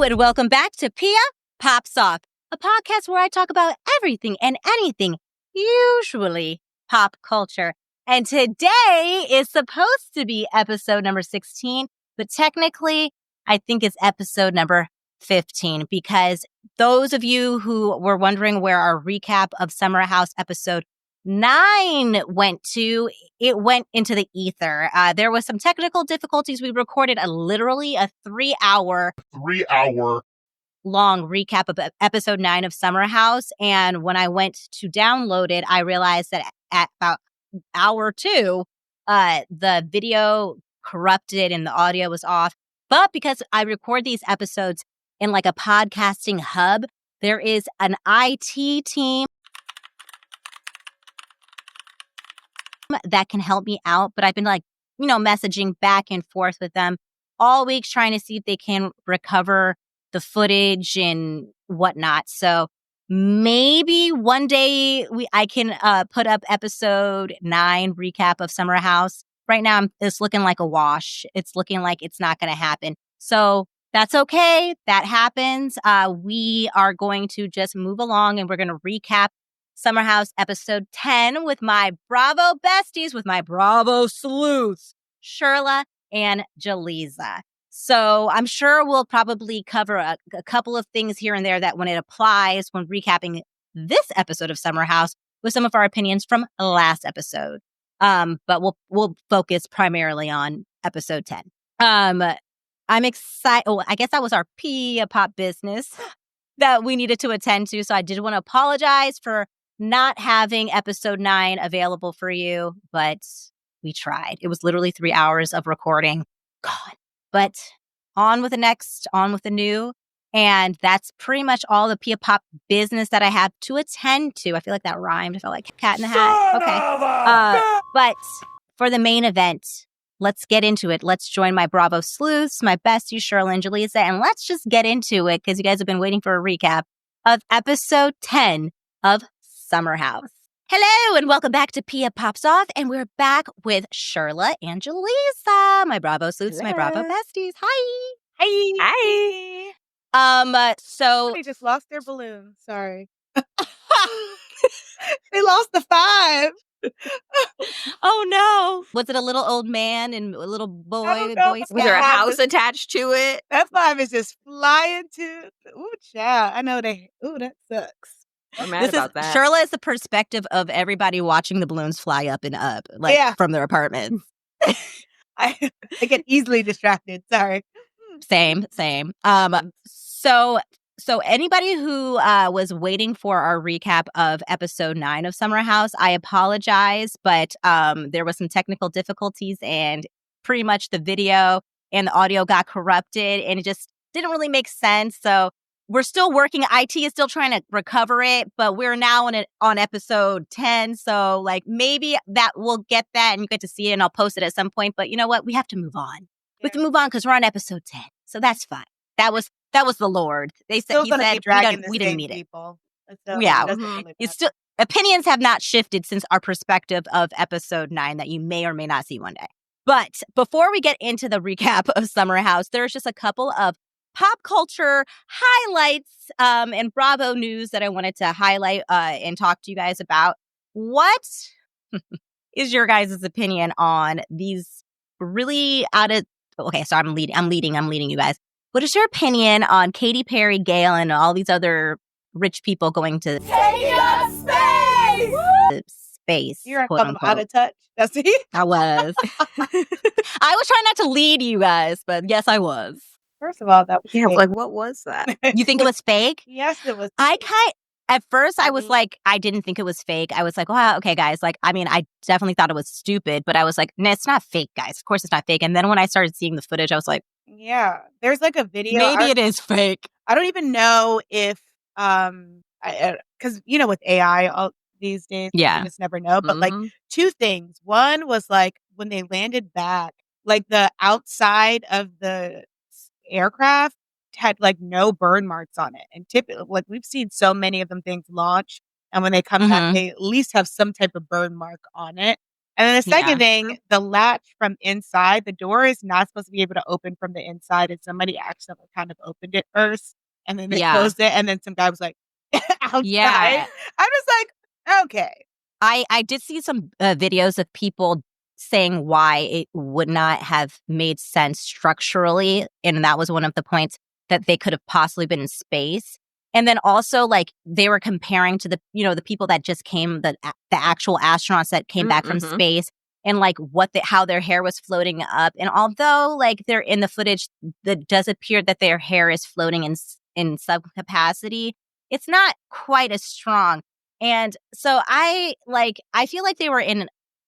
And welcome back to Pia Pops Off, a podcast where I talk about everything and anything, usually pop culture. And today is supposed to be episode number 16, but technically, I think it's episode number 15 because those of you who were wondering where our recap of Summer House episode 9 went to, it went into the ether. There was some technical difficulties. We recorded literally a 3-hour long recap of episode 9 of Summer House. And when I went to download it, I realized that at about hour 2, the video corrupted and the audio was off. But because I record these episodes in like a podcasting hub, there is an IT team that can help me out. But I've been messaging back and forth with them all week, trying to see if they can recover the footage and whatnot. So maybe one day I can put up episode 9 recap of Summer House. Right now, it's looking like a wash. It's looking like it's not going to happen. So that's okay. That happens. We are going to just move along and we're going to recap Summer House episode 10 with my Bravo besties, with my Bravo sleuths, Shirla and Jaleeza. So I'm sure we'll probably cover a couple of things here and there that when it applies when recapping this episode of Summer House with some of our opinions from last episode. But we'll focus primarily on episode 10. I'm excited. Oh, I guess that was our Pia Pop Business that we needed to attend to. So I did want to apologize for not having episode 9 available for you, but we tried. It was literally 3 hours of recording gone. But on with the next, on with the new. And that's pretty much all the Pia Pop business that I have to attend to. I feel like that rhymed. I felt like Cat in the Hat. Okay. But for the main event, let's get into it. Let's join my Bravo sleuths, my besties, Shirla and Jaleeza, and let's just get into it because you guys have been waiting for a recap of episode 10 of Summer House. Hello and welcome back to Pia Pops Off, and we're back with Shirla and Jaleeza, my Bravo sleuths, Hello. my Bravo besties. Hi. Hi. So They just lost their balloon. Sorry. They lost the 5. oh no. Was it a little old man and a little boy? don't know. Boy Was Was there a Scout? house attached to it? That 5 is just flying to. Ooh, child. I know they. Ooh, that sucks. I'm mad about that. Shirla is the perspective of everybody watching the balloons fly up and up, from their apartments. I get easily distracted. Sorry. Same. So anybody who was waiting for our recap of episode 9 of Summer House, I apologize, but there was some technical difficulties and pretty much the video and the audio got corrupted and it just didn't really make sense. So we're still working. IT is still trying to recover it, but we're now on episode 10. So maybe that we'll get that and you get to see it and I'll post it at some point. But you know what? We have to move on. We have to move on because we're on episode 10. So that's fine. That was the Lord. He said we didn't need people. It's still opinions have not shifted since our perspective of episode 9 that you may or may not see one day. But before we get into the recap of Summer House, there's just a couple of pop culture highlights and Bravo news that I wanted to highlight and talk to you guys about. What is your guys' opinion on these really okay, so I'm leading you guys. What is your opinion on Katy Perry, Gayle, and all these other rich people going to Taking up space? Space? You're out of touch. That's it. I was. I was trying not to lead you guys, but yes, I was. First of all, that was fake. What was that? You think it was fake? Yes, it was. At first, I was like, I didn't think it was fake. I was like, wow, okay, guys. I definitely thought it was stupid, but I was like, nah, it's not fake, guys. Of course it's not fake. And then when I started seeing the footage, I was like, yeah, there's a video. Maybe it is fake. I don't even know if, because with AI all these days, you just never know. But 2 things. One was when they landed back, the outside of the aircraft had no burn marks on it, and typically we've seen so many of them things launch, and when they come back, they at least have some type of burn mark on it. And then the second thing, the latch from inside, the door is not supposed to be able to open from the inside. And somebody accidentally kind of opened it first and then they closed it. And then some guy was like, outside. Yeah. I'm just like, okay. I did see some videos of people saying why it would not have made sense structurally. And that was one of the points, that they could have possibly been in space. And then also, like, they were comparing to the, the people that just came, the actual astronauts that came back from space, and like how their hair was floating up. And although like they're in the footage, that does appear that their hair is floating in some capacity, it's not quite as strong. And so I feel like they were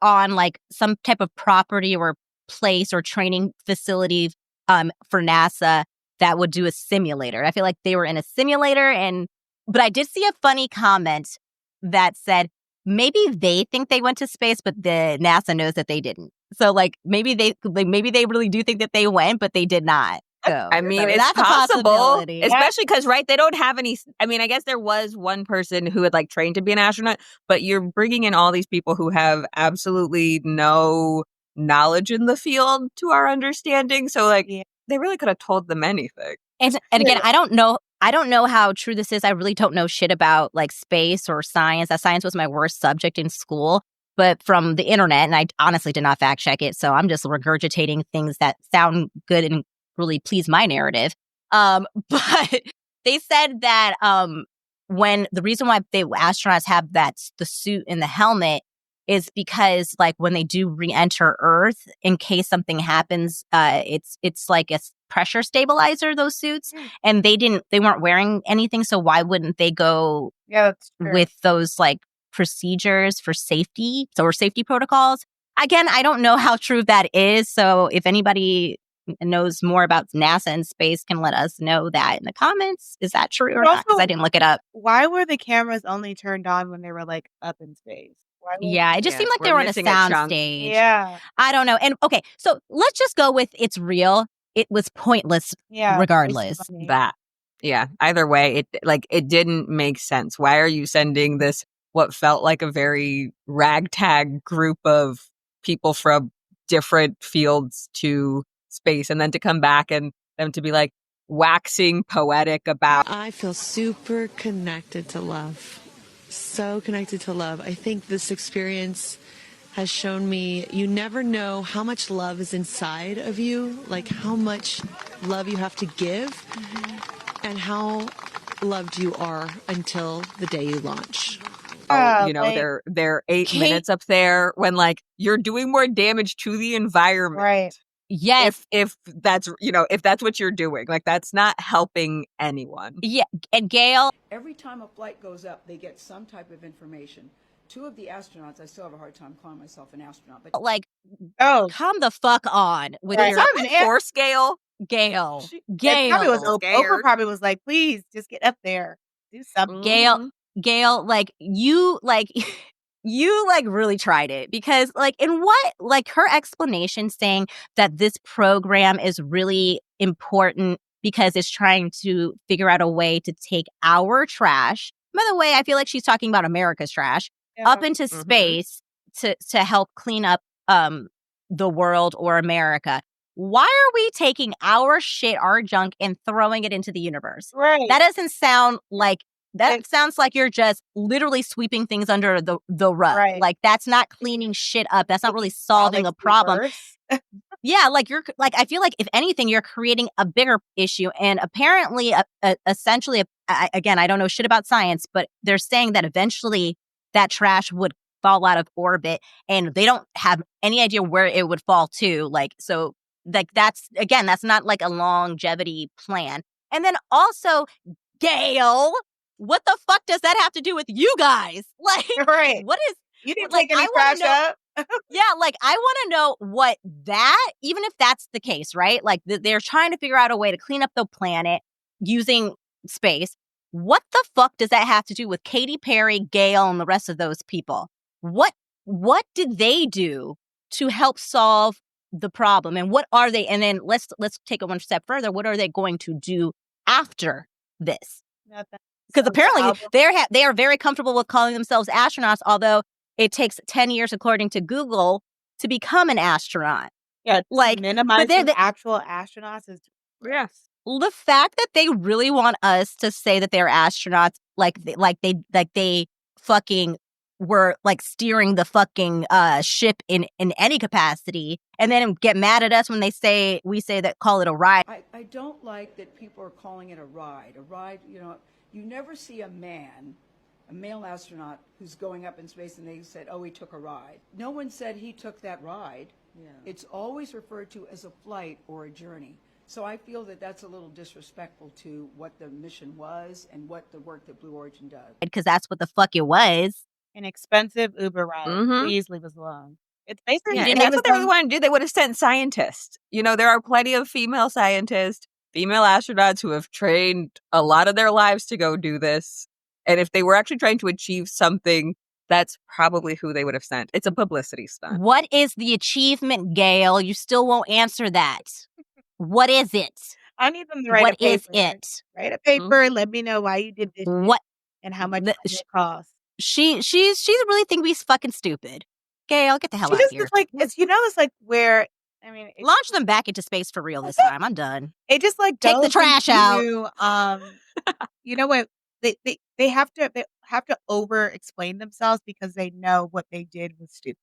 on like some type of property or place or training facility for NASA that would do a simulator. I feel like they were in a simulator, but I did see a funny comment that said maybe they think they went to space, but the NASA knows that they didn't. So like maybe they really do think that they went, but they did not go. I mean, so it's that's possible, a possibility. especially because they don't have any. I mean, I guess there was one person who had like trained to be an astronaut, but you're bringing in all these people who have absolutely no knowledge in the field, to our understanding. So like, they really could have told them anything. And again, I don't know how true this is. I really don't know shit about like space or science. That science was my worst subject in school, but from the internet, and I honestly did not fact check it. So I'm just regurgitating things that sound good and really please my narrative. But they said that when the reason why astronauts have the suit and the helmet is because like when they do re-enter Earth, in case something happens, it's like a pressure stabilizer, those suits, and they weren't wearing anything, so why wouldn't they go with those like procedures for safety, or safety protocols? Again, I don't know how true that is, so if anybody knows more about NASA and space can let us know that in the comments. Is that true or not? Because I didn't look it up. Why were the cameras only turned on when they were like up in space? Yeah, it just seemed like they were on a sound stage. Yeah. I don't know. And okay, so let's just go with it's real. It was pointless regardless. Either way, it didn't make sense. Why are you sending this, what felt like a very ragtag group of people from different fields to space, and then to come back and them to be like waxing poetic about... I feel super connected to love. So connected to love. I think this experience has shown me you never know how much love is inside of you, like how much love you have to give, and how loved you are until the day you launch. They're 8 minutes up there when like you're doing more damage to the environment. Right. Yes. If that's what you're doing, like that's not helping anyone. Yeah. And Gayle, every time a flight goes up, they get some type of information. 2 of the astronauts, I still have a hard time calling myself an astronaut, but like, come the fuck on with your force, Gayle. Gayle. Oprah probably was like, please just get up there, do something. Gayle, like you really tried it, because like in what, like her explanation saying that this program is really important because it's trying to figure out a way to take our trash. By the way, I feel like she's talking about America's trash up into space to help clean up the world or America. Why are we taking our shit, our junk, and throwing it into the universe? Right. That doesn't sound like... That sounds like you're just literally sweeping things under the rug. Right. Like that's not cleaning shit up. That's not really solving a problem. Yeah, like I feel like if anything, you're creating a bigger issue. And apparently, essentially, again, I don't know shit about science, but they're saying that eventually that trash would fall out of orbit, and they don't have any idea where it would fall to. Like, so like that's not like a longevity plan. And then also, Gayle, what the fuck does that have to do with you guys? Like, what is... You didn't take any trash up? Yeah, like, I want to know what that... Even if that's the case, right? Like, they're trying to figure out a way to clean up the planet using space. What the fuck does that have to do with Katy Perry, Gayle, and the rest of those people? What did they do to help solve the problem? And what are they... And then let's take it one step further. What are they going to do after this? Nothing. Because apparently they are very comfortable with calling themselves astronauts, although it takes 10 years, according to Google, to become an astronaut. Yeah, like minimizing actual astronauts is the fact that they really want us to say that they're astronauts, like they fucking were like steering the fucking ship in any capacity, and then get mad at us when we say that, call it a ride. I don't like that people are calling it a ride. A ride, you never see a male astronaut who's going up in space and they said, oh, he took a ride. No one said he took that ride. Yeah. It's always referred to as a flight or a journey. So I feel that that's a little disrespectful to what the mission was and what the work that Blue Origin does. Because that's what the fuck it was. An expensive Uber ride. Please leave us alone. It's basically and that's what they really want to do. They would have sent scientists. There are plenty of female scientists, female astronauts who have trained a lot of their lives to go do this. And if they were actually trying to achieve something, that's probably who they would have sent. It's a publicity stunt. What is the achievement, Gayle? You still won't answer that. What is it? I need them to write a paper. What is it? Write a paper and let me know why you did this. What and how much it costs. She's really think we's fucking stupid. Gayle, get the hell out of here. It's like where launch them back into space for real this time. I'm done. It just like take the trash out. You know what? They have to over explain themselves because they know what they did was stupid.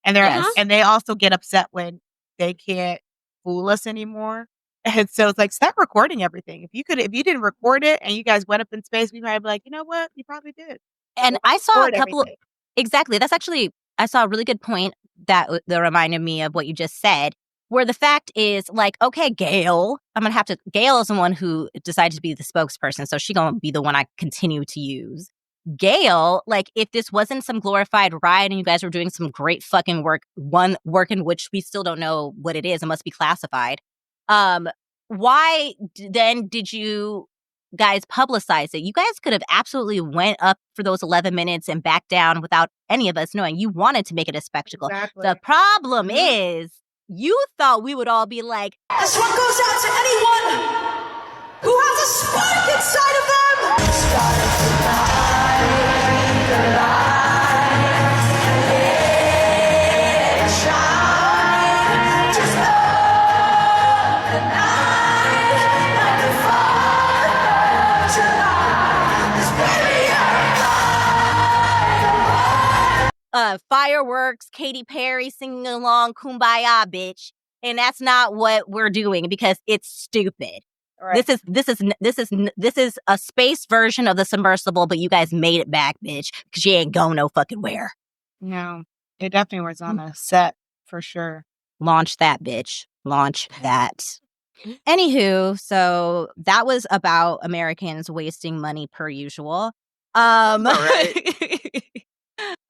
And and they also get upset when they can't fool us anymore. And so it's like, stop recording everything. If you didn't record it and you guys went up in space, we might be like, you know what? You probably did. And I saw a couple exactly. That's actually, I saw a really good point that reminded me of what you just said, where the fact is like, okay, Gayle, Gayle is the one who decided to be the spokesperson. So she's going to be the one I continue to use. Gayle, like if this wasn't some glorified ride and you guys were doing some great fucking work in which we still don't know what it is, it must be classified. Why then did you guys publicize it? You guys could have absolutely went up for those 11 minutes and back down without any of us knowing. You wanted to make it a spectacle. Exactly. The problem is you thought we would all be like, this one goes out to anyone who has a spark inside of them. Fireworks, Katy Perry singing along, Kumbaya, bitch. And that's not what we're doing because it's stupid. Right. This is a space version of the submersible, but you guys made it back, bitch, because you ain't going no fucking where. No, it definitely was on a set for sure. Launch that, bitch. Launch that. Anywho, so that was about Americans wasting money per usual.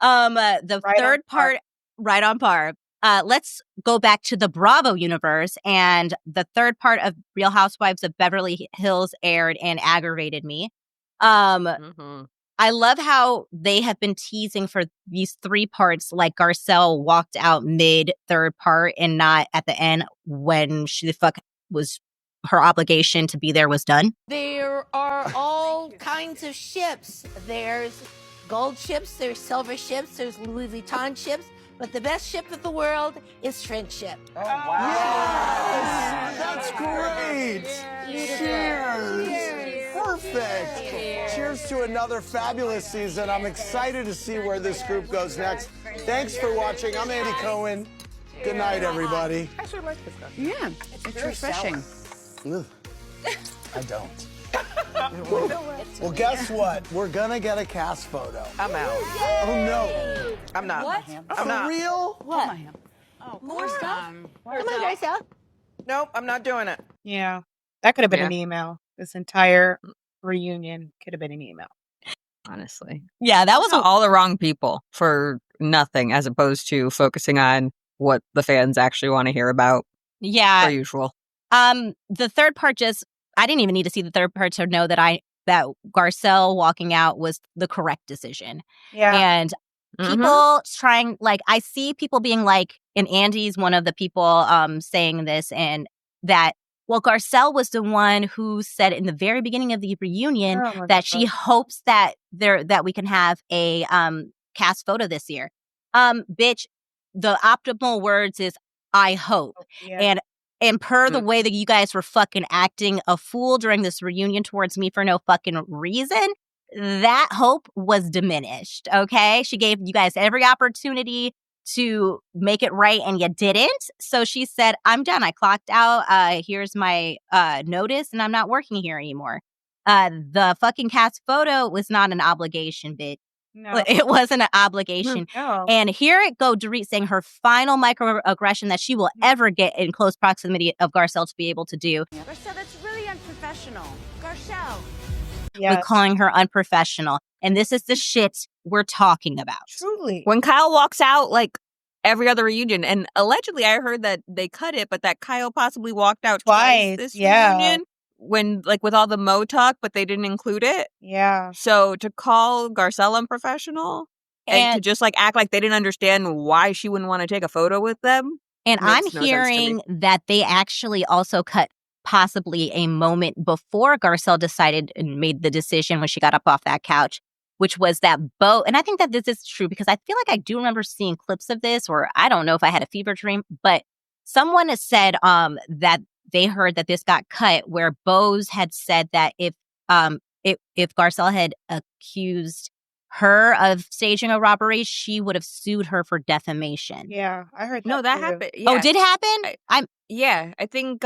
The right third part, right on par. Let's go back to the Bravo universe, and the third part of Real Housewives of Beverly Hills aired and aggravated me. I love how they have been teasing for these 3 parts, like Garcelle walked out mid third part and not at the end when her obligation to be there was done. There are all kinds of ships. There's gold ships, there's silver ships, there's Louis Vuitton ships, but the best ship of the world is friendship. Oh, wow. Yes! That's great! Cheers! Cheers! Perfect! Cheers to another fabulous season. I'm excited to see where this group goes next. Thanks for watching. I'm Andy Cohen. Good night, everybody. I actually like this stuff. Yeah, it's refreshing. I don't. Well, guess what? We're gonna get a cast photo. I'm out. Oh no! I'm not. What? For real? What? Oh, More stuff? Come Come on, Garcelle. Nope, I'm not doing it. Yeah, that could have been an email. This entire reunion could have been an email. Honestly, yeah, that was all the wrong people for nothing, as opposed to focusing on what the fans actually want to hear about. Yeah, per usual. The third part I didn't even need to see the third part to know that Garcelle walking out was the correct decision. Yeah. And people trying, like, I see people being like, and Andy's one of the people saying this, and that, well, Garcelle was the one who said in the very beginning of the reunion that she hopes that we can have a cast photo this year. Bitch, the optimal words is I hope. Yeah. And per the way that you guys were fucking acting a fool during this reunion towards me for no fucking reason, that hope was diminished, okay? She gave you guys every opportunity to make it right, and you didn't. So she said, I'm done. I clocked out. Here's my notice, and I'm not working here anymore. The fucking cast photo was not an obligation, bitch. No. It wasn't an obligation. No. And here it go, Dorit saying her final microaggression that she will ever get in close proximity of Garcelle to be able to do. Garcelle, that's really unprofessional. Garcelle. Yeah. With calling her unprofessional. And this is the shit we're talking about. Truly. When Kyle walks out, like, every other reunion, and allegedly I heard that they cut it, but that Kyle possibly walked out twice this reunion. When, like, with all the Mo talk, but they didn't include it. Yeah. So to call Garcelle unprofessional and to just, like, act like they didn't understand why she wouldn't want to take a photo with them. And I'm hearing that they actually also cut possibly a moment before Garcelle decided and made the decision when she got up off that couch, which was that Bo, and I think that this is true because I feel like I do remember seeing clips of this, or I don't know if I had a fever dream, but someone has said that they heard that this got cut where Bose had said that if Garcelle had accused her of staging a robbery, she would have sued her for defamation. Yeah, I heard that. No, that too. happened. Yeah. Oh, did it happen? I think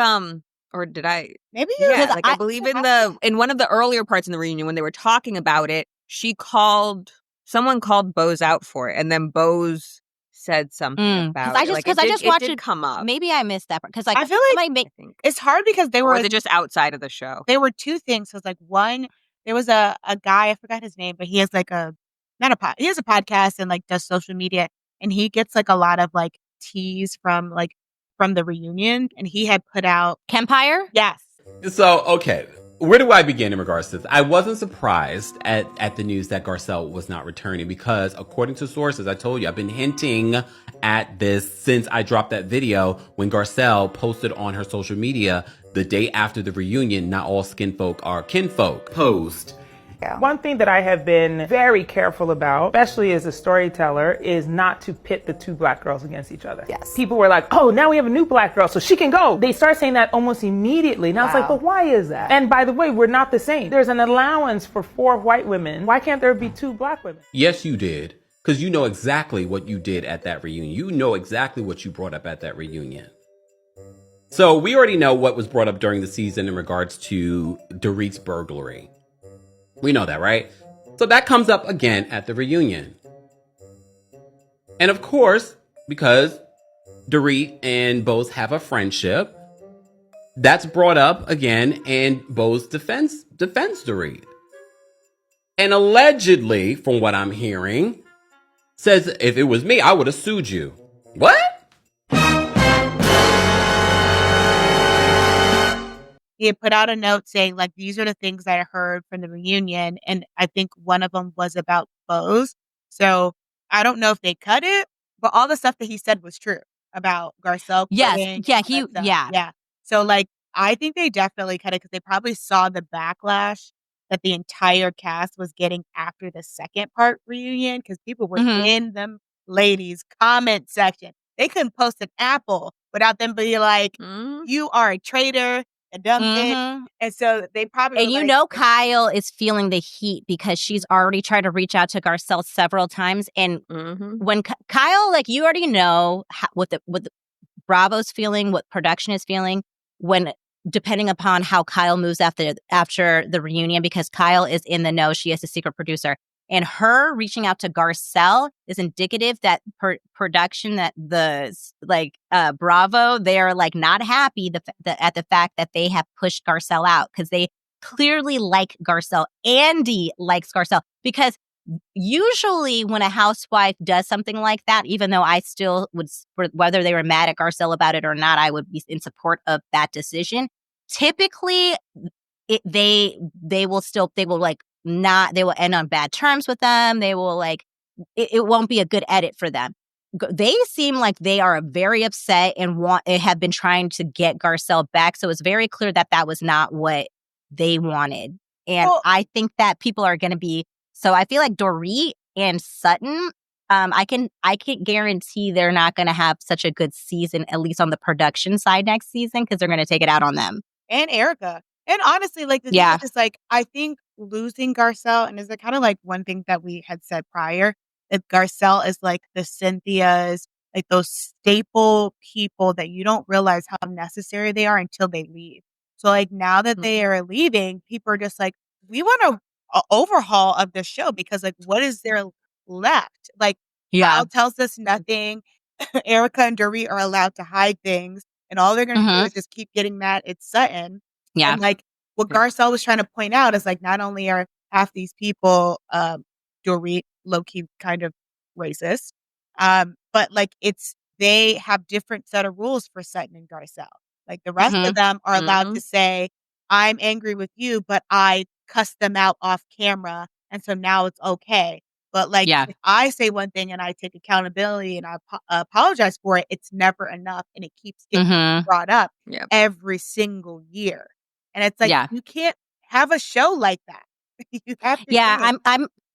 or did I? Maybe yeah. Like I believe in one of the earlier parts in the reunion when they were talking about it, someone called Bose out for it, and then Bose said something about it. Because I just watched it come up. Maybe I missed that part because I feel like it's hard because they were. Or was it just outside of the show? They were two things. So it's like one, there was a guy, I forgot his name, but he has like he has a podcast and like does social media, and he gets like a lot of like teas from the reunion, and he had put out Kempire. Yes. So okay. Where do I begin in regards to this? I wasn't surprised at the news that Garcelle was not returning because according to sources, I told you, I've been hinting at this since I dropped that video when Garcelle posted on her social media the day after the reunion, not all skin folk are kinfolk post. One thing that I have been very careful about, especially as a storyteller, is not to pit the two black girls against each other. Yes. People were like, oh, now we have a new black girl, so she can go. They start saying that almost immediately. And I was like, but why is that? And by the way, we're not the same. There's an allowance for 4 white women. Why can't there be 2 black women? Yes, you did. Because you know exactly what you did at that reunion. You know exactly what you brought up at that reunion. So we already know what was brought up during the season in regards to Dorit's burglary. We know that, right? So that comes up again at the reunion. And of course, because Dorit and Bose have a friendship, that's brought up again, and Bose defends Dorit. And allegedly, from what I'm hearing, says if it was me, I would have sued you. What? He had put out a note saying, like, these are the things that I heard from the reunion. And I think one of them was about Bose. So I don't know if they cut it, but all the stuff that he said was true about Garcelle. Yes. Yeah. Yeah. So, like, I think they definitely cut it because they probably saw the backlash that the entire cast was getting after the second part reunion because people were in them ladies' comment section. They couldn't post an apple without them being like, you are a traitor. And so they probably Kyle is feeling the heat because she's already tried to reach out to Garcelle several times. And when Kyle, like, you already know what the Bravo's feeling, what production is feeling when depending upon how Kyle moves after the reunion, because Kyle is in the know. She is a secret producer. And her reaching out to Garcelle is indicative that production, that Bravo, they're like not happy at the fact that they have pushed Garcelle out because they clearly like Garcelle. Andy likes Garcelle because usually when a housewife does something like that, even though I still would, whether they were mad at Garcelle about it or not, I would be in support of that decision. Typically, they will end on bad terms with them. They will it won't be a good edit for them. They seem like they are very upset and have been trying to get Garcelle back. So it's very clear that that was not what they wanted. And I think that people are going to be, so I feel like Dorit and Sutton, I can guarantee they're not going to have such a good season, at least on the production side next season, because they're going to take it out on them. And Erica. And honestly, like the thing is just like I think losing Garcelle, and is it kind of like one thing that we had said prior, that Garcelle is like the Cynthias, like those staple people that you don't realize how necessary they are until they leave. So like now that they are leaving, people are just like, we want a overhaul of the show because like what is there left? Like Kyle tells us nothing. Erica and Dorit are allowed to hide things, and all they're gonna do is just keep getting mad at Sutton. Yeah. And like what Garcelle was trying to point out is like not only are half these people Dorit low-key kind of racist, but like they have different set of rules for Sutton and Garcelle. Like the rest of them are allowed to say, I'm angry with you, but I cussed them out off camera, and so now it's okay. But like if I say one thing and I take accountability and I apologize for it, it's never enough, and it keeps getting brought up every single year. And it's like you can't have a show like that. You have to. Yeah,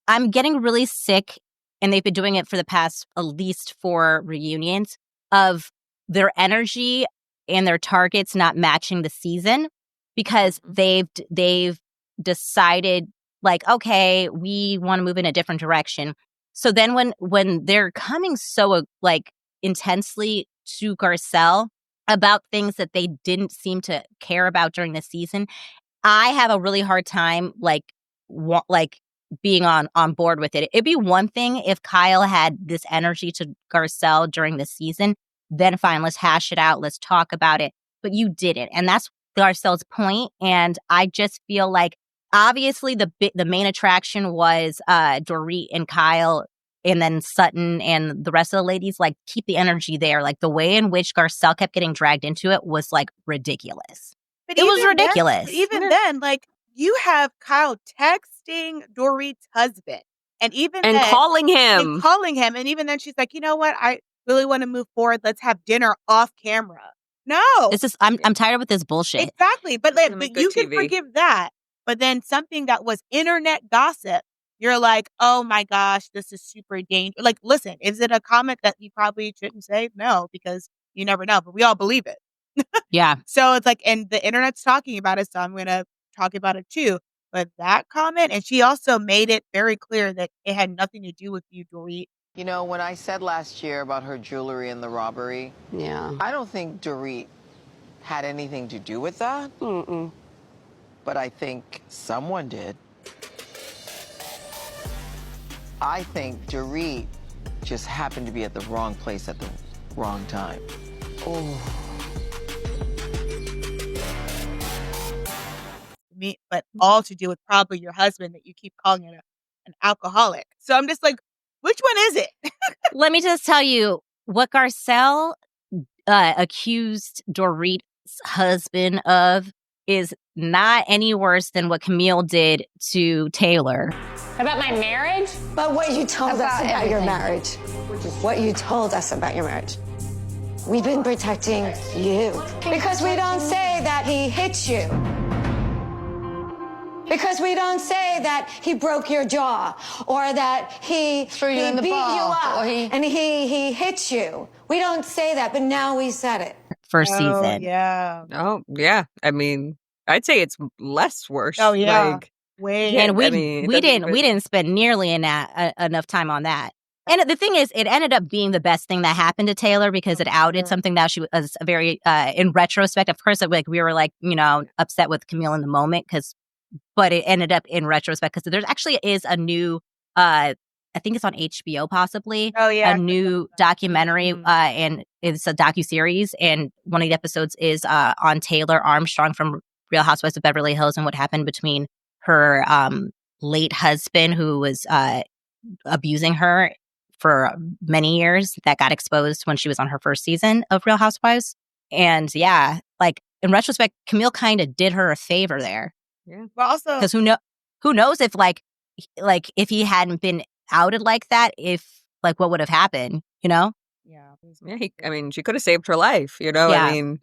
I'm getting really sick, and they've been doing it for the past at least 4 reunions of their energy and their targets not matching the season because they've decided like, okay, we want to move in a different direction. So then when they're coming so like intensely to Garcelle about things that they didn't seem to care about during the season, I have a really hard time like being on board with it. It'd be one thing if Kyle had this energy to Garcelle during the season, then fine, let's hash it out, let's talk about it. But you didn't, and that's Garcelle's point. And I just feel like obviously the main attraction was Dorit and Kyle, and then Sutton and the rest of the ladies. Like keep the energy there. Like the way in which Garcelle kept getting dragged into it was like ridiculous. It was ridiculous. Even then, like you have Kyle texting Dorit's husband, and calling him, and even then she's like, you know what, I really want to move forward. Let's have dinner off camera. No, this is I'm tired with this bullshit. Exactly, but you can forgive that. But then something that was internet gossip, you're like, oh my gosh, this is super dangerous. Like, listen, is it a comment that you probably shouldn't say? No, because you never know, but we all believe it. Yeah. So it's like, and the internet's talking about it, so I'm going to talk about it too. But that comment, and she also made it very clear that it had nothing to do with you, Dorit. You know, when I said last year about her jewelry and the robbery, I don't think Dorit had anything to do with that. But I think someone did. I think Dorit just happened to be at the wrong place at the wrong time. But all to do with probably your husband that you keep calling it an alcoholic. So I'm just like, which one is it? Let me just tell you what Garcelle accused Dorit's husband of is not any worse than what Camille did to Taylor. About my marriage? But what you told us about your marriage. What you told us about your marriage. We've been protecting you. Because we don't say that he hit you. Because we don't say that he broke your jaw or that he threw you in the beat ball, you up and he hit you. We don't say that, but now we said it. First season. Yeah. Oh, yeah. I mean, I'd say it's less worse. Oh, yeah. Like, way. And we didn't spend nearly enough time on that. And the thing is, it ended up being the best thing that happened to Taylor because it outed something that she was very, in retrospect, of course, like we were like, upset with Camille in the moment but it ended up in retrospect because there actually is a new, I think it's on HBO possibly. Oh, yeah. A new documentary and it's a docuseries. And one of the episodes is on Taylor Armstrong from Real Housewives of Beverly Hills and what happened between her late husband who was abusing her for many years that got exposed when she was on her first season of Real Housewives. And yeah, like in retrospect, Camille kind of did her a favor there. Yeah. But also, because who knows if like if he hadn't been outed like that, if like what would have happened, Yeah. I mean, she could have saved her life, Yeah. I mean,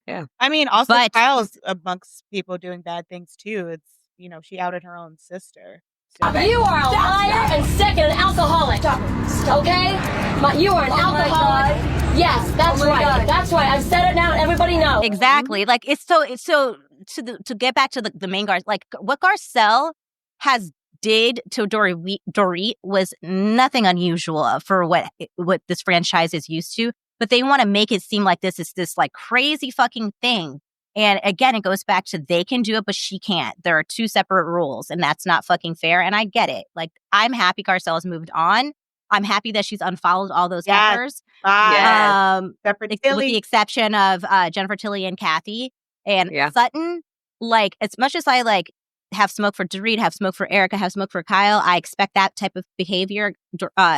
yeah. I mean, also Kyle's amongst people doing bad things too. It's, she outed her own sister. You are a liar and second, an alcoholic. Okay? You are an alcoholic. Yes, that's right. God. That's right. I've said it now and everybody knows. Exactly. Like, it's so to get back to the main Gar, like, what Garcelle has did to Dorit was nothing unusual for what this franchise is used to. But they want to make it seem like this is this like crazy fucking thing. And again, it goes back to they can do it, but she can't. There are two separate rules, and that's not fucking fair. And I get it. Like, I'm happy Garcelle has moved on. I'm happy that she's unfollowed all those haters. With the exception of Jennifer Tilly and Kathy and Sutton. Like, as much as I like have smoke for Dorit, have smoke for Erica, have smoke for Kyle, I expect that type of behavior.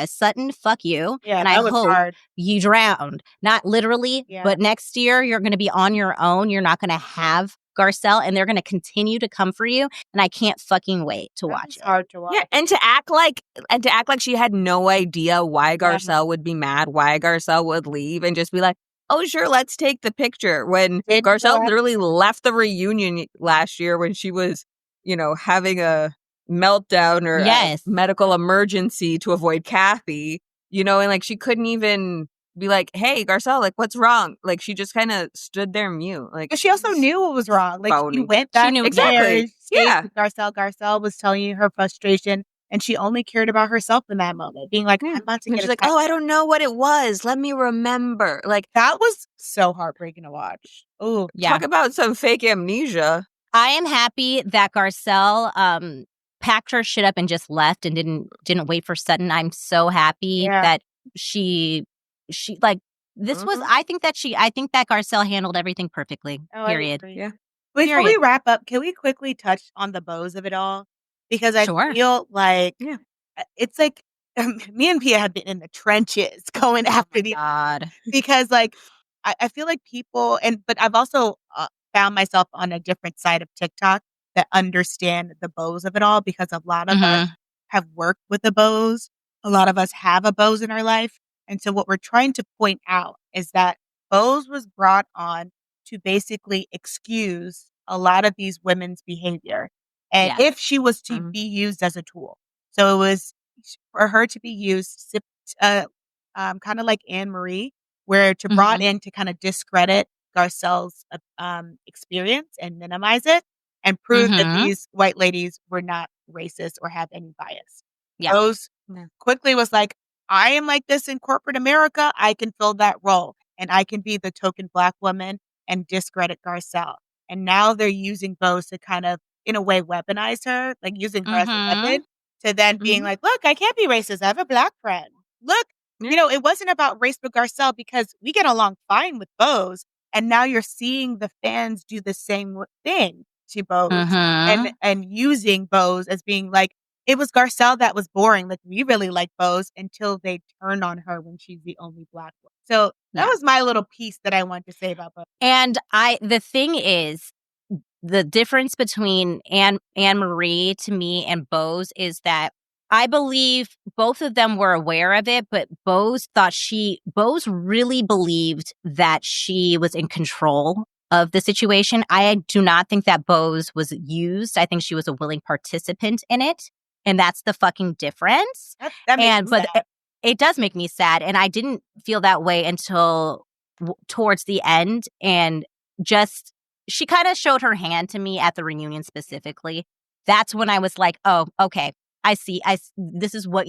Sutton, fuck you. Yeah, and I hope you drowned. Not literally, but next year you're going to be on your own. You're not going to have Garcelle, and they're going to continue to come for you. And I can't fucking wait to watch it. Hard to watch. Yeah, and to act like she had no idea why Garcelle would be mad, why Garcelle would leave, and just be like, oh, sure, let's take the picture. When Garcelle literally left the reunion last year when she was, having a meltdown or a medical emergency to avoid Kathy, and like she couldn't even be like, hey, Garcelle, like, what's wrong? Like, she just kind of stood there mute. Like, but she also knew what was wrong. Like, phony. she went back. She knew exactly. Yeah. Garcelle was telling you her frustration, and she only cared about herself in that moment, being like, I'm about to get she's like, oh, I don't know what it was. Let me remember. Like, that was so heartbreaking to watch. Oh, talk about some fake amnesia. I am happy that Garcelle packed her shit up and just left and didn't wait for Sutton. I'm so happy that she like this was. I think that Garcelle handled everything perfectly. Period. Yeah. Before we wrap up, can we quickly touch on the bows of it all? Because I feel like it's like me and Pia have been in the trenches going after the God. Because like I feel like people but I've also found myself on a different side of TikTok that understand the bows of it all, because a lot of us have worked with the bows. A lot of us have a bows in our life. And so what we're trying to point out is that bows was brought on to basically excuse a lot of these women's behavior. And if she was to be used as a tool. So it was for her to be used kind of like Anne Marie, where to brought in to kind of discredit Garcelle's experience and minimize it and prove that these white ladies were not racist or have any bias. Rose quickly was like, I am like this in corporate America. I can fill that role, and I can be the token Black woman and discredit Garcelle. And now they're using Bose to kind of, in a way, weaponize her, like using her as a weapon to then being like, look, I can't be racist. I have a Black friend. Look, it wasn't about race with Garcelle because we get along fine with Bose. And now you're seeing the fans do the same thing to Bose and using Bose as being like, it was Garcelle that was boring. Like, we really like Bose until they turned on her when she's the only Black one. So that was my little piece that I wanted to say about Bose. And the thing is, the difference between Anne Marie to me and Bose is that I believe both of them were aware of it, but Bose really believed that she was in control of the situation. I do not think that Bose was used. I think she was a willing participant in it. And that's the fucking difference. That makes me sad. It does make me sad. And I didn't feel that way until towards the end. And just, she kind of showed her hand to me at the reunion specifically. That's when I was like, oh, okay, I see. This is what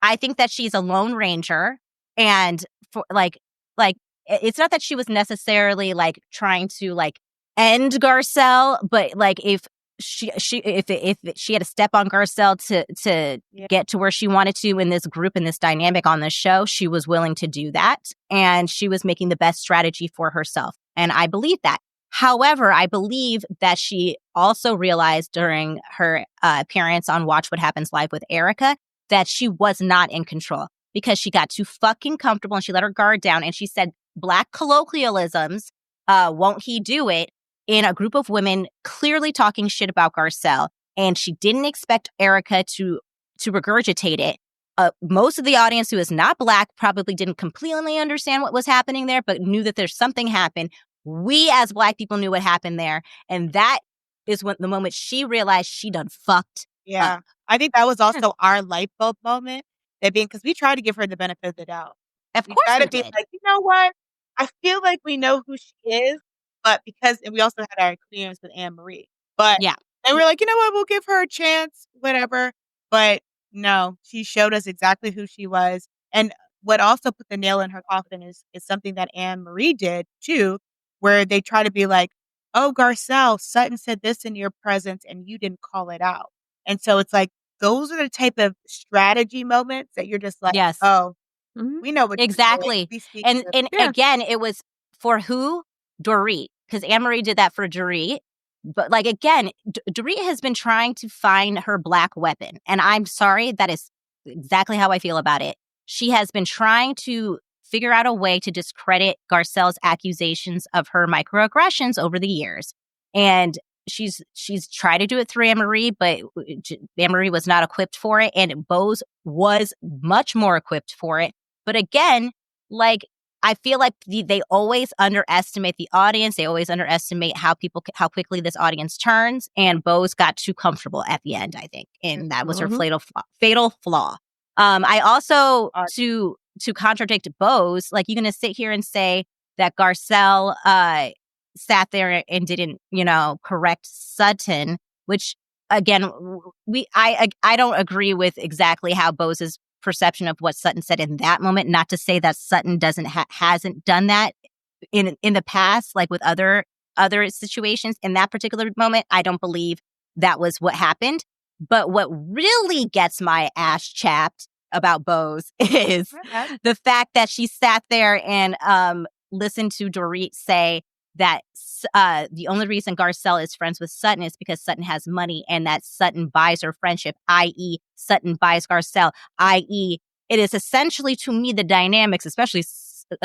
I think that she's a Lone Ranger. And for like, it's not that she was necessarily like trying to like end Garcelle, but like if she had to step on Garcelle to get to where she wanted to in this group, in this dynamic on the show, she was willing to do that. And she was making the best strategy for herself. And I believe that. However, I believe that she also realized during her appearance on Watch What Happens Live with Erica that she was not in control because she got too fucking comfortable and she let her guard down and she said Black colloquialisms, won't he do it, in a group of women clearly talking shit about Garcelle. And she didn't expect Erica to regurgitate it. Most of the audience who is not Black probably didn't completely understand what was happening there, but knew that there's something happened. We as Black people knew what happened there. And that is when the moment she realized she done fucked Yeah. I think that was also our light bulb moment. That being, because we tried to give her the benefit of the doubt. Of We course try we to be did. like, you know what? I feel like we know who she is, but and we also had our experience with Anne Marie. But Yeah. and we're like, you know what? We'll give her a chance, whatever. But no, she showed us exactly who she was. And what also put the nail in her coffin is something that Anne Marie did too, where they try to be like, oh, Garcelle, Sutton said this in your presence and you didn't call it out. And so it's like, those are the type of strategy moments that you're just like, Yes. oh, we know what you're Exactly. doing. We speak And to and again, it was for who? Dorit. Because Anne Marie did that for Dorit. But like again, Dorit has been trying to find her black weapon. And I'm sorry, that is exactly how I feel about it. She has been trying to figure out a way to discredit Garcelle's accusations of her microaggressions over the years. And she's tried to do it through Anne Marie, but Anne Marie was not equipped for it. And Bose was much more equipped for it. But again, like, I feel like they always underestimate the audience. They always underestimate how quickly this audience turns. And Bose got too comfortable at the end, I think. And that was her fatal flaw. I also, to contradict Bose, like, you're going to sit here and say that Garcelle sat there and didn't, correct Sutton, which, again, I don't agree with exactly how Bose's perception of what Sutton said in that moment. Not to say that Sutton hasn't done that in the past, like with other situations. In that particular moment, I don't believe that was what happened. But what really gets my ass chapped about Bose is the fact that she sat there and listened to Dorit say that the only reason Garcelle is friends with Sutton is because Sutton has money and that Sutton buys her friendship, i.e. Sutton buys Garcelle, i.e. it is essentially, to me, the dynamics, especially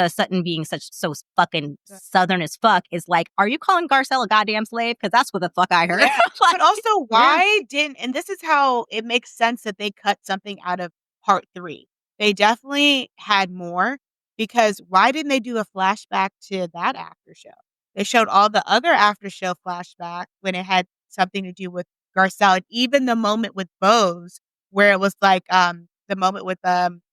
Sutton being so fucking Southern as fuck, is like, are you calling Garcelle a goddamn slave? Because that's what the fuck I heard. Yeah. But also, why didn't, and this is how it makes sense that they cut something out of part 3. They definitely had more, because why didn't they do a flashback to that after show? They showed all the other after show flashback when it had something to do with Garcelle. And even the moment with Bose, where it was like the moment with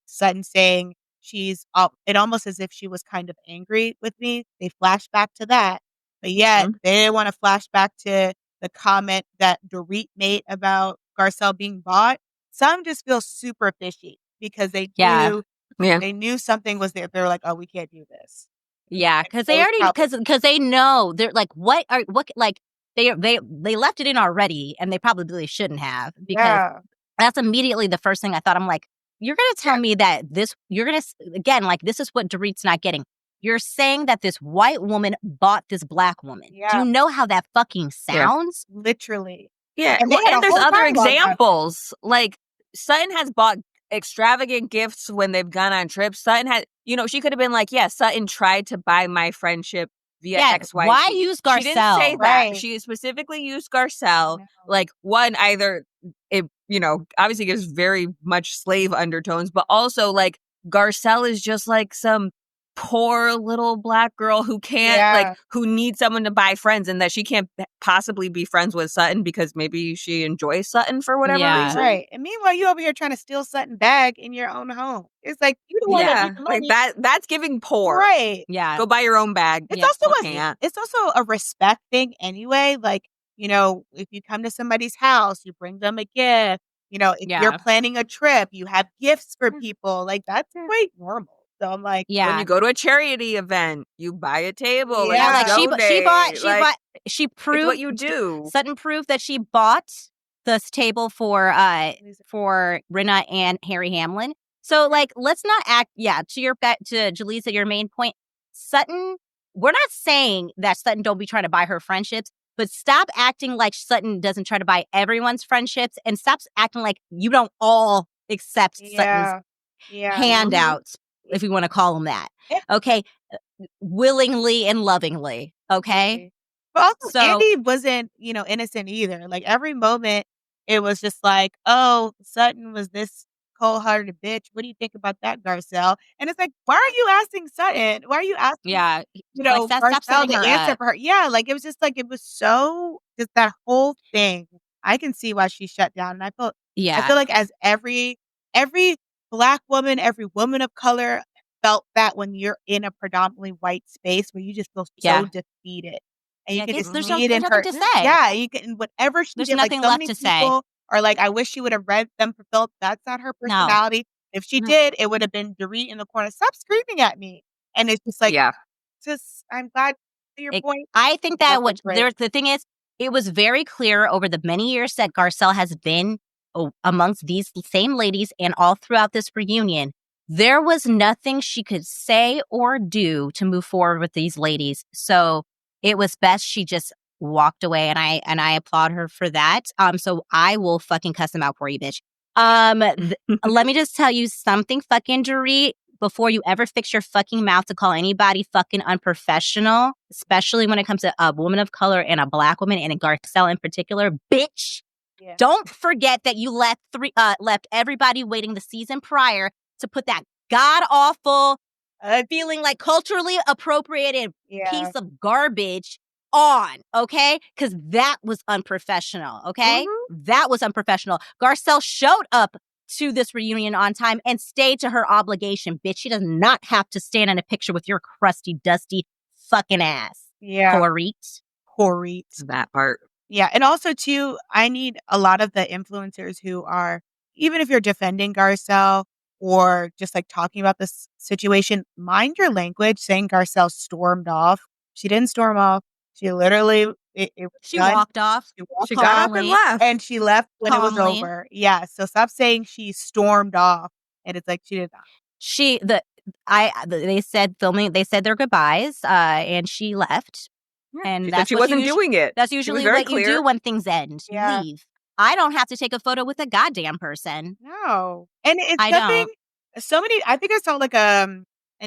Sutton saying it almost as if she was kind of angry with me. They flashed back to that. But yet they didn't want to flash back to the comment that Dorit made about Garcelle being bought. Some just feel super fishy because they knew something was there. They were like, oh, we can't do this. Yeah, because they already because they know, they're like, they left it in already, and they probably shouldn't have, because that's immediately the first thing I thought. I'm like, you're gonna tell me that this is what Dorit's not getting. You're saying that this white woman bought this black woman. Yeah. Do you know how that fucking sounds? Yeah. Literally. Yeah, and there's other examples. Like, Sutton has bought extravagant gifts when they've gone on trips. Sutton had, she could have been like, yeah, Sutton tried to buy my friendship via XY. Why use Garcelle? She didn't say that. Right. She specifically used Garcelle. No. Like, one, either it, obviously gives very much slave undertones, but also, like, Garcelle is just like some poor little black girl who can't who needs someone to buy friends, and that she can't possibly be friends with Sutton because maybe she enjoys Sutton for whatever reason. Right. And meanwhile, you over here trying to steal Sutton bag in your own home. It's like, you don't want to like that's giving poor. Right. Yeah. Go buy your own bag. It's also a respect thing anyway. Like, if you come to somebody's house, you bring them a gift. If you're planning a trip, you have gifts for people. Like, that's quite normal. So I'm like, when you go to a charity event, you buy a table. Yeah, she proved what you do. Sutton proved that she bought this table for Rinna and Harry Hamlin. So, like, let's not act. Yeah, to Jaleeza, your main point, Sutton. We're not saying that Sutton don't be trying to buy her friendships, but stop acting like Sutton doesn't try to buy everyone's friendships, and stop acting like you don't all accept Sutton's handouts. If we want to call them that. Okay. Willingly and lovingly. Okay. But also, Andy wasn't, innocent either. Like, every moment, it was just like, oh, Sutton was this cold-hearted bitch. What do you think about that, Garcelle? And it's like, why are you asking Sutton? Why are you asking, Garcelle to answer for her? Yeah, like, it was just like, it was so, just that whole thing I can see why she shut down. And I Yeah. feel like as every Black woman, every woman of color felt that when you're in a predominantly white space where you just feel so defeated. And you can just see it in her. Nothing to say. Yeah, you can, whatever she There's did, like nothing so left many to say. people are like, I wish she would have read them for Phil. That's not her personality. If she did, it would have been Dorit in the corner. Stop screaming at me. And it's just like, I'm glad to your point. I think that the thing is, it was very clear over the many years that Garcelle has been amongst these same ladies and all throughout this reunion, there was nothing she could say or do to move forward with these ladies. So it was best she just walked away, and I applaud her for that. So I will fucking cuss them out for you, bitch. Let me just tell you something, fucking Dorit. Before you ever fix your fucking mouth to call anybody fucking unprofessional, especially when it comes to a woman of color and a Black woman, and a Garcelle in particular, bitch. Yeah. Don't forget that you left everybody waiting the season prior to put that god-awful, feeling like culturally appropriated piece of garbage on, okay? Because that was unprofessional, okay? Mm-hmm. That was unprofessional. Garcelle showed up to this reunion on time and stayed to her obligation, bitch. She does not have to stand in a picture with your crusty, dusty fucking ass. Yeah. Dorit. That part. Yeah. And also, too, I need a lot of the influencers who are, even if you're defending Garcelle or just like talking about this situation, mind your language, saying Garcelle stormed off. She didn't storm off. She literally, she walked off. She got up and left. And she left when it was over. Yeah. So stop saying she stormed off. And it's like, she did not. They said their goodbyes, and she left. And that's she wasn't doing it. That's usually what you do when things end. You leave. I don't have to take a photo with a goddamn person. No. And it's something, I think I saw like an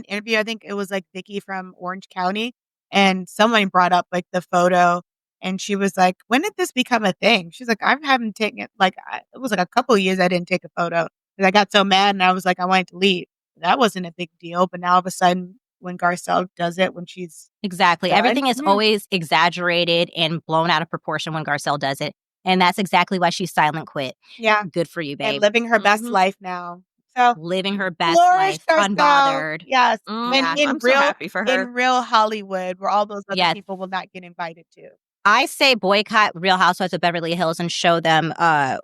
interview. I think it was like Vicky from Orange County. And someone brought up like the photo, and she was like, when did this become a thing? She's like, I haven't taken it. Like, it was like a couple of years I didn't take a photo. And I got so mad, and I was like, I wanted to leave. That wasn't a big deal. But now all of a sudden, when Garcelle does it, when she's exactly done, everything is always exaggerated and blown out of proportion when Garcelle does it. And that's exactly why she silent quit. Yeah. Good for you, babe. And living her best life now. So living her best life, unbothered. Yes. I'm so happy for her. In real Hollywood, where all those other people will not get invited to. I say boycott Real Housewives of Beverly Hills and show them how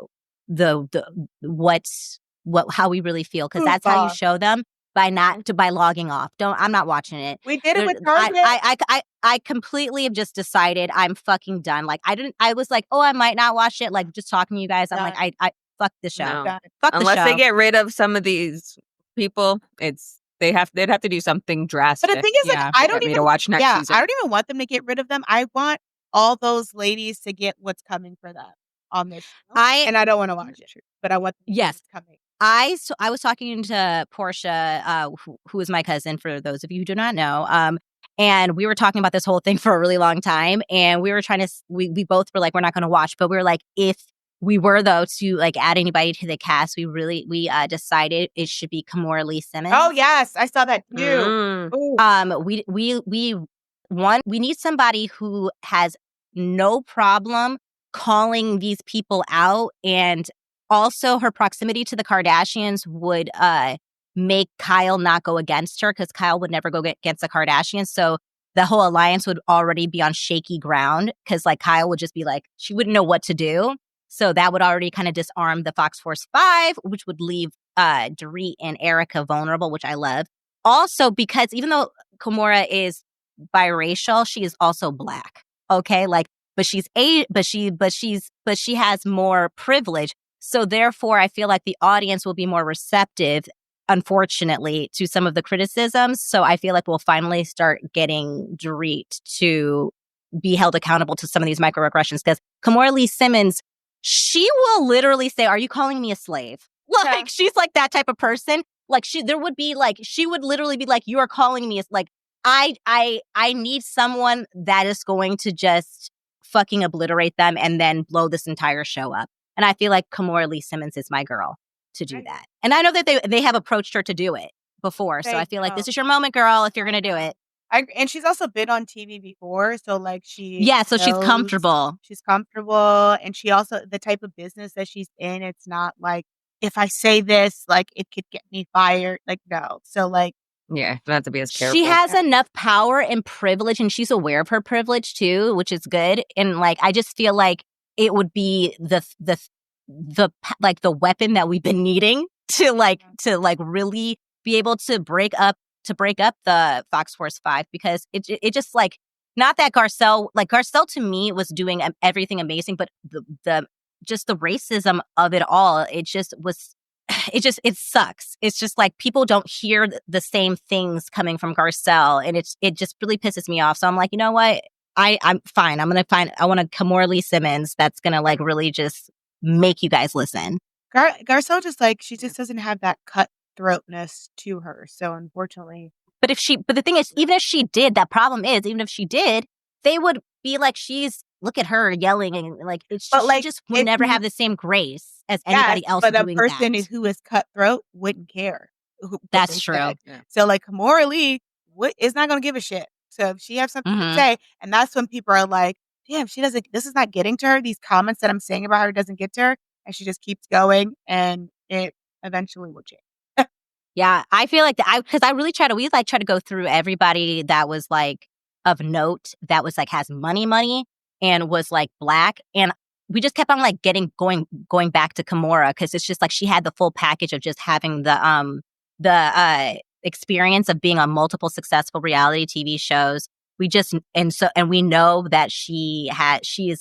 we really feel, because that's how you show them, by logging off. I'm not watching it. We did it with Target. I completely have just decided I'm fucking done. Like I was like, I might not watch it. Like just talking to you guys, I'm like, I fuck the show. No. Fuck Unless the show. they get rid of some of these people, they'd have to do something drastic. But the thing is, like, I don't even to watch next season. I don't even want them to get rid of them. I want all those ladies to get what's coming for them on this show. And I don't want to watch it, but I want what's coming. I was talking to Portia, who is my cousin, for those of you who do not know. And we were talking about this whole thing for a really long time. And we were trying to, we both were like, we're not going to watch. But we were like, if we were, though, to like add anybody to the cast, we decided it should be Kimora Lee Simmons. Oh, yes. I saw that too. We need somebody who has no problem calling these people out, and also her proximity to the Kardashians would make Kyle not go against her, because Kyle would never go against the Kardashians. So the whole alliance would already be on shaky ground, because like Kyle would just be like, she wouldn't know what to do. So that would already kind of disarm the Fox Force 5, which would leave Dorit and Erica vulnerable, which I love. Also, because even though Kimora is biracial, she is also Black. Okay, like, but she has more privilege. So therefore, I feel like the audience will be more receptive, unfortunately, to some of the criticisms. So I feel like we'll finally start getting Dorit to be held accountable to some of these microaggressions, because Kimora Lee Simmons, she will literally say, "Are you calling me a slave?" Like, she's like that type of person. Like, she would literally be like, "You are calling me a," like, I need someone that is going to just fucking obliterate them and then blow this entire show up. And I feel like Kimora Lee Simmons is my girl to do that. And I know that they have approached her to do it before. So I feel like this is your moment, girl, if you're going to do it. And she's also been on TV before, so like so she's comfortable. She's comfortable, and she also the type of business that she's in. It's not like if I say this, like it could get me fired. Like no, so like yeah, you have to be as careful. She has enough power and privilege, and she's aware of her privilege too, which is good. And like I just feel like it would be the like the weapon that we've been needing to really be able to break up the Fox Force 5, because it just like, not that Garcelle to me was doing everything amazing, but the just the racism of it all, it sucks. It's just like people don't hear the same things coming from Garcelle, and it just really pisses me off. So I'm like, you know what? I'm fine. I want a Kimora Lee Simmons that's gonna like really just make you guys listen. Garcelle she just doesn't have that cutthroatness to her. So unfortunately, but the thing is, even if she did, they would be like, look at her yelling, and like she just would never have the same grace as anybody else doing that. But a person who is cutthroat wouldn't care. That's true. Yeah. So like Kimora Lee is not going to give a shit. So if she has something to say, and that's when people are like, damn, this is not getting to her. These comments that I'm saying about her doesn't get to her. And she just keeps going, and it eventually will change. Yeah, I feel like because we try to go through everybody that was like of note, that was like has money and was like Black, and we just kept on like going back to Kimora, because it's just like she had the full package of just having the experience of being on multiple successful reality TV shows. And we know that she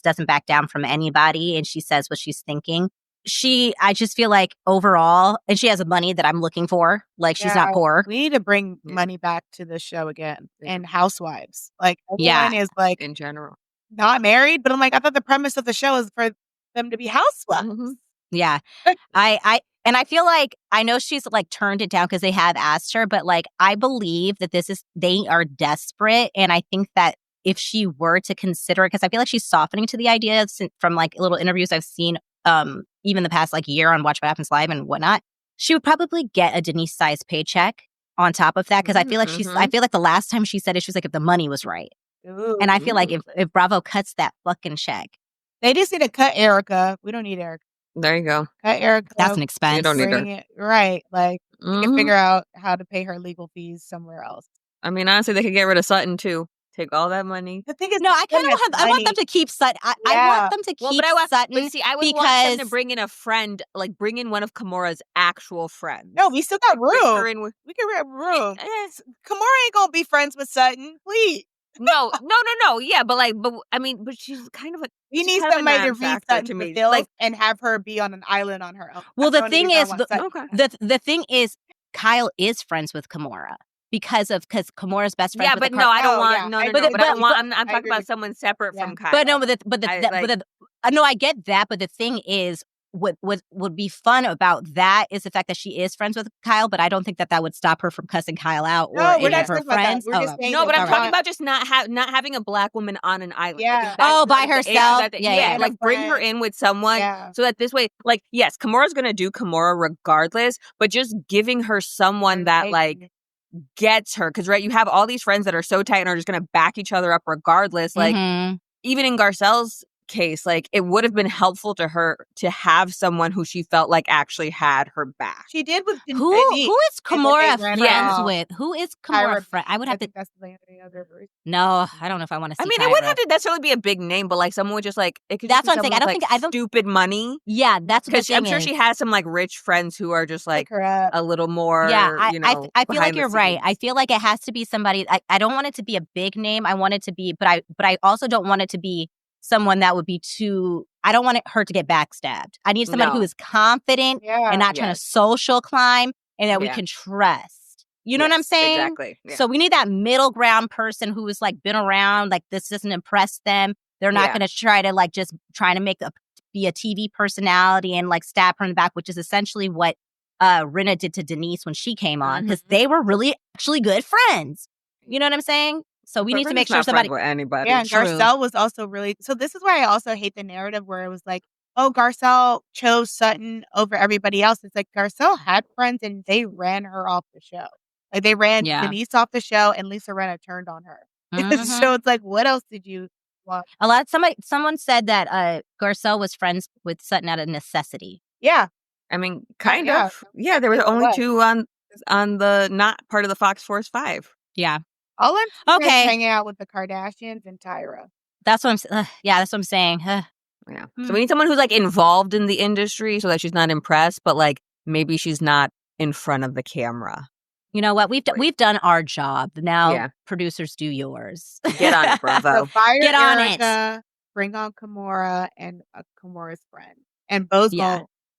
doesn't back down from anybody, and she says what she's thinking. I just feel like overall, and she has money that I'm looking for. Like, she's not poor. We need to bring money back to the show again. And Housewives. Like, everyone is like, in general, not married, but I'm like, I thought the premise of the show is for them to be housewives. Yeah. I feel like, I know she's like turned it down because they have asked her, but like, I believe that they are desperate. And I think that if she were to consider it, because I feel like she's softening to the idea from like little interviews I've seen, even the past like year on Watch What Happens Live and whatnot, she would probably get a Denise-sized paycheck on top of that. Because I feel like I feel like the last time she said it, she was like, if the money was right. And I feel like if Bravo cuts that fucking check, they just need to cut Erica. We don't need Erica. There you go. Cut Erica. That's an expense. You don't need her. Right. Like, you can figure out how to pay her legal fees somewhere else. I mean, honestly, they could get rid of Sutton too. Take all that money. The thing is, no, I kind of I want them to keep Sutton. I want them to keep Sutton. But see, I would want them to bring in a friend, like bring in one of Kimora's actual friends. No, we still got room. We can have room. Kimora ain't gonna be friends with Sutton, please. No. Yeah, but she's kind of you need somebody to read Sutton to me, like, and have her be on an island on her own. Well, the thing is, the thing is, Kyle is friends with Kimora. Because Kimora's best friend. Yeah, but no, I don't want. But I don't want. I'm talking about someone separate from Kyle. But no, I get that. But the thing is, what would be fun about that is the fact that she is friends with Kyle. But I don't think that would stop her from cussing Kyle out or any of her friends. No, but I'm talking about just not having a Black woman on an island. Yeah. By herself. Yeah. Like bring her in with someone so that this way, like, yes, Kimora's gonna do Kimora regardless, but just giving her someone that like gets her, because you have all these friends that are so tight and are just gonna back each other up regardless. Like even in Garcelle's case, like it would have been helpful to her to have someone who she felt like actually had her back. She did with who is Kimora friends with? Who is Kimora friend? I would have to. No, I don't know if I want to see. I mean, Tyra. it wouldn't have to necessarily be a big name, but like someone would just like it could. That's just what I'm saying. I don't stupid money. Yeah, that's because I'm sure she has some like rich friends who are just like a little more. Yeah, I feel like you're right. I feel like it has to be somebody. I don't want it to be a big name. I want it to be, but I also don't want it to be someone that would be too. I don't want her to get backstabbed. I need somebody who is confident and not trying to social climb, and that we can trust. You know what I'm saying? Exactly. Yeah. So we need that middle ground person who has like been around. Like this doesn't impress them. They're not going to try to like just trying to be a TV personality and like stab her in the back, which is essentially what Rinna did to Denise when she came on, because they were really actually good friends. You know what I'm saying? So we need to make sure somebody. Anybody. Yeah, and Garcelle was also really. So this is why I also hate the narrative where it was like, oh, Garcelle chose Sutton over everybody else. It's like Garcelle had friends and they ran her off the show. Like they ran Denise off the show, and Lisa Rinna turned on her. So it's like, what else did you want? Someone said that Garcelle was friends with Sutton out of necessity. Yeah. I mean, kind of. Yeah, there were the only two on the not part of the Fox Force 5. Yeah. All I'm hanging out with the Kardashians and Tyra. That's what I'm. That's what I'm saying. Yeah. So we need someone who's like involved in the industry so that she's not impressed, but like maybe she's not in front of the camera. You know what? We've done our job. Now producers, do yours. Get on it, Bravo. So fire Get on Erica, it. Bring on Kimora and Kimora's friend, and Bo's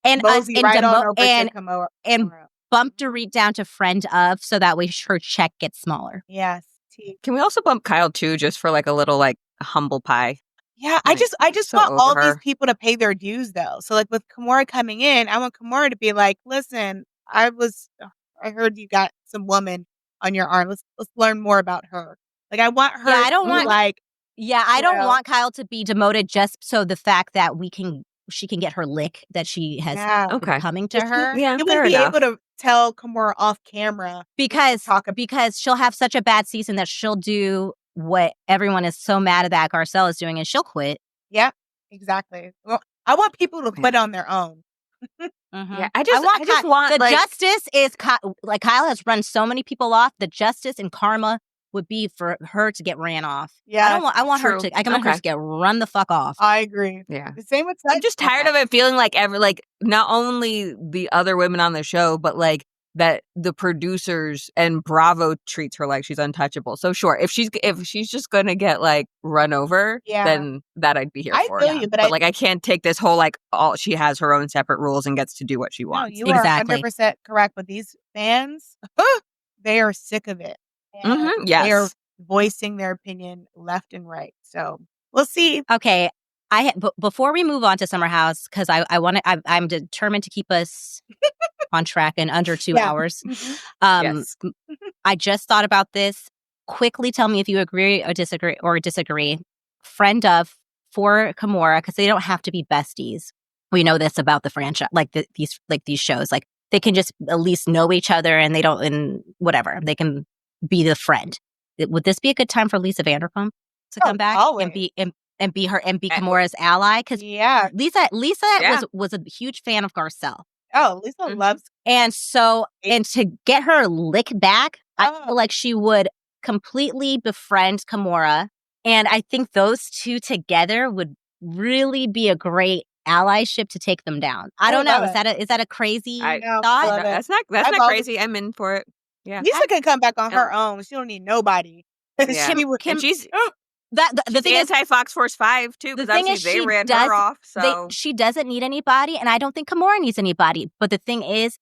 and right on over to Kimora. And bump Dorit down to friend of, so that way her check gets smaller. Yes. Can we also bump Kyle too, just for like a little like humble pie? Yeah, I just want all these people to pay their dues though. So like with Kimora coming in, I want Kimora to be like, listen, I heard you got some woman on your arm. Let's learn more about her. Like I want her. Yeah, I don't want Kyle to be demoted just so the fact that she can get her lick that she has coming to her. Yeah, you wouldn't be able to tell Kimora off camera because she'll have such a bad season that she'll do what everyone is so mad at that Garcelle is doing, and she'll quit. Yeah, exactly. Well, I want people to quit on their own. Yeah, I just want the justice is like Kyle has run so many people off. The justice and karma would be for her to get ran off. Yeah, I want her to get run the fuck off. I agree. Yeah, the same with. I'm just tired of it feeling like not only the other women on the show, but like that the producers and Bravo treats her like she's untouchable. So sure, if she's just gonna get like run over, then that I'd be here for. I feel you, but like I can't take this whole like she has her own separate rules and gets to do what she wants. No, you are 100% correct. But these fans, they are sick of it. Yes, they are voicing their opinion left and right. So we'll see. Okay. Before we move on to Summer House, because I'm determined to keep us on track in under 2 hours. Yes. I just thought about this. Quickly tell me if you agree or disagree. Friend of for Kimora, because they don't have to be besties. We know this about the franchise, these shows. Like they can just at least know each other, and whatever. They can be the friend. Would this be a good time for Lisa Vanderpump to come back and be Kimora's ally? Because Lisa was a huge fan of Garcelle. Oh, Lisa loves, and to get her lick back, I feel like she would completely befriend Kimora, and I think those two together would really be a great allyship to take them down. I don't know. Is that a crazy thought? That's not crazy. I'm in for it. Yeah, Lisa can come back on her own. She don't need nobody. Yeah. She's the thing is anti-Fox Force 5 too, because obviously they ran her off. So she doesn't need anybody, and I don't think Kimora needs anybody. But the thing is,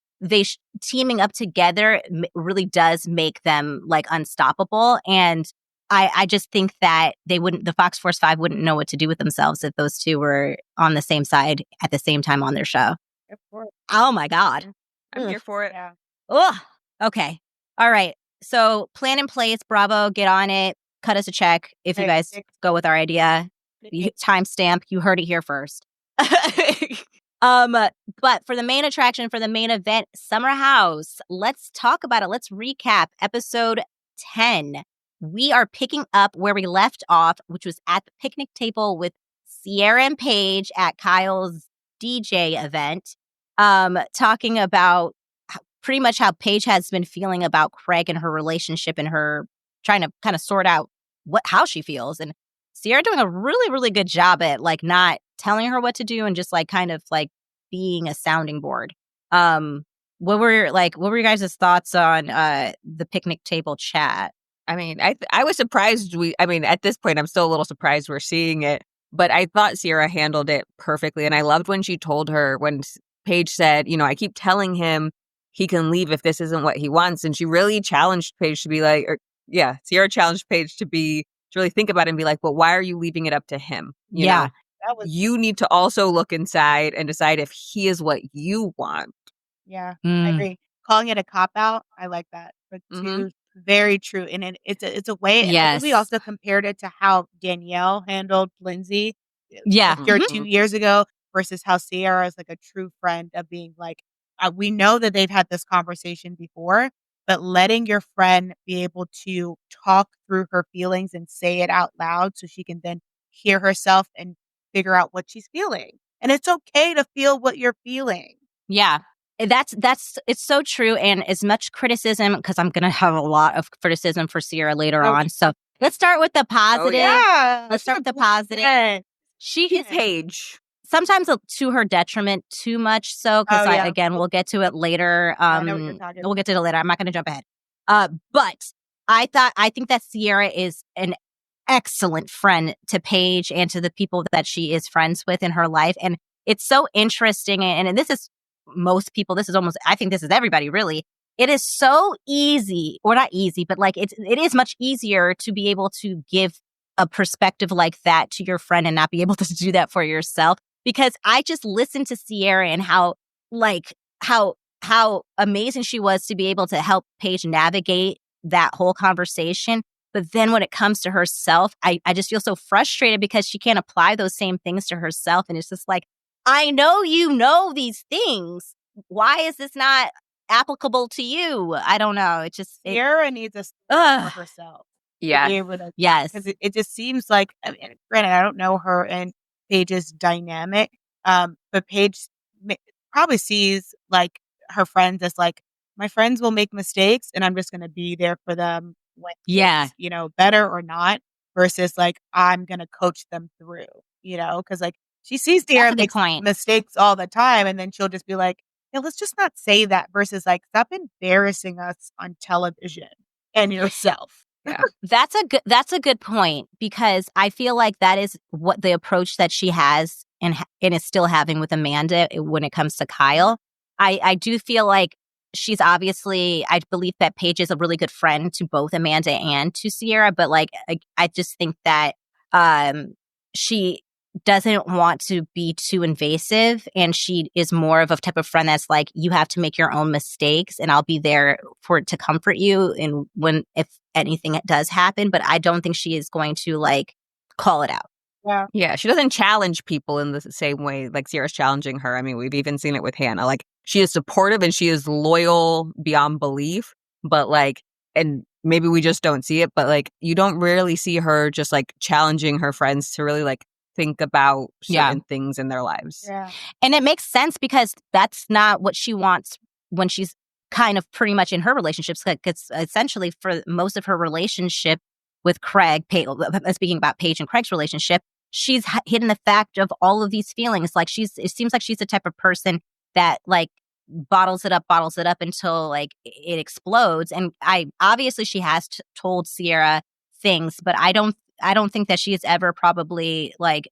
teaming up together really does make them like unstoppable. And I just think that the Fox Force 5 wouldn't know what to do with themselves if those two were on the same side at the same time on their show. Of course. Oh my God. I'm here for it. Yeah. Ugh. Okay. All right. So plan in place. Bravo. Get on it. Cut us a check if you guys go with our idea. Timestamp. You heard it here first. But for the main attraction, for the main event, Summer House, let's talk about it. Let's recap episode 10. We are picking up where we left off, which was at the picnic table with Sierra and Paige at Kyle's DJ event, talking about pretty much how Paige has been feeling about Craig and her relationship, and her trying to kind of sort out how she feels. And Sierra doing a really, really good job at like not telling her what to do and just like kind of like being a sounding board. What were your guys' thoughts on the picnic table chat? I mean, I was surprised. At this point, I'm still a little surprised we're seeing it, but I thought Sierra handled it perfectly. And I loved when she told her, when Paige said, I keep telling him he can leave if this isn't what he wants. And she really challenged Paige to be like, Sierra challenged Paige to really think about it and be like, well, why are you leaving it up to him? You know? You need to also look inside and decide if he is what you want. Yeah, I agree. Calling it a cop-out, I like that. But very true. And it's a way, and we also compared it to how Danielle handled Lindsay 2 years ago versus how Sierra is like a true friend of being like, we know that they've had this conversation before, but letting your friend be able to talk through her feelings and say it out loud so she can then hear herself and figure out what she's feeling. And it's okay to feel what you're feeling. Yeah. It's so true. And as much criticism, because I'm going to have a lot of criticism for Sierra later on. So let's start with the positive. Yeah. Let's start with the positive. She's Paige. Sometimes to her detriment, too much so, because again, we'll get to it later. I know what you're talking We'll get to it later. I'm not going to jump ahead. But I think that Sierra is an excellent friend to Paige and to the people that she is friends with in her life. And it's so interesting. And this is most people, I think this is everybody really. It is so easy, or not easy, but like it is much easier to be able to give a perspective like that to your friend and not be able to do that for yourself. Because I just listened to Sierra and how amazing she was to be able to help Paige navigate that whole conversation. But then when it comes to herself, I just feel so frustrated because she can't apply those same things to herself. And it's just like, I know you know these things. Why is this not applicable to you? I don't know. Sierra needs a for herself. Yeah. Yes. Because it just seems like, I mean, granted, I don't know her and Paige's dynamic, but Paige probably sees like her friends as like, my friends will make mistakes and I'm just going to be there for them when it's, better or not, versus like, I'm going to coach them through, because like she sees Sierra make mistakes all the time. And then she'll just be like, let's just not say that, versus like, stop embarrassing us on television and yourself. Yeah. That's a good point, because I feel like that is what the approach that she has and is still having with Amanda when it comes to Kyle. I do feel like she's obviously, I believe that Paige is a really good friend to both Amanda and to Sierra, but like I just think that she doesn't want to be too invasive, and she is more of a type of friend that's like, you have to make your own mistakes and I'll be there to comfort you and if anything does happen, but I don't think she is going to like call it out. Yeah, she doesn't challenge people in the same way like Sierra's challenging her. I mean, we've even seen it with Hannah. Like, she is supportive and she is loyal beyond belief, but like, and maybe we just don't see it, but like, you don't really see her just like challenging her friends to really like think about certain things in their lives. Yeah. And it makes sense, because that's not what she wants when she's kind of pretty much in her relationships. Because essentially for most of her relationship with Craig, speaking about Paige and Craig's relationship, she's hidden the fact of all of these feelings. Like it seems like she's the type of person that like bottles it up until like it explodes. And obviously she has told Sierra things, but I don't think that she has ever probably like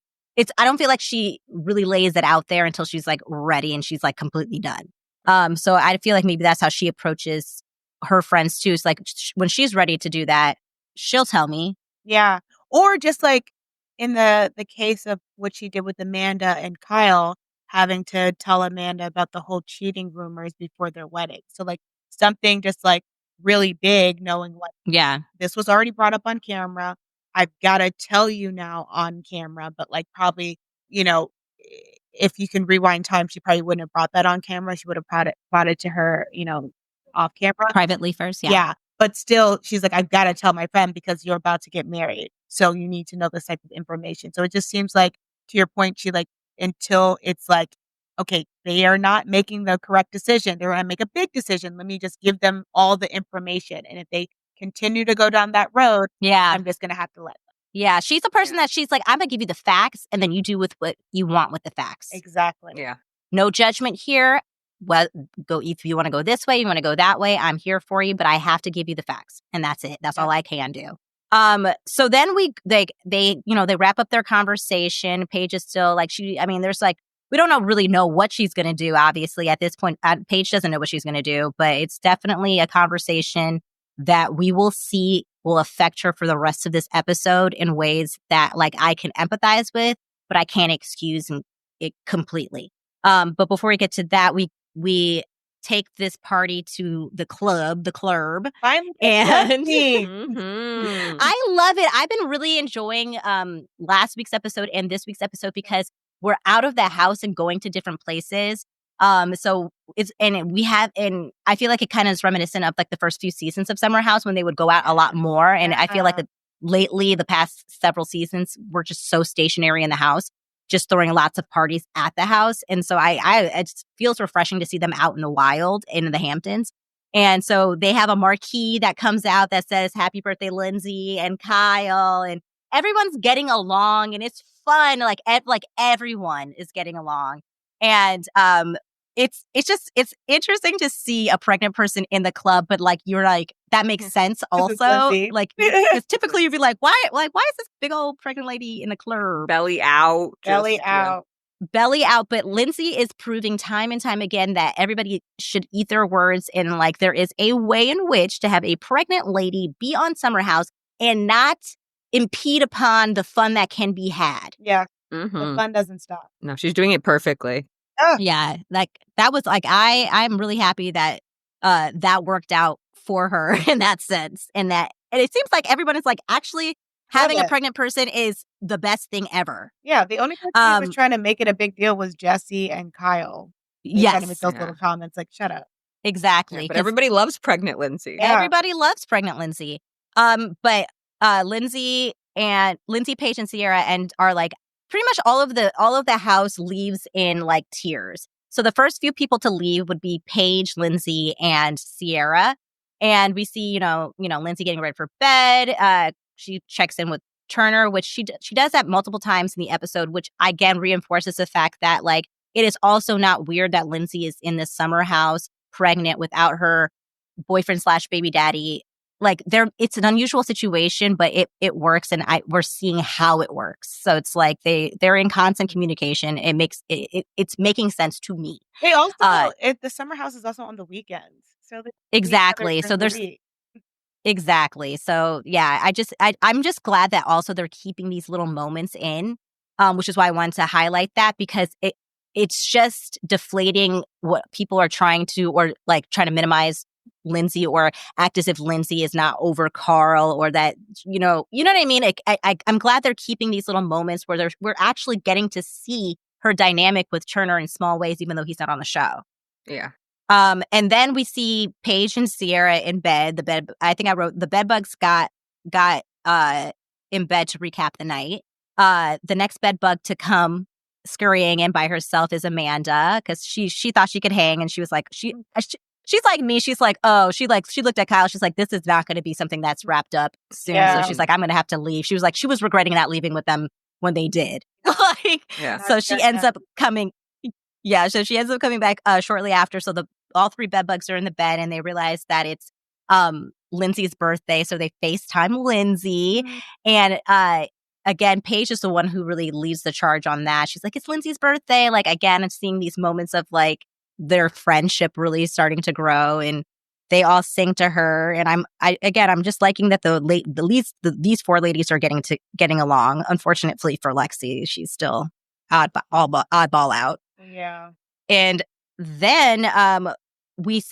I don't feel like she really lays it out there until she's like ready and she's like completely done. So I feel like maybe that's how she approaches her friends too. It's like when she's ready to do that, she'll tell me. Yeah. Or just like in the case of what she did with Amanda and Kyle, having to tell Amanda about the whole cheating rumors before their wedding. So like something just like really big, knowing like, this was already brought up on camera. I've got to tell you now on camera, but like probably, if you can rewind time, she probably wouldn't have brought that on camera. She would have brought it to her, off camera. Privately first, Yeah. But still, she's like, I've got to tell my friend because you're about to get married. So you need to know this type of information. So it just seems like, to your point, she like, until it's like, okay, they are not making the correct decision. They're going to make a big decision. Let me just give them all the information. And if they continue to go down that road, I'm just going to have to let them. Yeah, she's a person that she's like, I'm going to give you the facts and then you do with what you want with the facts. Exactly. Yeah. No judgment here. Well, go if you want to go this way, you want to go that way. I'm here for you, but I have to give you the facts. And that's it. That's all I can do. So then they wrap up their conversation. Paige is still like, there's like, we don't really know what she's going to do, obviously, at this point. Paige doesn't know what she's going to do, but it's definitely a conversation that we will see will affect her for the rest of this episode in ways that, like, I can empathize with, but I can't excuse it completely. But before we get to that, we take this party to the club. Finally, and I love it. I've been really enjoying last week's episode and this week's episode because we're out of the house and going to different places. So I feel like it kind of is reminiscent of like the first few seasons of Summer House when they would go out a lot more. And I feel like lately, the past several seasons, we're just so stationary in the house, just throwing lots of parties at the house. And so it just feels refreshing to see them out in the wild in the Hamptons. And so they have a marquee that comes out that says "Happy Birthday, Lindsay and Kyle," and everyone's getting along, and it's fun. Like everyone is getting along, and it's interesting to see a pregnant person in the club, but like you're like that makes sense also. Like because typically you'd be like, why is this big old pregnant lady in the club? Belly out. Belly out, but Lindsay is proving time and time again that everybody should eat their words, and like there is a way in which to have a pregnant lady be on Summer House and not impede upon the fun that can be had. Yeah, the fun doesn't stop. No, she's doing it perfectly. Yeah, like that was like I'm really happy that that worked out for her in that sense, and it seems like everyone is like actually having a pregnant person is the best thing ever. Yeah, the only person who was trying to make it a big deal was Jesse and Kyle. Yes. Kind of make those little comments like, shut up. Exactly. Yeah, but everybody loves pregnant Lindsay. Everybody loves pregnant Lindsay. But Lindsay, Paige, and Sierra are like pretty much all of the house leaves in like tears. So the first few people to leave would be Paige, Lindsay, and Sierra. And we see, you know, Lindsay getting ready for bed. She checks in with Turner, which she does that multiple times in the episode, which again reinforces the fact that like it is also not weird that Lindsay is in this summer house pregnant without her boyfriend / baby daddy. Like it's an unusual situation, but it works, and we're seeing how it works. So it's like they're in constant communication. It makes it's making sense to me. They also the summer house is also on the weekends, so exactly. So there's. Exactly. So yeah, I'm just glad that also they're keeping these little moments in, which is why I wanted to highlight that, because it's just deflating what people are trying to minimize Lindsay or act as if Lindsay is not over Carl, or that you know what I mean. I'm glad they're keeping these little moments where we're actually getting to see her dynamic with Turner in small ways, even though he's not on the show. Yeah. And then we see Paige and Sierra in bed. I think I wrote the bedbugs got in bed to recap the night. The next bedbug to come scurrying in by herself is Amanda, because she thought she could hang, and she was like she's like me. She's like, oh, she looked at Kyle. She's like, this is not going to be something that's wrapped up soon. Yeah. So she's like, I'm going to have to leave. She was like, she was regretting not leaving with them when they did. So she ends up coming. Yeah, so she ends up coming back shortly after. So all three bedbugs are in the bed, and they realize that it's Lindsay's birthday. So they FaceTime Lindsay. And again, Paige is the one who really leads the charge on that. She's like, it's Lindsay's birthday. Like, again, I'm seeing these moments of like their friendship really starting to grow, and they all sing to her. And I'm just liking that these four ladies are getting along. Unfortunately for Lexi, she's still oddball out. Yeah. And then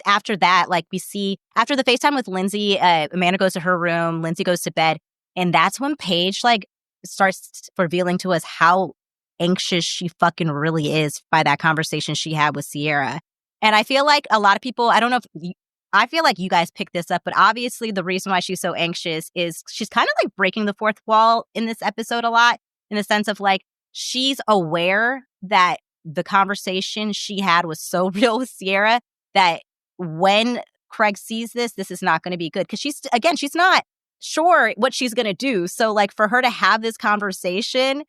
after that, like we see after the FaceTime with Lindsay, Amanda goes to her room, Lindsay goes to bed, and that's when Paige like starts revealing to us how anxious she fucking really is by that conversation she had with Sierra. And I feel like a lot of people, I don't know if I feel like you guys picked this up, but obviously the reason why she's so anxious is she's kind of like breaking the fourth wall in this episode a lot, in the sense of like she's aware that the conversation she had was so real with Sierra that when Craig sees this is not going to be good, because she's not sure what she's going to do. So like for her to have this conversation,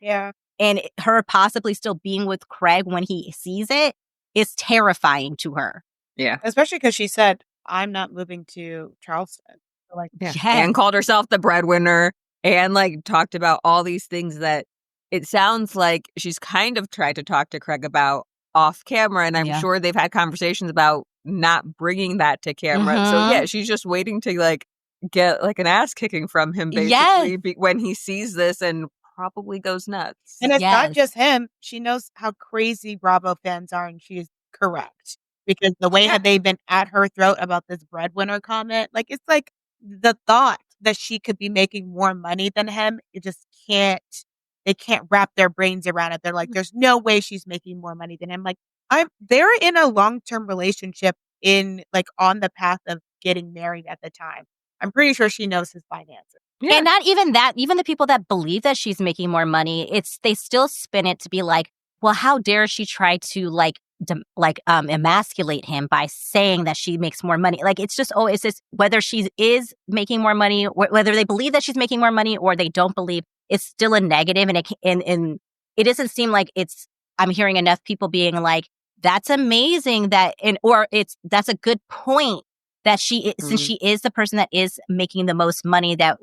and her possibly still being with Craig when he sees it is terrifying to her. Yeah, especially because she said, "I'm not moving to Charleston." So like, and called herself the breadwinner, and like talked about all these things that it sounds like she's kind of tried to talk to Craig about off camera, and I'm sure they've had conversations about not bringing that to camera. So yeah, she's just waiting to like get like an ass kicking from him basically when he sees this, and probably goes nuts. And it's not just him. She knows how crazy Bravo fans are, and she is correct, because the way that they've been at her throat about this breadwinner comment, like it's like the thought that she could be making more money than him, it just can't they can't wrap their brains around it. They're like, there's no way she's making more money than him. Like, they're in a long-term relationship on the path of getting married at the time. I'm pretty sure she knows his finances. Yeah. And not even that, even the people that believe that she's making more money, they still spin it to be like, well, how dare she try to emasculate him by saying that she makes more money. Like, it's just always this, whether she is making more money, whether they believe that she's making more money or they don't believe, it's still a negative. And it doesn't seem like I'm hearing enough people being like, that's amazing that's a good point that since she is the person that is making the most money, that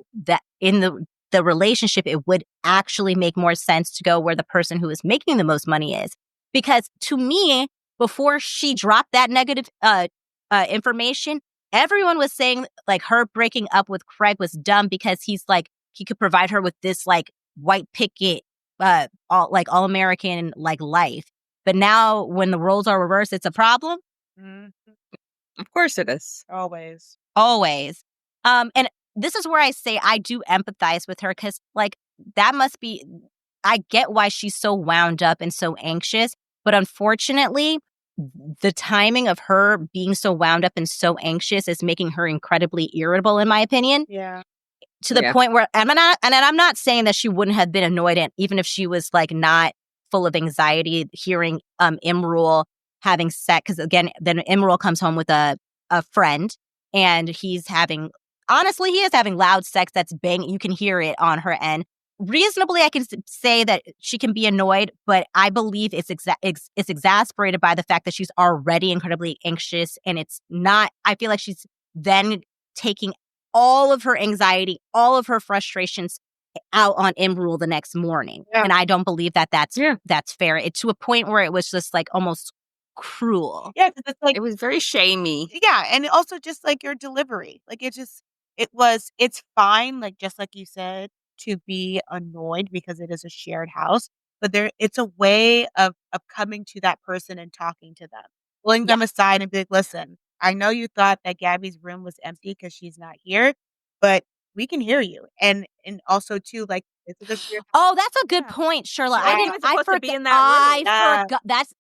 in the relationship, it would actually make more sense to go where the person who is making the most money is. Because to me, before she dropped that negative information, everyone was saying like her breaking up with Craig was dumb because he's like, he could provide her with this like white picket, all American like life. But now when the roles are reversed, it's a problem. Mm-hmm. Of course it is. Always. And this is where I say I do empathize with her because like that must be, I get why she's so wound up and so anxious. But unfortunately, the timing of her being so wound up and so anxious is making her incredibly irritable, in my opinion. Yeah. To the point where I'm not saying that she wouldn't have been annoyed, even if she was like not full of anxiety hearing Imrul having sex. Because again, then Imrul comes home with a friend and he is having loud sex that's banging. You can hear it on her end. Reasonably, I can say that she can be annoyed, but I believe it's exasperated by the fact that she's already incredibly anxious, and it's not. I feel like she's then taking all of her anxiety, all of her frustrations out on Imrul the next morning, and I don't believe that's fair. It's to a point where it was just like almost cruel. Yeah, because it's like it was very shamey. Yeah, and also just like your delivery, like it's fine, like just like you said, to be annoyed because it is a shared house, but it's a way of coming to that person and talking to them, pulling them aside and be like, listen, I know you thought that Gabby's room was empty because she's not here, but we can hear you. And also too, like, this is a shared house. Oh, that's a good point, Shirla. I forgot. That's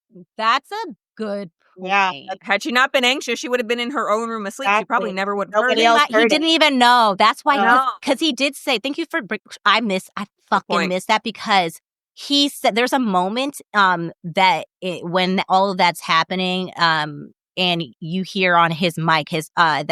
a good point. Yeah. Had she not been anxious, she would have been in her own room asleep. She probably never would have heard it. He didn't even know. That's why, because he did say, thank you for, I fucking missed that because he said there's a moment when all of that's happening, and you hear on his mic that I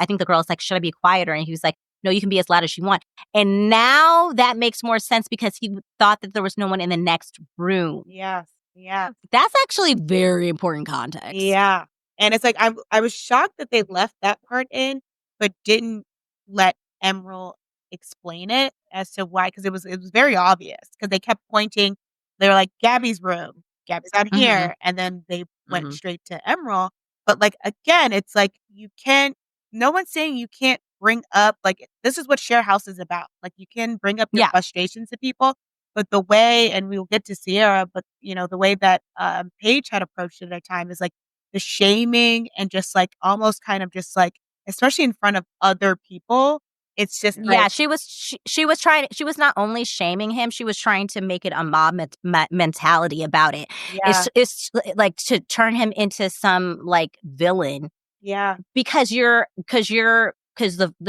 think the girl's like, should I be quieter? And he was like, no, you can be as loud as you want. And now that makes more sense because he thought that there was no one in the next room. Yes. Yeah. That's actually very important context. Yeah. And it's like, I was shocked that they left that part in, but didn't let Imrul explain it as to why, because it was very obvious because they kept pointing. They were like, Gabby's room. Gabby's out here. And then they went straight to Imrul. But like, again, it's like, no one's saying you can't bring up, like, this is what share house is about. Like, you can bring up your frustrations to people. But the way, and we'll get to Sierra, but the way that Paige had approached it at a time is like the shaming and just like almost kind of just like, especially in front of other people, it's just like, she was not only shaming him, she was trying to make it a mob mentality about it. Yeah. It's like to turn him into some like villain. Yeah, because the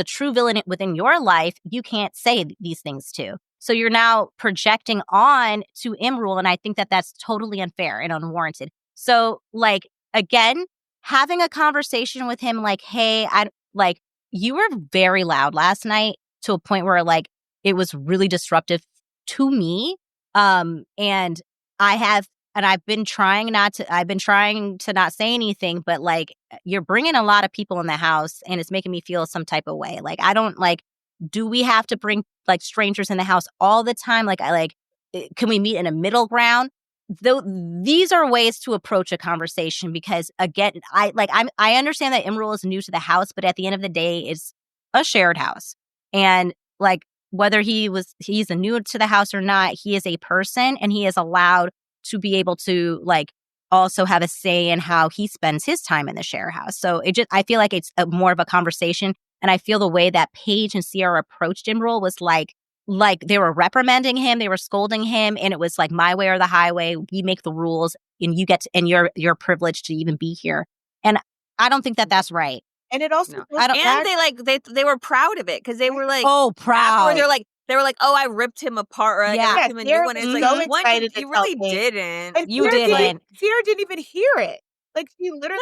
true villain within your life, you can't say these things to. So you're now projecting on to Imrul, and I think that that's totally unfair and unwarranted. So, like, again, having a conversation with him, like, hey, you were very loud last night to a point where, like, it was really disruptive to me. And I've been trying to not say anything, but, like, you're bringing a lot of people in the house, and it's making me feel some type of way. Like, I don't, like, do we have to bring like strangers in the house all the time? Like, can we meet in a middle ground? These are ways to approach a conversation because, again, I understand that Imrul is new to the house, but at the end of the day, it's a shared house. And like, whether he's new to the house or not, he is a person and he is allowed to be able to like also have a say in how he spends his time in the share house. So I feel like it's more of a conversation. And I feel the way that Paige and Sierra approached Imrul was like, like they were reprimanding him, they were scolding him, and it was like my way or the highway. We make the rules, and you get to, and you're privileged to even be here. And I don't think that that's right. And it also they were proud of it because they were like, proud. They were like, oh, I ripped him apart, or I ripped him a new one. It's like, so one, excited you to really tell Paige. didn't. And You didn't. Sierra didn't even hear it. Like she literally.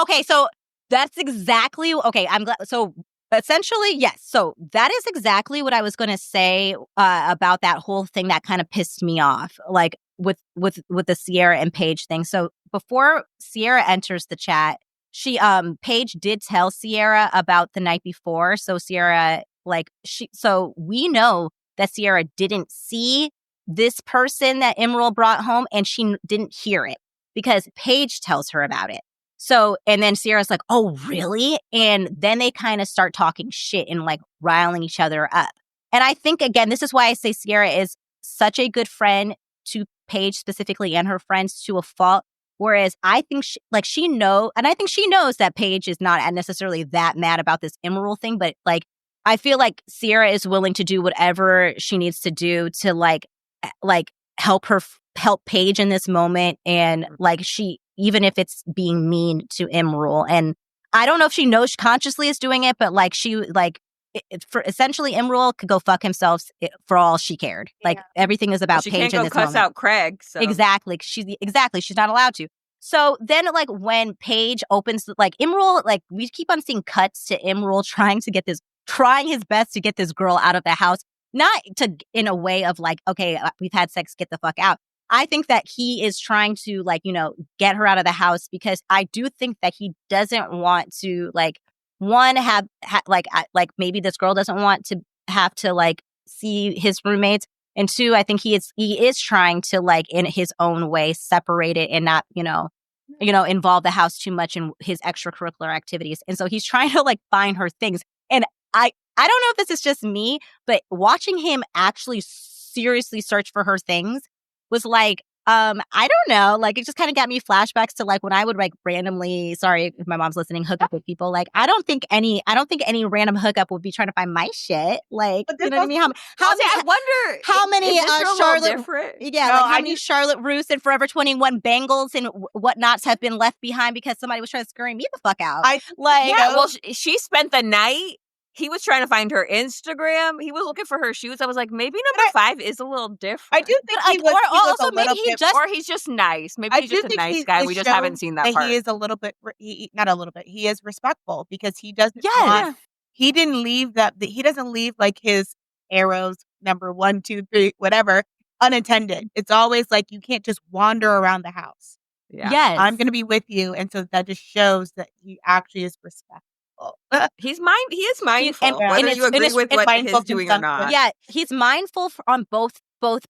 Okay, so that's exactly I'm glad. So essentially, yes. So that is exactly what I was going to say about that whole thing that kind of pissed me off, like with the Sierra and Paige thing. So before Sierra enters the chat, she Paige did tell Sierra about the night before. So Sierra, so we know that Sierra didn't see this person that Emerald brought home, and she didn't hear it because Paige tells her about it. So, and then Sierra's like, oh, really? And then they kind of start talking shit and like riling each other up. And I think, again, this is why I say Sierra is such a good friend to Paige specifically and her friends to a fault. Whereas I think she knows that Paige is not necessarily that mad about this Emerald thing, but like, I feel like Sierra is willing to do whatever she needs to do to like help Paige in this moment. And like even if it's being mean to Emerald. And I don't know if she knows she consciously is doing it, but like for essentially Emerald could go fuck himself for all she cared. Yeah. Like everything is about Paige in this moment. She can't go cuss out Craig. So. Exactly. She's not allowed to. So then like when Paige opens, like Emerald, like we keep on seeing cuts to Emerald trying his best to get this girl out of the house. Not in a way of like, okay, we've had sex, get the fuck out. I think that he is trying to like, get her out of the house because I do think that he doesn't want to like, one, have maybe this girl doesn't want to have to like see his roommates. And two, I think he is trying to like in his own way separate it and not, involve the house too much in his extracurricular activities. And so he's trying to like find her things. And I don't know if this is just me, but watching him actually seriously search for her things was like, I don't know, like it just kind of got me flashbacks to like when I would like randomly, sorry if my mom's listening, hook up with people. Like I don't think any random hookup would be trying to find my shit. Like, you know what I mean? I wonder how many Charlotte, how many Charlotte Russe and Forever 21 bangles and whatnots have been left behind because somebody was trying to scurry me the fuck out. She spent the night. He was trying to find her Instagram. He was looking for her shoes. I was like, maybe number 5 is a little different. I do think he was or he's just nice. Maybe he's just a nice guy. We just haven't seen that part. He is a little bit, not a little bit. He is respectful because he doesn't. Yes. He didn't leave he doesn't leave like his arrows number 1, 2, 3, whatever unattended. It's always like you can't just wander around the house. Yeah. Yes. I'm going to be with you, and so that just shows that he actually is respectful. He is mindful, whether you agree with what he's doing or not. Yeah, he's mindful on both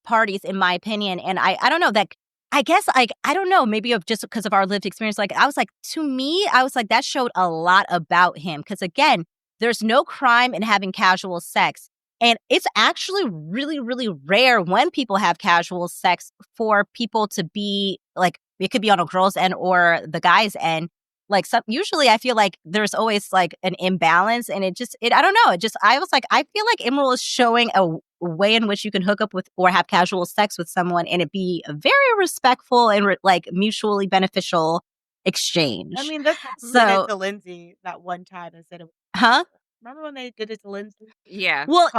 parties, in my opinion. And I don't know that. I guess like I don't know, maybe just because of our lived experience. Like I was like, to me, I was like that showed a lot about him because again, there's no crime in having casual sex, and it's actually really, really rare when people have casual sex for people to be like it could be on a girl's end or the guy's end. Like usually I feel like there's always like an imbalance and I don't know. I was like, I feel like Emerald is showing a way in which you can hook up with or have casual sex with someone and it be a very respectful and like mutually beneficial exchange. I mean, that's did it to Lindsay that one time instead of. Huh? Remember when they did it to Lindsay? Yeah. Well,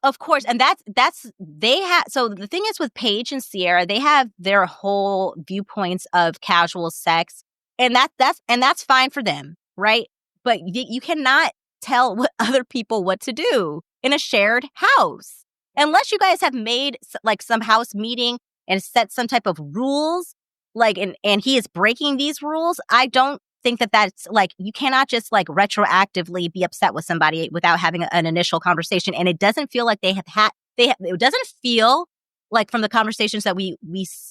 of course, and that's they have. So the thing is with Paige and Sierra, they have their whole viewpoints of casual sex. And that's fine for them, right? But you cannot tell other people what to do in a shared house unless you guys have made like some house meeting and set some type of rules. Like, and he is breaking these rules. I don't think that's like you cannot just like retroactively be upset with somebody without having an initial conversation. And it doesn't feel like they have had. It doesn't feel like from the conversations that we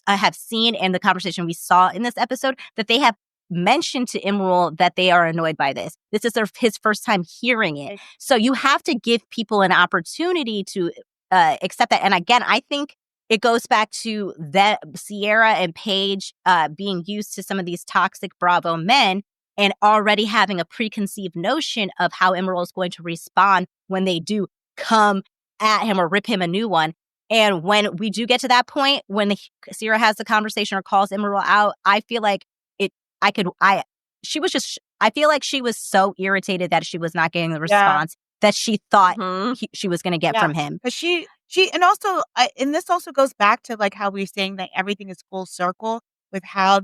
have seen and the conversation we saw in this episode that they have mentioned to Emerald that they are annoyed by this. This is his first time hearing it. So you have to give people an opportunity to accept that. And again, I think it goes back to that Sierra and Paige being used to some of these toxic Bravo men and already having a preconceived notion of how Emerald is going to respond when they do come at him or rip him a new one. And when we do get to that point, when Sierra has the conversation or calls Emerald out, I feel like I feel like she was so irritated that she was not getting the response that she thought she was going to get from him. But she, and also, and this also goes back to like how we were saying that everything is full circle with how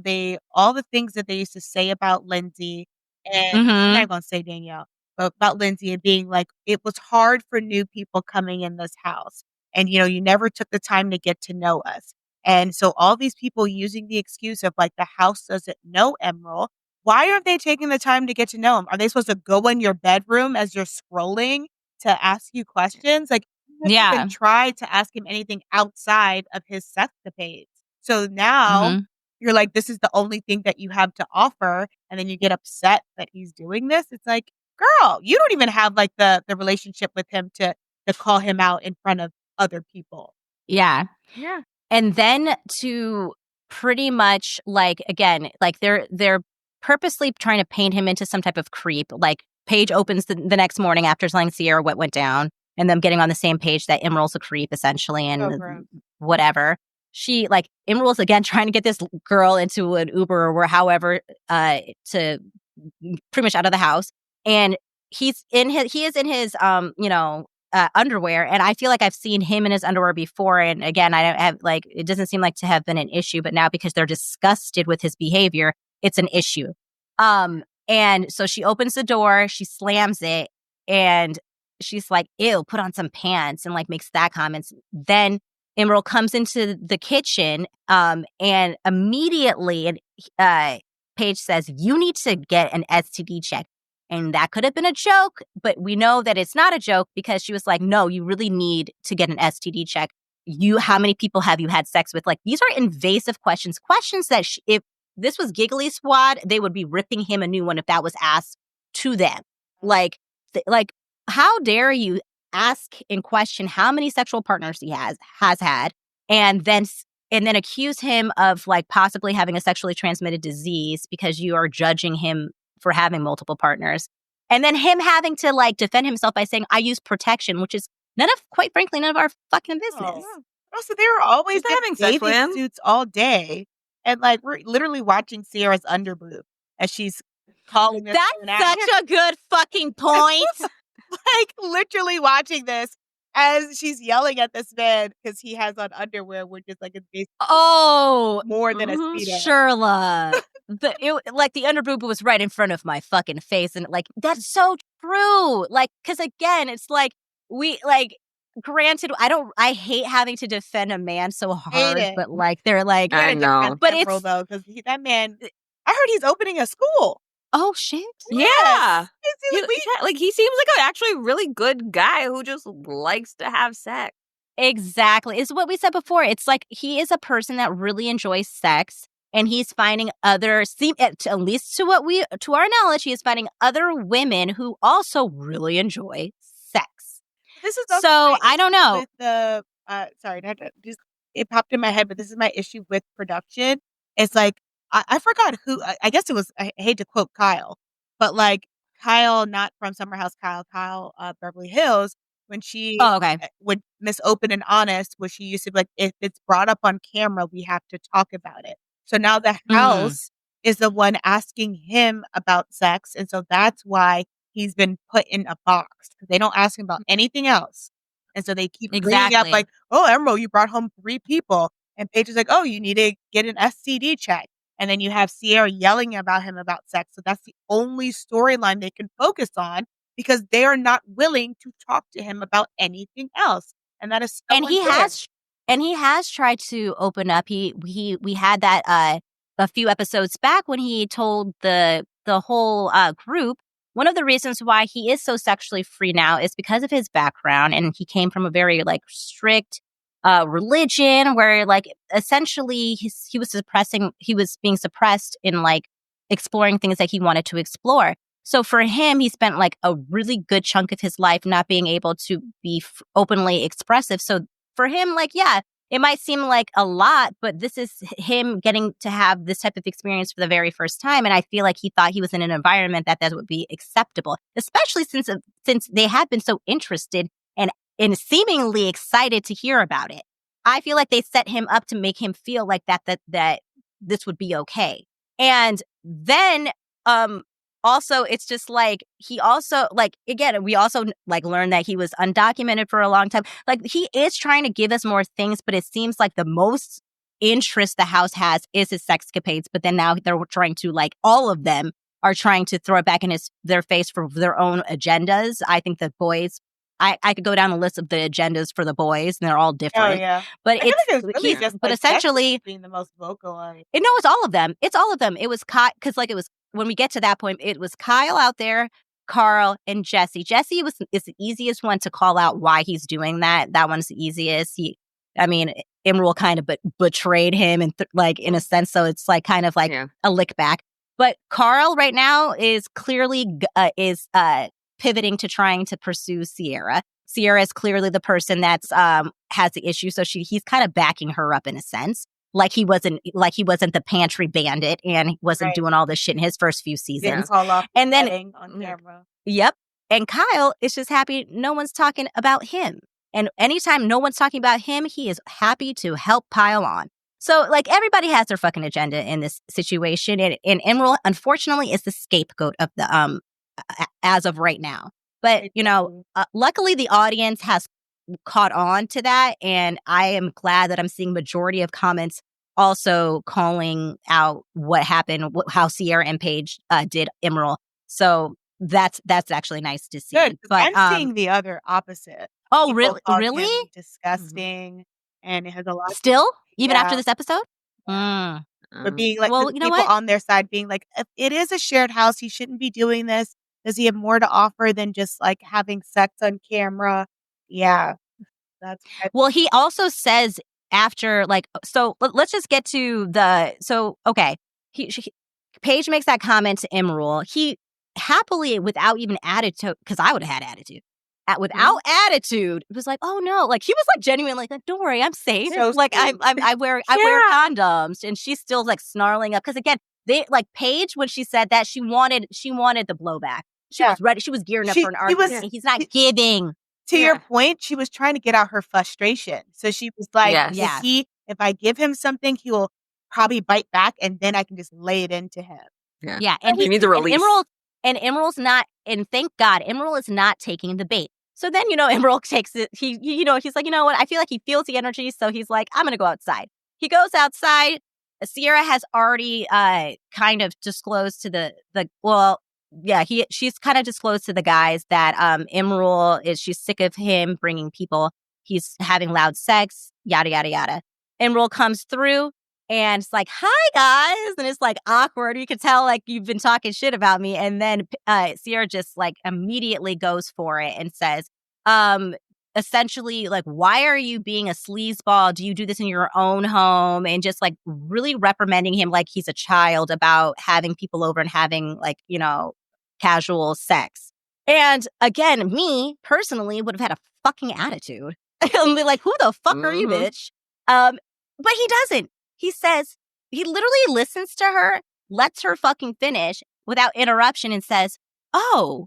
all the things that they used to say about Lindsay, and I'm not going to say Danielle, but about Lindsay and being like, it was hard for new people coming in this house. And, you never took the time to get to know us. And so all these people using the excuse of like the house doesn't know Emerald. Why aren't they taking the time to get to know him? Are they supposed to go in your bedroom as you're scrolling to ask you questions? Like, you haven't even tried to ask him anything outside of his sexcapades. So now you're like, this is the only thing that you have to offer. And then you get upset that he's doing this. It's like, girl, you don't even have like the relationship with him to call him out in front of other people. Yeah. And then to pretty much like, again, like they're purposely trying to paint him into some type of creep. Like Paige opens the next morning after telling Sierra what went down and them getting on the same page that Emerald's a creep essentially and whatever. She like Emerald's again trying to get this girl into an Uber or however to pretty much out of the house. And he is in his underwear, and I feel like I've seen him in his underwear before. And again, I don't have like it doesn't seem like to have been an issue, but now because they're disgusted with his behavior, it's an issue. And so she opens the door, she slams it, and she's like, "Ew, put on some pants," and like makes that comments. Then Emerald comes into the kitchen, and immediately, Paige says, "You need to get an STD check." And that could have been a joke, but we know that it's not a joke because she was like, no, you really need to get an STD check. How many people have you had sex with? Like, these are invasive questions that if this was Giggly Squad, they would be ripping him a new one if that was asked to them. Like, how dare you ask and question how many sexual partners he has had and then accuse him of like possibly having a sexually transmitted disease because you are judging him for having multiple partners. And then him having to like defend himself by saying, I use protection, which is quite frankly, none of our fucking business. Also, they were always having sex with him. Suits all day. And like, we're literally watching Sierra's underboob as she's calling this. That's such a good fucking point. Like literally watching this as she's yelling at this man because he has on underwear, which is like more than a speedo. Shirla. The underboob was right in front of my fucking face, and like that's so true. Like, because again, it's like granted, I hate having to defend a man so hard, but like they're like, I know, but it's though because that man, I heard he's opening a school. Oh shit! Yeah, he seems like an actually really good guy who just likes to have sex. Exactly, it's what we said before. It's like he is a person that really enjoys sex, and he's finding at least to our knowledge, he is finding other women who also really enjoy sex. This is so I don't know. With the sorry, it popped in my head, but this is my issue with production. It's like. I forgot who, I guess it was, I hate to quote Kyle, but like Kyle, not from Summer House Kyle, Beverly Hills, when she would Miss Open and Honest, where she used to be like, if it's brought up on camera, we have to talk about it. So now the house is the one asking him about sex. And so that's why he's been put in a box. They don't ask him about anything else. And so they keep bringing up like, oh, Emerald, you brought home 3 people. And Paige is like, oh, you need to get an STD check. And then you have Sierra yelling about him about sex. So that's the only storyline they can focus on because they are not willing to talk to him about anything else. And that is so unfair. He has tried to open up. We had that a few episodes back when he told the whole group one of the reasons why he is so sexually free now is because of his background, and he came from a very like strict religion where like essentially he was being suppressed in like exploring things that he wanted to explore. So for him, he spent like a really good chunk of his life not being able to be openly expressive. So for him, like, yeah, it might seem like a lot, but this is him getting to have this type of experience for the very first time. And I feel like he thought he was in an environment that would be acceptable, especially since they have been so interested in and seemingly excited to hear about it. I feel like they set him up to make him feel like that this would be okay. And then also it's just like he also like again we also like learned that he was undocumented for a long time. Like he is trying to give us more things, but it seems like the most interest the house has is his sexcapades. But then now they're trying to like all of them are trying to throw it back in their face for their own agendas. I think the boys. I could go down the list of the agendas for the boys, and they're all different. Oh yeah, but it's really just but like essentially being the most vocal on it. No, it's all of them. It's all of them. It was Kyle because like it was when we get to that point, it was Kyle out there, Carl, and Jesse. Jesse is the easiest one to call out why he's doing that. That one's the easiest. Emerald kind of betrayed him and like in a sense, so it's like kind of like a lick back. But Carl right now is clearly pivoting to trying to pursue Sierra. Sierra is clearly the person that's has the issue, so he's kind of backing her up in a sense. Like he wasn't the pantry bandit and wasn't doing all this shit in his first few seasons. And then on camera. Yep. And Kyle is just happy no one's talking about him. And anytime no one's talking about him, he is happy to help pile on. So like everybody has their fucking agenda in this situation. And Emerald, unfortunately, is the scapegoat of the as of right now. But, luckily the audience has caught on to that. And I am glad that I'm seeing majority of comments also calling out what happened, how Sierra and Paige did Emerald. So that's actually nice to see. Good. But I'm seeing the other opposite. Oh, People really? call him disgusting. And it has a lot Still? Even after this episode? But being like, well, you know people what? on their side being like, if it is a shared house, he shouldn't be doing this. Does he have more to offer than just like having sex on camera? Yeah. Well, he also says after like, so let's just get to okay. Paige makes that comment to Emerald. He happily, without even attitude, because I would have had attitude. Without attitude, it was like, oh no, like he was like genuinely like, don't worry, I'm safe. So like I wear condoms, and she's still like snarling up because again, they like Paige when she said that she wanted the blowback. She was ready. She was gearing up for an argument. And he's not giving. To your point, she was trying to get out her frustration. So she was like, if I give him something, he will probably bite back, and then I can just lay it into him. Yeah, and he needs a release. Emerald's not, and thank God, Emerald is not taking the bait. So then, Emerald takes it. He's like, you know what? I feel like he feels the energy. So he's like, I'm going to go outside. He goes outside. Sierra has already kind of disclosed to she's kind of disclosed to the guys that Emerald she's sick of him bringing people. He's having loud sex, yada, yada, yada. Emerald comes through. And it's like, hi, guys. And it's like awkward. You can tell like you've been talking shit about me. And then Sierra just like immediately goes for it and says, essentially, like, why are you being a sleazeball? Do you do this in your own home? And just like really reprimanding him like he's a child about having people over and having like, casual sex. And again, me personally would have had a fucking attitude. And be like, who the fuck are you, bitch? But he doesn't. He says, he literally listens to her, lets her fucking finish without interruption and says, oh,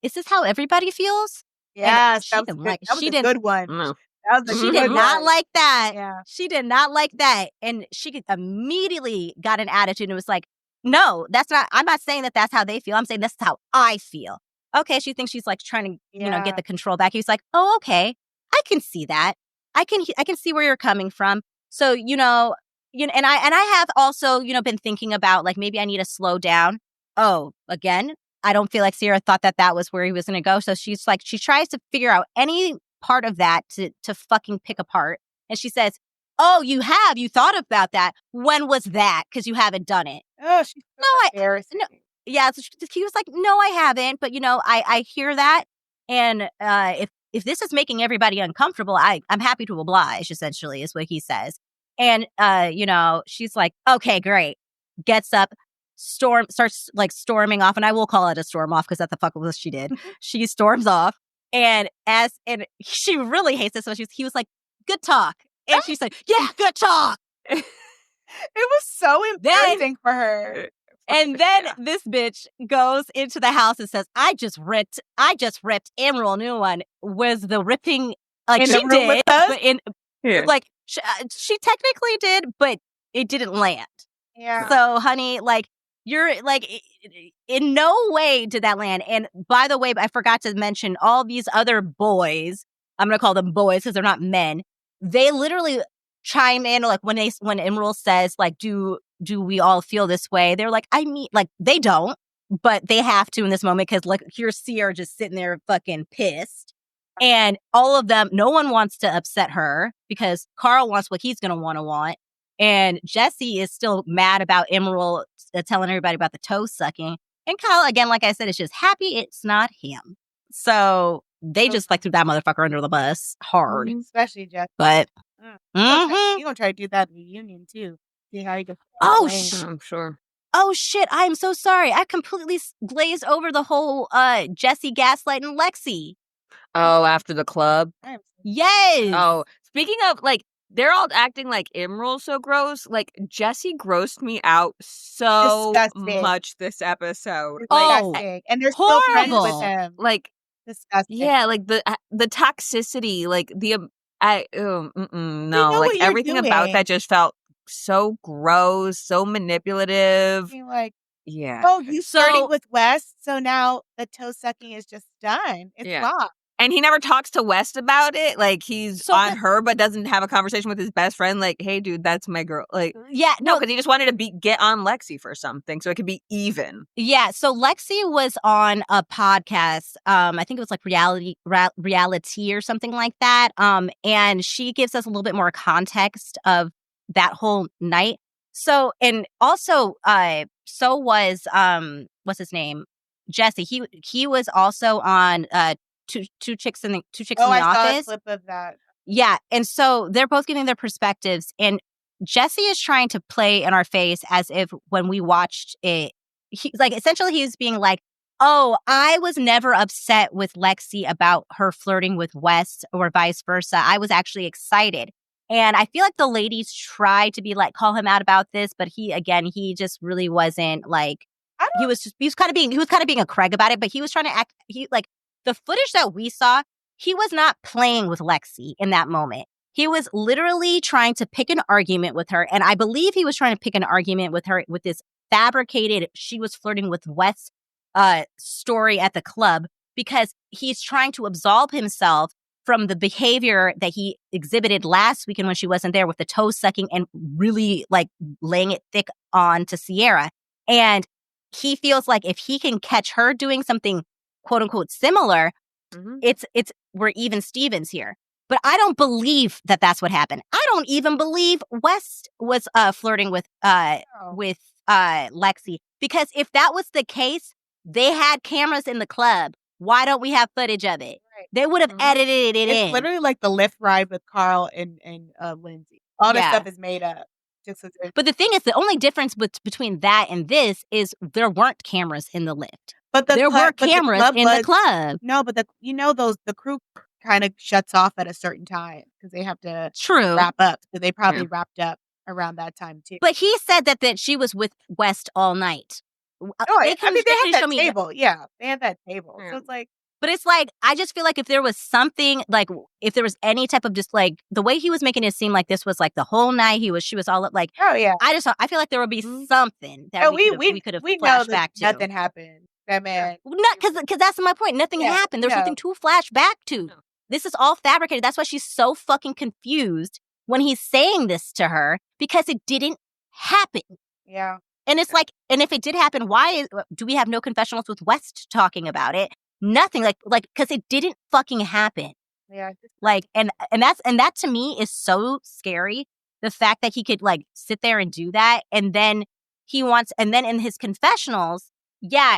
is this how everybody feels? Yes, that was a good one. No. She did not like that. Yeah. She did not like that. And she immediately got an attitude and was like, no, I'm not saying that that's how they feel. I'm saying that's how I feel. Okay, she thinks she's like trying to, get the control back. He's like, oh, okay, I can see that. I can see where you're coming from. So, and I have also, been thinking about like, maybe I need to slow down. Oh, again, I don't feel like Sierra thought that was where he was going to go. So she's like, she tries to figure out any part of that to fucking pick apart. And she says, oh, you thought about that. When was that? Because you haven't done it. Oh, she's embarrassing. No, yeah. So he was like, no, I haven't. But, I hear that. And if this is making everybody uncomfortable, I'm happy to oblige, essentially, is what he says. And, she's like, okay, great. Gets up, starts like storming off. And I will call it a storm off because that's the fuck was she did. She storms off. And she really hates this. So he was like, good talk. And she said, yeah, good talk. It was so embarrassing for her. And then this bitch goes into the house and says, I just ripped Emerald new one. Was the ripping like In she the room with did, us? but in like she technically did, but it didn't land. Yeah. So, honey, like you're like in no way did that land. And by the way, I forgot to mention all these other boys. I'm gonna call them boys because they're not men. They literally chime in like when Emerald says like, do we all feel this way? They're like, I mean, like they don't, but they have to in this moment because like here's Sierra just sitting there fucking pissed. And all of them, no one wants to upset her because Carl wants what he's gonna want. And Jesse is still mad about Emerald telling everybody about the toe sucking. And Kyle, again, like I said, is just happy it's not him. So they just like threw that motherfucker under the bus hard. Especially Jesse. But you gonna try to do that in the reunion too. See how you can. I'm sure. Oh shit! I am so sorry. I completely glazed over the whole Jesse gaslighting Lexi. Oh, after the club. Yes. Oh, speaking of like. They're all acting like Emerald's so gross. Like, Jesse grossed me out so much this episode. Disgusting. And they're still friends with him. Like, disgusting. Yeah, like the toxicity, like no, like everything about that just felt so gross, so manipulative. Like, yeah. Oh, you started with West, so now the toe sucking is just done. It's locked. And he never talks to West about it. Like, he's on her, but doesn't have a conversation with his best friend. Like, hey, dude, that's my girl. Like, no, because he just wanted to get on Lexi for something, so it could be even. Yeah, so Lexi was on a podcast. I think it was like reality or something like that. And she gives us a little bit more context of that whole night. So, and also, so was what's his name, Jesse. He was also on Two chicks in the office. I saw a clip of that. Yeah, and so they're both giving their perspectives, and Jesse is trying to play in our face as if when we watched it, essentially he was being like, "Oh, I was never upset with Lexi about her flirting with West or vice versa. I was actually excited." And I feel like the ladies tried to be like call him out about this, but he just really wasn't like. He was kind of being a Craig about it, but he was trying to act. The footage that we saw, he was not playing with Lexi in that moment. He was literally trying to pick an argument with her. And I believe he was trying to pick an argument with her with this fabricated, she was flirting with Wes story at the club, because he's trying to absolve himself from the behavior that he exhibited last weekend when she wasn't there with the toe sucking and really like laying it thick on to Sierra. And he feels like if he can catch her doing something quote unquote similar, we're even Stevens here. But I don't believe that that's what happened. I don't even believe West was flirting with Lexi, because if that was the case, they had cameras in the club. Why don't we have footage of it? Right. They would have edited it in. It's literally like the Lyft ride with Carl and Lindsay. All this stuff is made up. But the thing is, the only difference between that and this is there weren't cameras in the lift. But there were cameras in the club. No, but the crew kind of shuts off at a certain time because they have to wrap up. So they probably wrapped up around that time too. But he said that she was with West all night. They had that table. Yeah, they had that table. So it's like. But it's like, I just feel like if there was something, like if there was any type of just like the way he was making it seem like this was like the whole night she was all up like, oh yeah. I feel like there would be something that we could have flashed back to. Nothing happened. That man. Not because that's my point. Nothing happened. There's nothing to flash back to. No. This is all fabricated. That's why she's so fucking confused when he's saying this to her, because it didn't happen. Yeah. And it's like, and if it did happen, why do we have no confessionals with West talking about it? Nothing, like because it didn't fucking happen. Yeah. Like, and that to me is so scary. The fact that he could like sit there and do that, and then and then in his confessionals,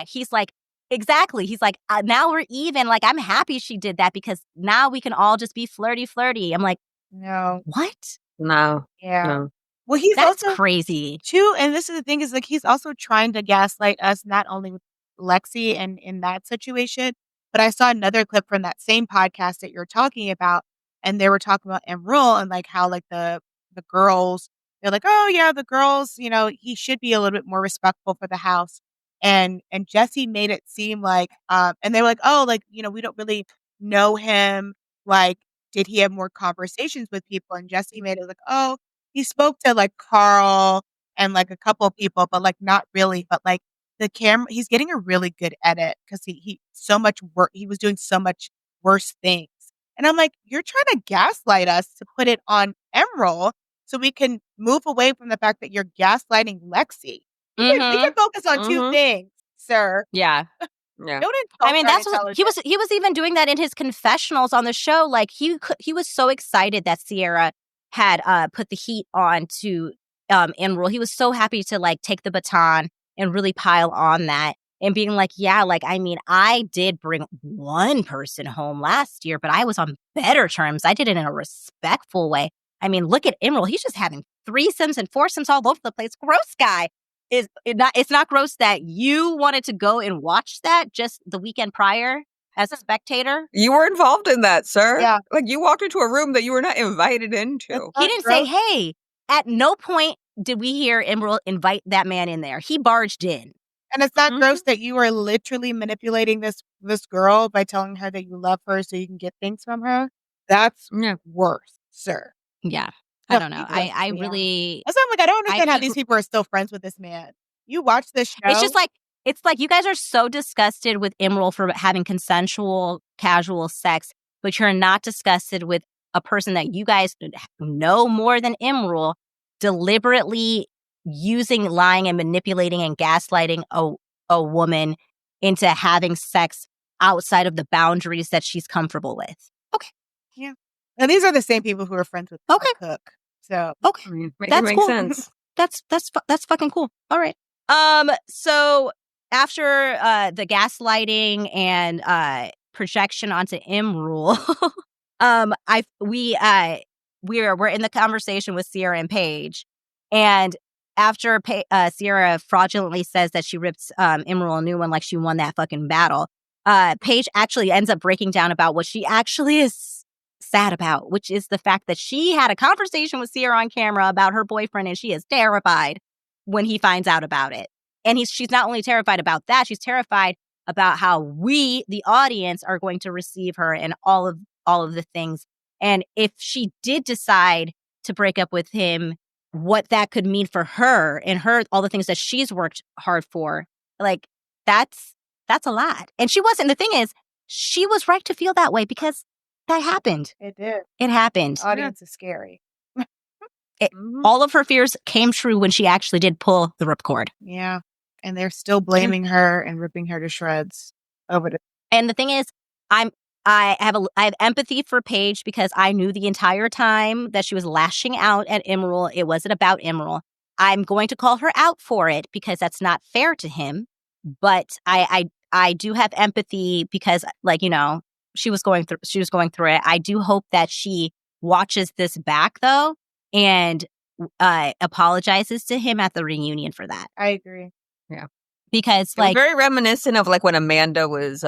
he's like, exactly. He's like, now we're even. Like, I'm happy she did that because now we can all just be flirty. I'm like, no, what? No, yeah. No. Well, that's also crazy too. And this is the thing is like he's also trying to gaslight us, not only with Lexi and in that situation, but I saw another clip from that same podcast that you're talking about, and they were talking about Emerald and like how like the girls, they're like, oh yeah, the girls, he should be a little bit more respectful for the house. And Jesse made it seem like, and they were like, oh, like, we don't really know him. Like, did he have more conversations with people? And Jesse made it like, oh, he spoke to like Carl and like a couple of people, but like not really. But like the camera, he's getting a really good edit because he so much work. He was doing so much worse things. And I'm like, you're trying to gaslight us to put it on Emerald so we can move away from the fact that you're gaslighting Lexi. We can focus on two things, sir. Yeah. Yeah. Don't I mean, that's what he was even doing that in his confessionals on the show. Like he was so excited that Sierra had put the heat on to Emerald. He was so happy to like take the baton and really pile on that. And being like, yeah, like, I mean, I did bring one person home last year, but I was on better terms. I did it in a respectful way. I mean, look at Emerald. He's just having threesomes and foursomes all over the place. Gross guy. It's not gross that you wanted to go and watch that just the weekend prior as a spectator? You were involved in that, sir. Yeah. Like, you walked into a room that you were not invited into. He didn't say, hey, at no point did we hear Emerald invite that man in there. He barged in. And it's not gross that you are literally manipulating this girl by telling her that you love her so you can get things from her. That's worse, sir. Yeah. I don't know. I really... That's why I'm like, I don't understand how these people are still friends with this man. You watch this show. It's just like, you guys are so disgusted with Emerald for having consensual, casual sex, but you're not disgusted with a person that you guys know more than Emerald deliberately using, lying, and manipulating and gaslighting a woman into having sex outside of the boundaries that she's comfortable with. Okay. Yeah. And these are the same people who are friends with Cook. So okay, that makes cool. sense. That's fucking cool. All right. So after the gaslighting and projection onto Emerald, we're in the conversation with Sierra and Paige, and after Sierra fraudulently says that she ripped Emerald a new one like she won that fucking battle, Paige actually ends up breaking down about what she actually is sad about, which is the fact that she had a conversation with Sierra on camera about her boyfriend, and she is terrified when he finds out about it. And she's not only terrified about that, she's terrified about how we, the audience, are going to receive her and all of the things. And if she did decide to break up with him, what that could mean for her and all the things that she's worked hard for. Like, that's a lot. And she wasn't. The thing is, she was right to feel that way because that happened. It did. It happened. Audience is scary. All of her fears came true when she actually did pull the ripcord. Yeah. And they're still blaming her and ripping her to shreds over the... And the thing is, I have empathy for Paige because I knew the entire time that she was lashing out at Emerald. It wasn't about Emerald. I'm going to call her out for it because that's not fair to him. But I do have empathy because, like, she was going through it. I do hope that she watches this back though and apologizes to him at the reunion for that. I agree. Yeah. Because it was very reminiscent of like when Amanda was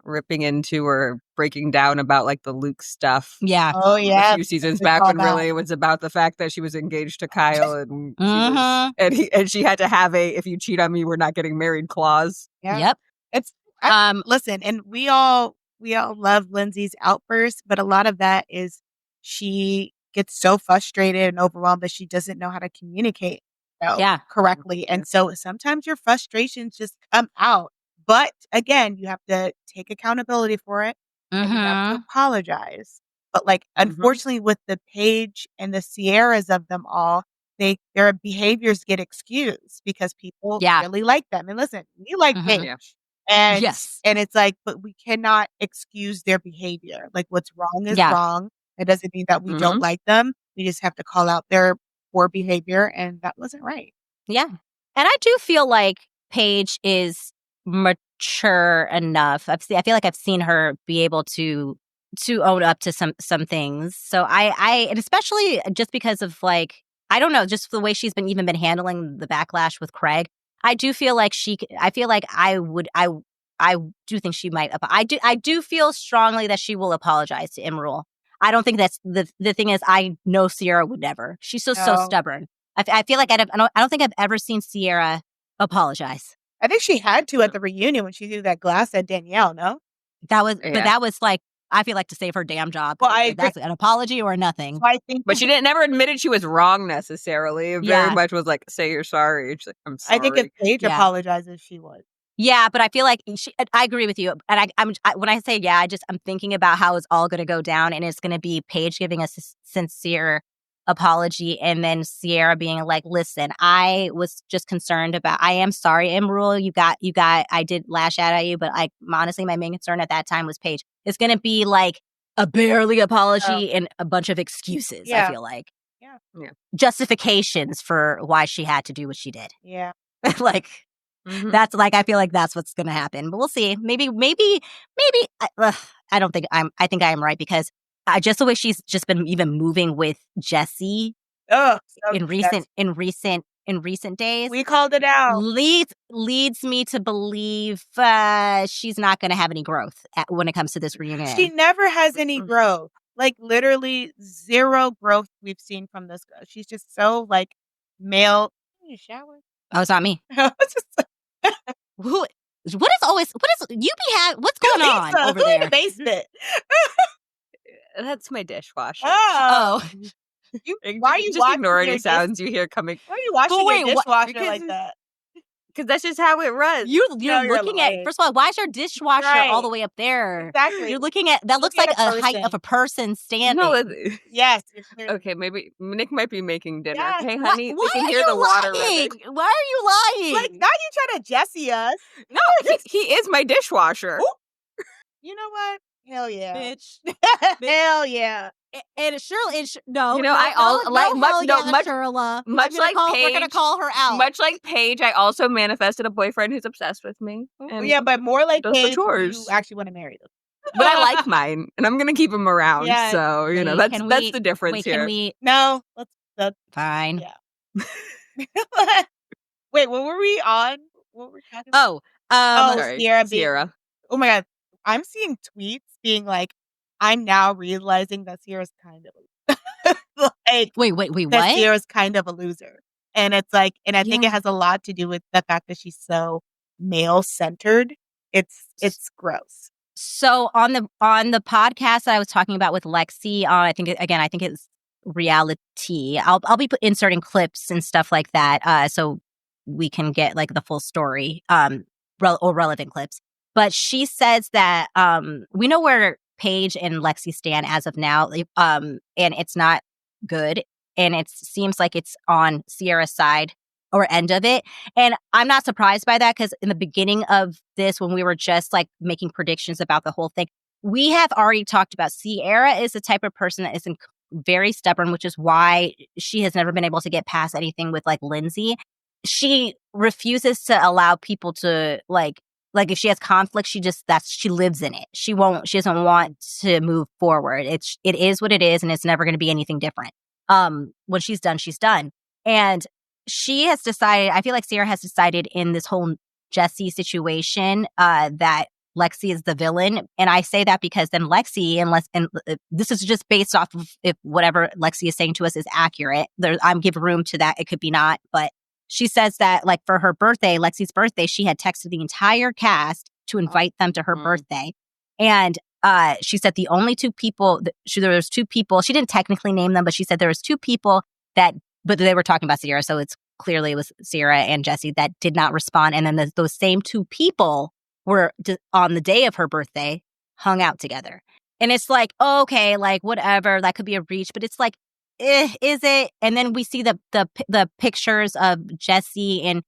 ripping into or breaking down about like the Luke stuff. Yeah. Oh yeah. A few seasons back when really it was about the fact that she was engaged to Kyle and she had to have if you cheat on me, we're not getting married clause. Yeah. Yep. It's listen, and we all love Lindsay's outbursts, but a lot of that is she gets so frustrated and overwhelmed that she doesn't know how to communicate correctly. And so sometimes your frustrations just come out. But again, you have to take accountability for it and you have to apologize. But like, unfortunately, with the Paige and the Sierras of them all, their behaviors get excused because people really like them. And listen, we like Paige. Yeah. And and it's like, but we cannot excuse their behavior. Like, what's wrong is wrong. It doesn't mean that we don't like them. We just have to call out their poor behavior, and that wasn't right. Yeah. And I do feel like Paige is mature enough. I feel like I've seen her be able to own up to some things. So and especially just because of like, I don't know, just the way she's been handling the backlash with Craig. I do feel like I do think she might. I do feel strongly that she will apologize to Emerald. I don't think that's the thing is, I know Sierra would never. She's so stubborn. I feel like I don't think I've ever seen Sierra apologize. I think she had to at the reunion when she threw that glass at Danielle, no? But that was like, I feel like to save her damn job. Well, I agree. That's an apology or nothing. So I think but she never admitted she was wrong necessarily. It very much was like, say you're sorry. She's like, I'm sorry. I think if Paige apologizes, she would. Yeah, but I feel like I agree with you. And when I say I'm thinking about how it's all going to go down, and it's going to be Paige giving a sincere apology, and then Sierra being like, "Listen, I was just concerned about. I am sorry, Emerald. You got. I did lash out at you, but honestly, my main concern at that time was Paige. It's going to be like a barely apology and a bunch of excuses. Yeah. I feel like, yeah, justifications for why she had to do what she did. Yeah, like." Mm-hmm. That's like, I feel like that's what's going to happen, but we'll see. Maybe. I don't think I think I am right, because just the way she's just been even moving with Jesse in recent days. We called it out. Leads me to believe she's not going to have any growth when it comes to this reunion. She never has any growth. Like literally zero growth we've seen from this girl. She's just so like male. Can you shower? Oh, it's not me. What's going on over there? In the basement. That's my dishwasher. Oh. Why are you just ignore any sounds you hear coming? Why are you washing your dishwasher like that? Because that's just how it runs. You're looking at, first of all, why is your dishwasher all the way up there? Exactly. You're looking at, that looks like a height of a person standing. No, yes. Okay, maybe Nick might be making dinner. Yes. Hey, honey, we can hear the water running. Why are you lying? Like, now you trying to Jesse us. No, he is my dishwasher. Ooh. You know what? Hell yeah. Bitch. Hell yeah. And Shirla, no. You know, Shirla. Much like Paige, we're gonna call her out. Much like Paige, I also manifested a boyfriend who's obsessed with me. Yeah, but more like Paige, chores. you actually want to marry them. But I like mine, and I'm gonna keep him around. Yeah. So that's the difference here. No, that's fine. Yeah. Wait, what were we on? What were we talking about? Sorry, Sierra. Oh my God, I'm seeing tweets being like, I'm now realizing that Sierra's kind of like, wait, what? Sierra's kind of a loser. And it's like, and I think it has a lot to do with the fact that she's so male centered. It's gross. So on the podcast that I was talking about with Lexi, I think it's reality. I'll be inserting clips and stuff like that, so we can get like the full story, or relevant clips. But she says that we know where Paige and Lexi stand as of now, and it's not good, and it seems like it's on Sierra's side or end of it. And I'm not surprised by that, because in the beginning of this, when we were just like making predictions about the whole thing, we have already talked about Sierra is the type of person that is very stubborn, which is why she has never been able to get past anything with like Lindsay. She refuses to allow people to like if she has conflict, she lives in it. She doesn't want to move forward. It is what it is, and it's never going to be anything different. When she's done, she's done. And she has decided, I feel like Sierra has decided in this whole Jesse situation, that Lexi is the villain. And I say that because then Lexi, and this is just based off of if whatever Lexi is saying to us is accurate. I'm giving room to that. It could be not, but she says that like for her birthday, Lexi's birthday, she had texted the entire cast to invite them to her birthday. And she said the only two people, there was two people, she didn't technically name them, but she said there was two people but they were talking about Sierra. So it was Sierra and Jesse that did not respond. And then those same two people were on the day of her birthday, hung out together. And it's like, okay, like whatever, that could be a reach, but it's like, is it? And then we see the pictures of Jesse and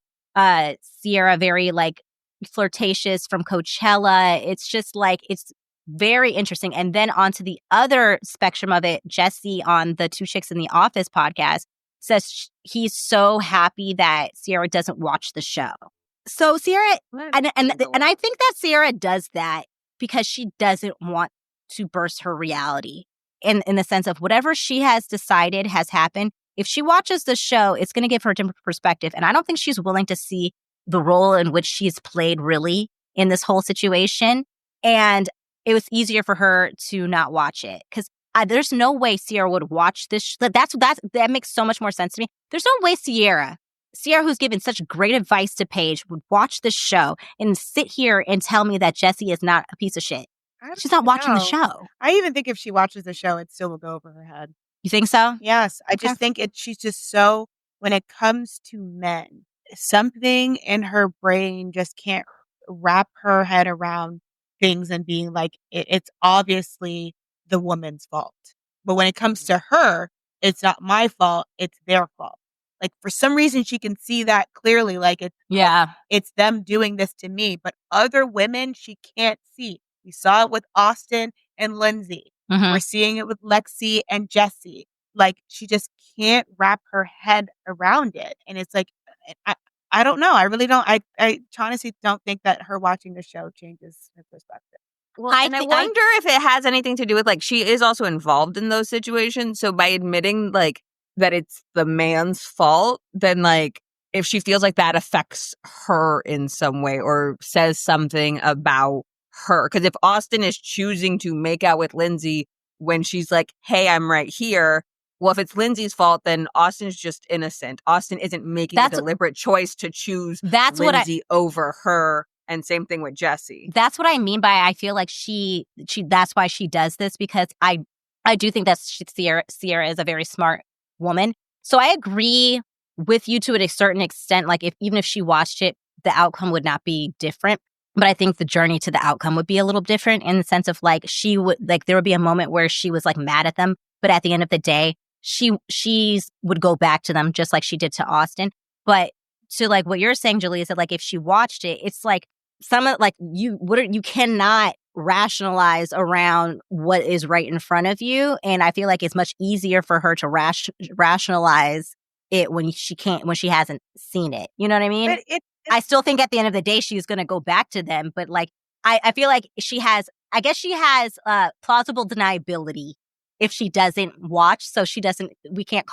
Sierra very like flirtatious from Coachella. It's just like, it's very interesting. And then onto the other spectrum of it, Jesse on the Two Chicks in the Office podcast says he's so happy that Sierra doesn't watch the show. So Sierra, and I think that Sierra does that because she doesn't want to burst her reality. In the sense of whatever she has decided has happened. If she watches the show, it's going to give her a different perspective. And I don't think she's willing to see the role in which she's played really in this whole situation. And it was easier for her to not watch it. Because there's no way Sierra would watch this. That makes so much more sense to me. There's no way Sierra, who's given such great advice to Paige, would watch this show and sit here and tell me that Jessie is not a piece of shit. She's not watching the show. I even think if she watches the show, it still will go over her head. You think so? Yes. I just think she's just so, when it comes to men, something in her brain just can't wrap her head around things and being like, it's obviously the woman's fault. But when it comes to her, it's not my fault, it's their fault. Like, for some reason, she can see that clearly. Like, it's them doing this to me. But other women, she can't see. We saw it with Austin and Lindsay. We're seeing it with Lexi and Jessie. Like, she just can't wrap her head around it. And it's like, I don't know. I really don't. I honestly don't think that her watching the show changes her perspective. Well, I wonder if it has anything to do with, like, she is also involved in those situations. So by admitting, like, that it's the man's fault, then, like, if she feels like that affects her in some way or says something about her. Because if Austin is choosing to make out with Lindsay when she's like, hey, I'm right here. Well, if it's Lindsay's fault, then Austin's just innocent. Austin isn't making a deliberate choice to choose Lindsay over her. And same thing with Jessie. That's what I mean by I feel like she that's why she does this, because I do think that Sierra is a very smart woman. So I agree with you to a certain extent. Like, even if she watched it, the outcome would not be different. But I think the journey to the outcome would be a little different in the sense of, like, she would, like, there would be a moment where she was, like, mad at them. But at the end of the day, she would go back to them just like she did to Austin. But to, like, what you're saying, Jaleeza, like, if she watched it, it's like you cannot rationalize around what is right in front of you. And I feel like it's much easier for her to rationalize it when she hasn't seen it. You know what I mean? I still think at the end of the day, she's going to go back to them. But, like, I feel like she has plausible deniability if she doesn't watch. So we can't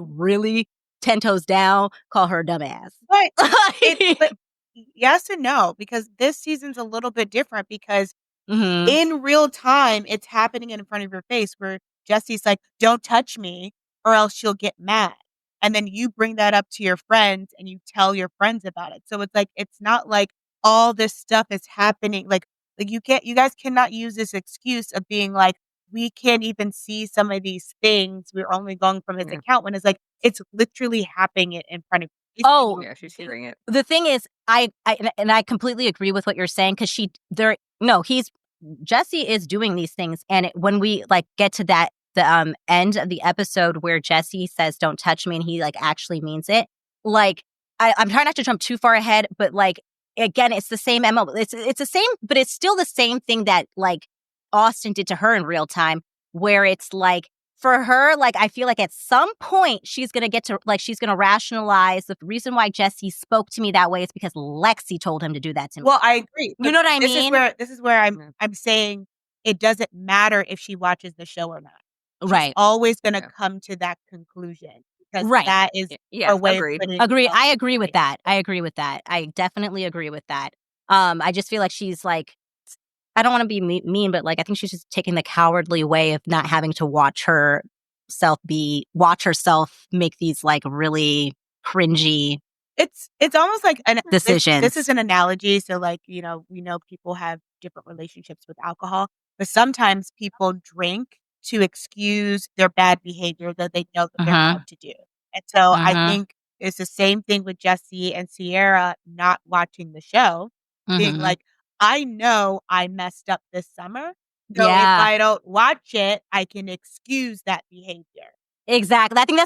really 10 toes down call her a dumbass. But yes and no, because this season's a little bit different because in real time, it's happening in front of your face where Jessie's like, don't touch me or else she'll get mad. And then you bring that up to your friends and you tell your friends about it. So it's like, it's not like all this stuff is happening. Like you guys cannot use this excuse of being like, we can't even see some of these things. We're only going from his account, when it's like, it's literally happening in front of you. Oh, yeah, she's hearing it. The thing is, I completely agree with what you're saying, because Jessie is doing these things. And when we, like, get to the end of the episode where Jessie says, don't touch me, and he, like, actually means it. Like, I'm trying not to jump too far ahead, but, like, again, it's the same MO. It's the same, but it's still the same thing that, like, Austin did to her in real time, where it's like, for her, like, I feel like at some point she's going to rationalize the reason why Jessie spoke to me that way is because Lexi told him to do that to me. Well, I agree. You know what I mean? This is where I'm saying it doesn't matter if she watches the show or not. Right. She's always going to come to that conclusion. Because that is a way of putting it. Agree. I agree with that. I definitely agree with that. I just feel like she's, like, I don't want to be mean, but, like, I think she's just taking the cowardly way of not having to watch herself make these, like, really cringy. It's almost like decisions. This is an analogy. So, like, we know people have different relationships with alcohol, but sometimes people drink to excuse their bad behavior that they know that they're allowed to do. And so I think it's the same thing with Jessie and Sierra not watching the show, being like, I know I messed up this summer. So if I don't watch it, I can excuse that behavior. Exactly. I think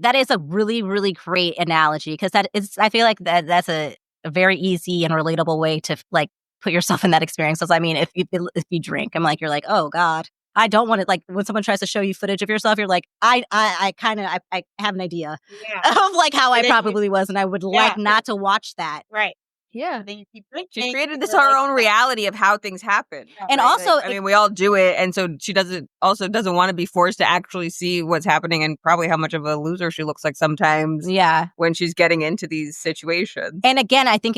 that is a really, really great analogy, because I feel like that's a very easy and relatable way to, like, put yourself in that experience. Because, I mean, if you drink, you're like, oh God, I don't want it. Like, when someone tries to show you footage of yourself, you're like, I have an idea of, like, how I probably was, and I would like not to watch that. Right. Yeah. Then you keep drinking. She created this her own reality of how things happen. And right? also, I mean, we all do it, and so she doesn't want to be forced to actually see what's happening and probably how much of a loser she looks like sometimes. Yeah. When she's getting into these situations. And again, I think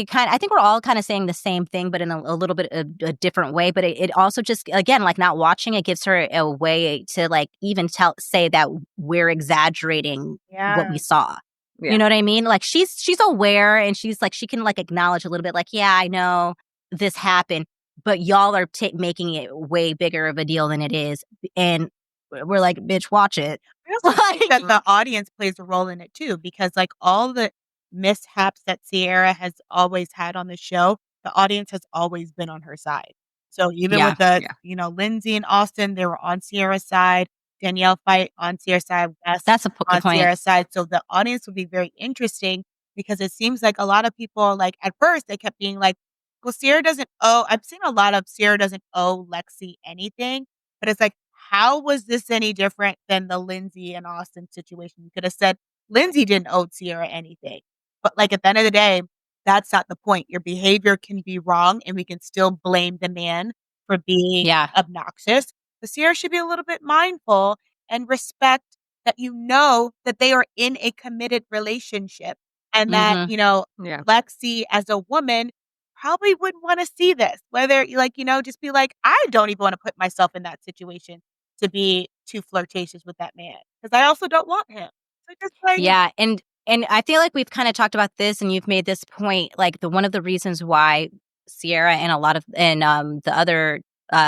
we're all kind of saying the same thing, but in a little bit of a different way. But it also just, again, like not watching it gives her a way to like even say that we're exaggerating what we saw. Yeah. You know what I mean? Like she's aware, and she's like, she can like acknowledge a little bit like, yeah, I know this happened, but y'all are making it way bigger of a deal than it is. And we're like, bitch, watch it. I also think that the audience plays a role in it too, because like all the mishaps that Sierra has always had on the show, the audience has always been on her side. So even with the, Lindsay and Austin, they were on Sierra's side. Danielle fight on Sierra's side. That's a good point. Sierra's side. So the audience would be very interesting, because it seems like a lot of people, like at first they kept being like, well, Sierra doesn't owe, I've seen a lot of Sierra doesn't owe Lexi anything, but it's like, how was this any different than the Lindsay and Austin situation? You could have said Lindsay didn't owe Sierra anything. But like at the end of the day, that's not the point. Your behavior can be wrong, and we can still blame the man for being obnoxious. But Sierra should be a little bit mindful and respect that that they are in a committed relationship, and that, Lexi as a woman probably wouldn't want to see this. Whether just be like, I don't even want to put myself in that situation to be too flirtatious with that man, because I also don't want him. So just like, yeah, and I feel like we've kind of talked about this, and you've made this point. Like one of the reasons why Sierra and the other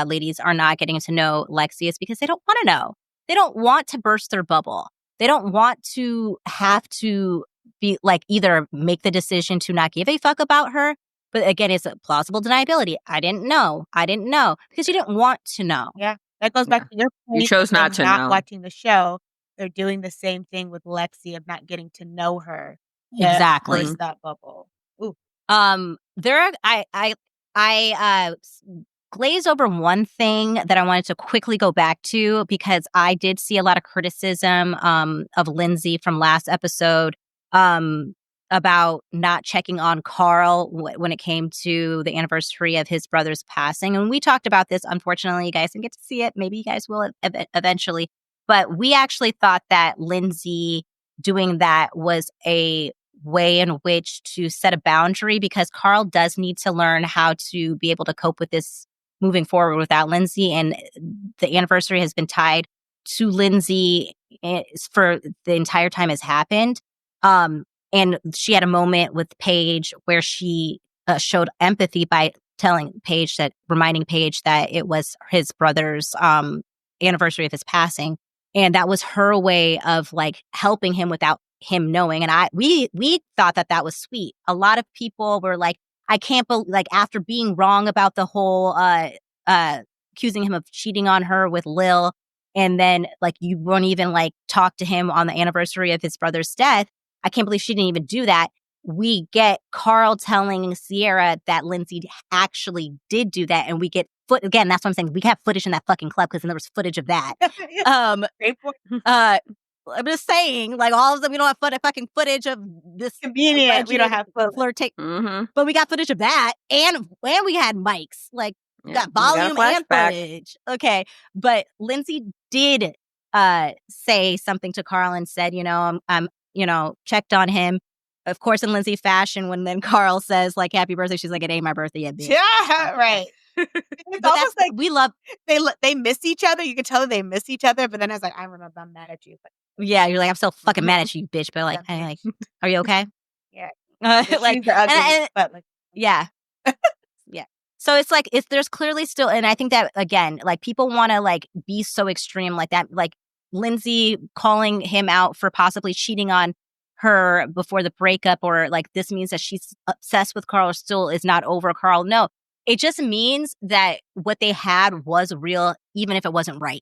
ladies are not getting to know Lexi is because they don't want to know. They don't want to burst their bubble. They don't want to have to be like either make the decision to not give a fuck about her. But again, it's a plausible deniability. I didn't know because you didn't want to know. Yeah, that goes back to your point. You chose not to know. Watching the show, they're doing the same thing with Lexi of not getting to know her. Exactly. Burst that bubble. Ooh. I glazed over one thing that I wanted to quickly go back to, because I did see a lot of criticism of Lindsay from last episode about not checking on Carl when it came to the anniversary of his brother's passing. And we talked about this. Unfortunately, you guys didn't get to see it. Maybe you guys will eventually. But we actually thought that Lindsay doing that was a way in which to set a boundary, because Carl does need to learn how to be able to cope with this moving forward without Lindsay. And the anniversary has been tied to Lindsay for the entire time has happened. And she had a moment with Paige where she showed empathy by reminding Paige that it was his brother's anniversary of his passing. And that was her way of like helping him without him knowing. And we thought that was sweet. A lot of people were like, I can't believe, like, after being wrong about the whole accusing him of cheating on her with Lil, and then like you won't even like talk to him on the anniversary of his brother's death. I can't believe she didn't even do that. We get Carl telling Sierra that Lindsay actually did do that, and we get again. That's what I'm saying. We have footage in that fucking club, because then there was footage of that. I'm just saying, like, all of them, we don't have fucking footage of this. Convenient. We don't have flirtation, but we got footage of that, and we had mics, like, got volume and footage. Okay, but Lindsay did say something to Carl and said, I'm checked on him. Of course, in Lindsay fashion, when then Carl says like happy birthday, she's like, it ain't my birthday yet, bitch. Yeah, right. It's almost like we love they miss each other. You can tell that they miss each other, but then it's like, I remember I'm mad at you. But yeah, you're like, I'm so fucking mad at you, bitch. But like, I'm like, are you okay? Yeah. Like, ugly, but like, yeah. Yeah. So it's like, there's clearly still, and I think that again, like people want to like be so extreme like that, like Lindsay calling him out for possibly cheating on her before the breakup, or like this means that she's obsessed with Carl or still is not over Carl. No, it just means that what they had was real, even if it wasn't right,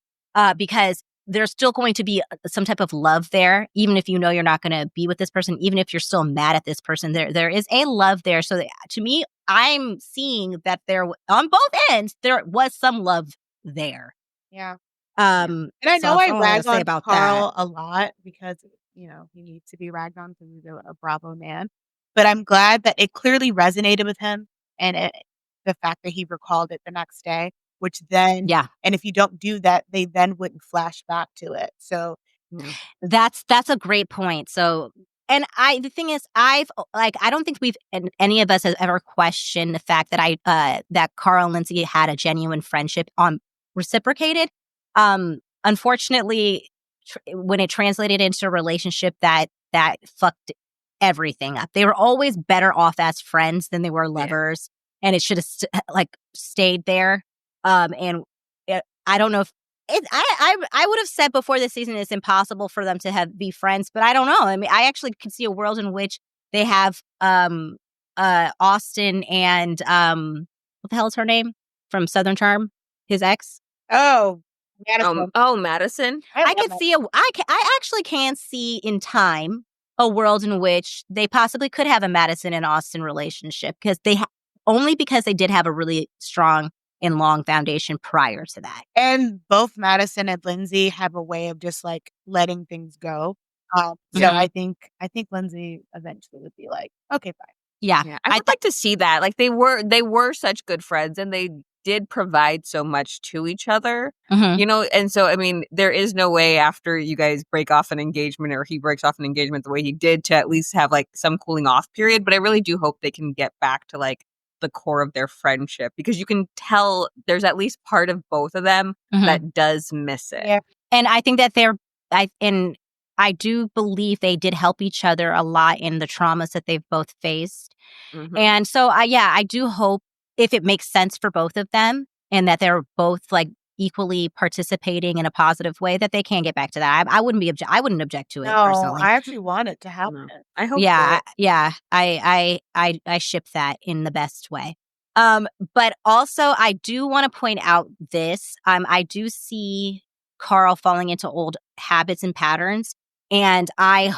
because there's still going to be some type of love there, even if you're not going to be with this person, even if you're still mad at this person. There is a love there. So to me, I'm seeing that there on both ends there was some love there. Yeah. And I know I rag on Carl a lot because he needs to be ragged on because he's a Bravo man. But I'm glad that it clearly resonated with him, and the fact that he recalled it the next day, which then, and if you don't do that, they then wouldn't flash back to it. So that's a great point. So, and the thing is, I don't think any of us has ever questioned the fact that that Carl and Lindsay had a genuine friendship reciprocated. Unfortunately, when it translated into a relationship that fucked everything up. They were always better off as friends than they were lovers, and it should have stayed there. And I don't know if I would have said before the season it's impossible for them to be friends, but I don't know. I mean, I actually could see a world in which they have Austin and what the hell is her name from Southern Charm, his ex. Oh, Madison. Madison. I actually can see in time a world in which they possibly could have a Madison and Austin relationship because only because they did have a really strong and long foundation prior to that. And both Madison and Lindsay have a way of just like letting things go. So I think Lindsay eventually would be like, okay, fine. Yeah. I would like to see that. Like they were such good friends and they did provide so much to each other, you know? And so, I mean, there is no way after you guys break off an engagement or he breaks off an engagement the way he did to at least have like some cooling off period. But I really do hope they can get back to like the core of their friendship because you can tell there's at least part of both of them that does miss it. Yeah. And I think that I do believe they did help each other a lot in the traumas that they've both faced. And so, I do hope if it makes sense for both of them and that they're both like equally participating in a positive way, that they can get back to that. I wouldn't object to it personally. I actually want it to happen. I hope. I ship that in the best way. But also, I do want to point out this. I do see Carl falling into old habits and patterns, and I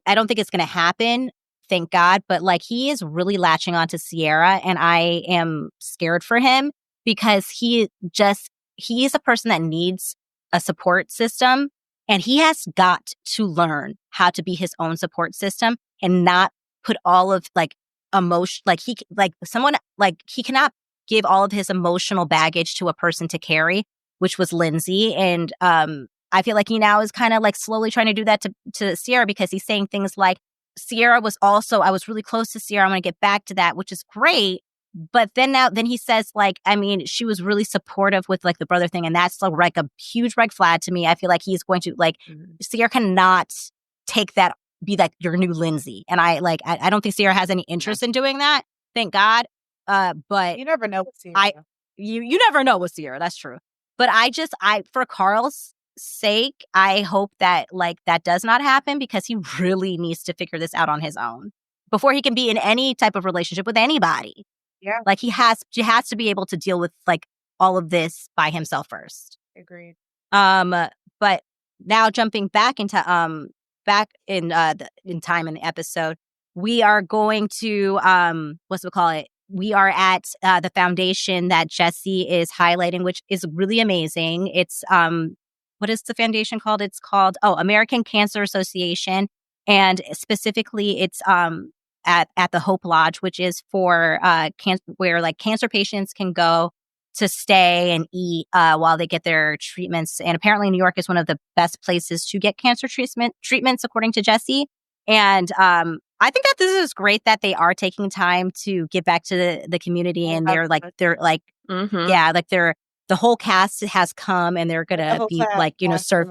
don't think it's going to happen. Thank God. But like he is really latching on to Sierra and I am scared for him because he is a person that needs a support system and he has got to learn how to be his own support system and not put all of like emotion, he cannot give all of his emotional baggage to a person to carry, which was Lindsay. And I feel like he now is kind of like slowly trying to do that to Sierra because he's saying things like, Sierra was also, I was really close to Sierra. I'm going to get back to that, which is great. But then he says, like, I mean, she was really supportive with like the brother thing. And that's like a huge red flag to me. I feel like he's going to like, Sierra cannot take that, be like your new Lindsay. And I don't think Sierra has any interest in doing that. Thank God. But you never know with Sierra. You never know with Sierra. That's true. But for Carl's sake, I hope that like that does not happen because he really needs to figure this out on his own before he can be in any type of relationship with anybody. Yeah. Like he has to be able to deal with like all of this by himself first. Agreed. But now jumping back into in time in the episode, we are going to we are at the foundation that Jesse is highlighting, which is really amazing. It's what is the foundation called? It's called American Cancer Association, and specifically it's at the Hope Lodge, which is for where like cancer patients can go to stay and eat while they get their treatments. And apparently New York is one of the best places to get cancer treatments, according to Jesse. And I think that this is great that they are taking time to give back to the community, and the whole cast has come and they're gonna be like, serve.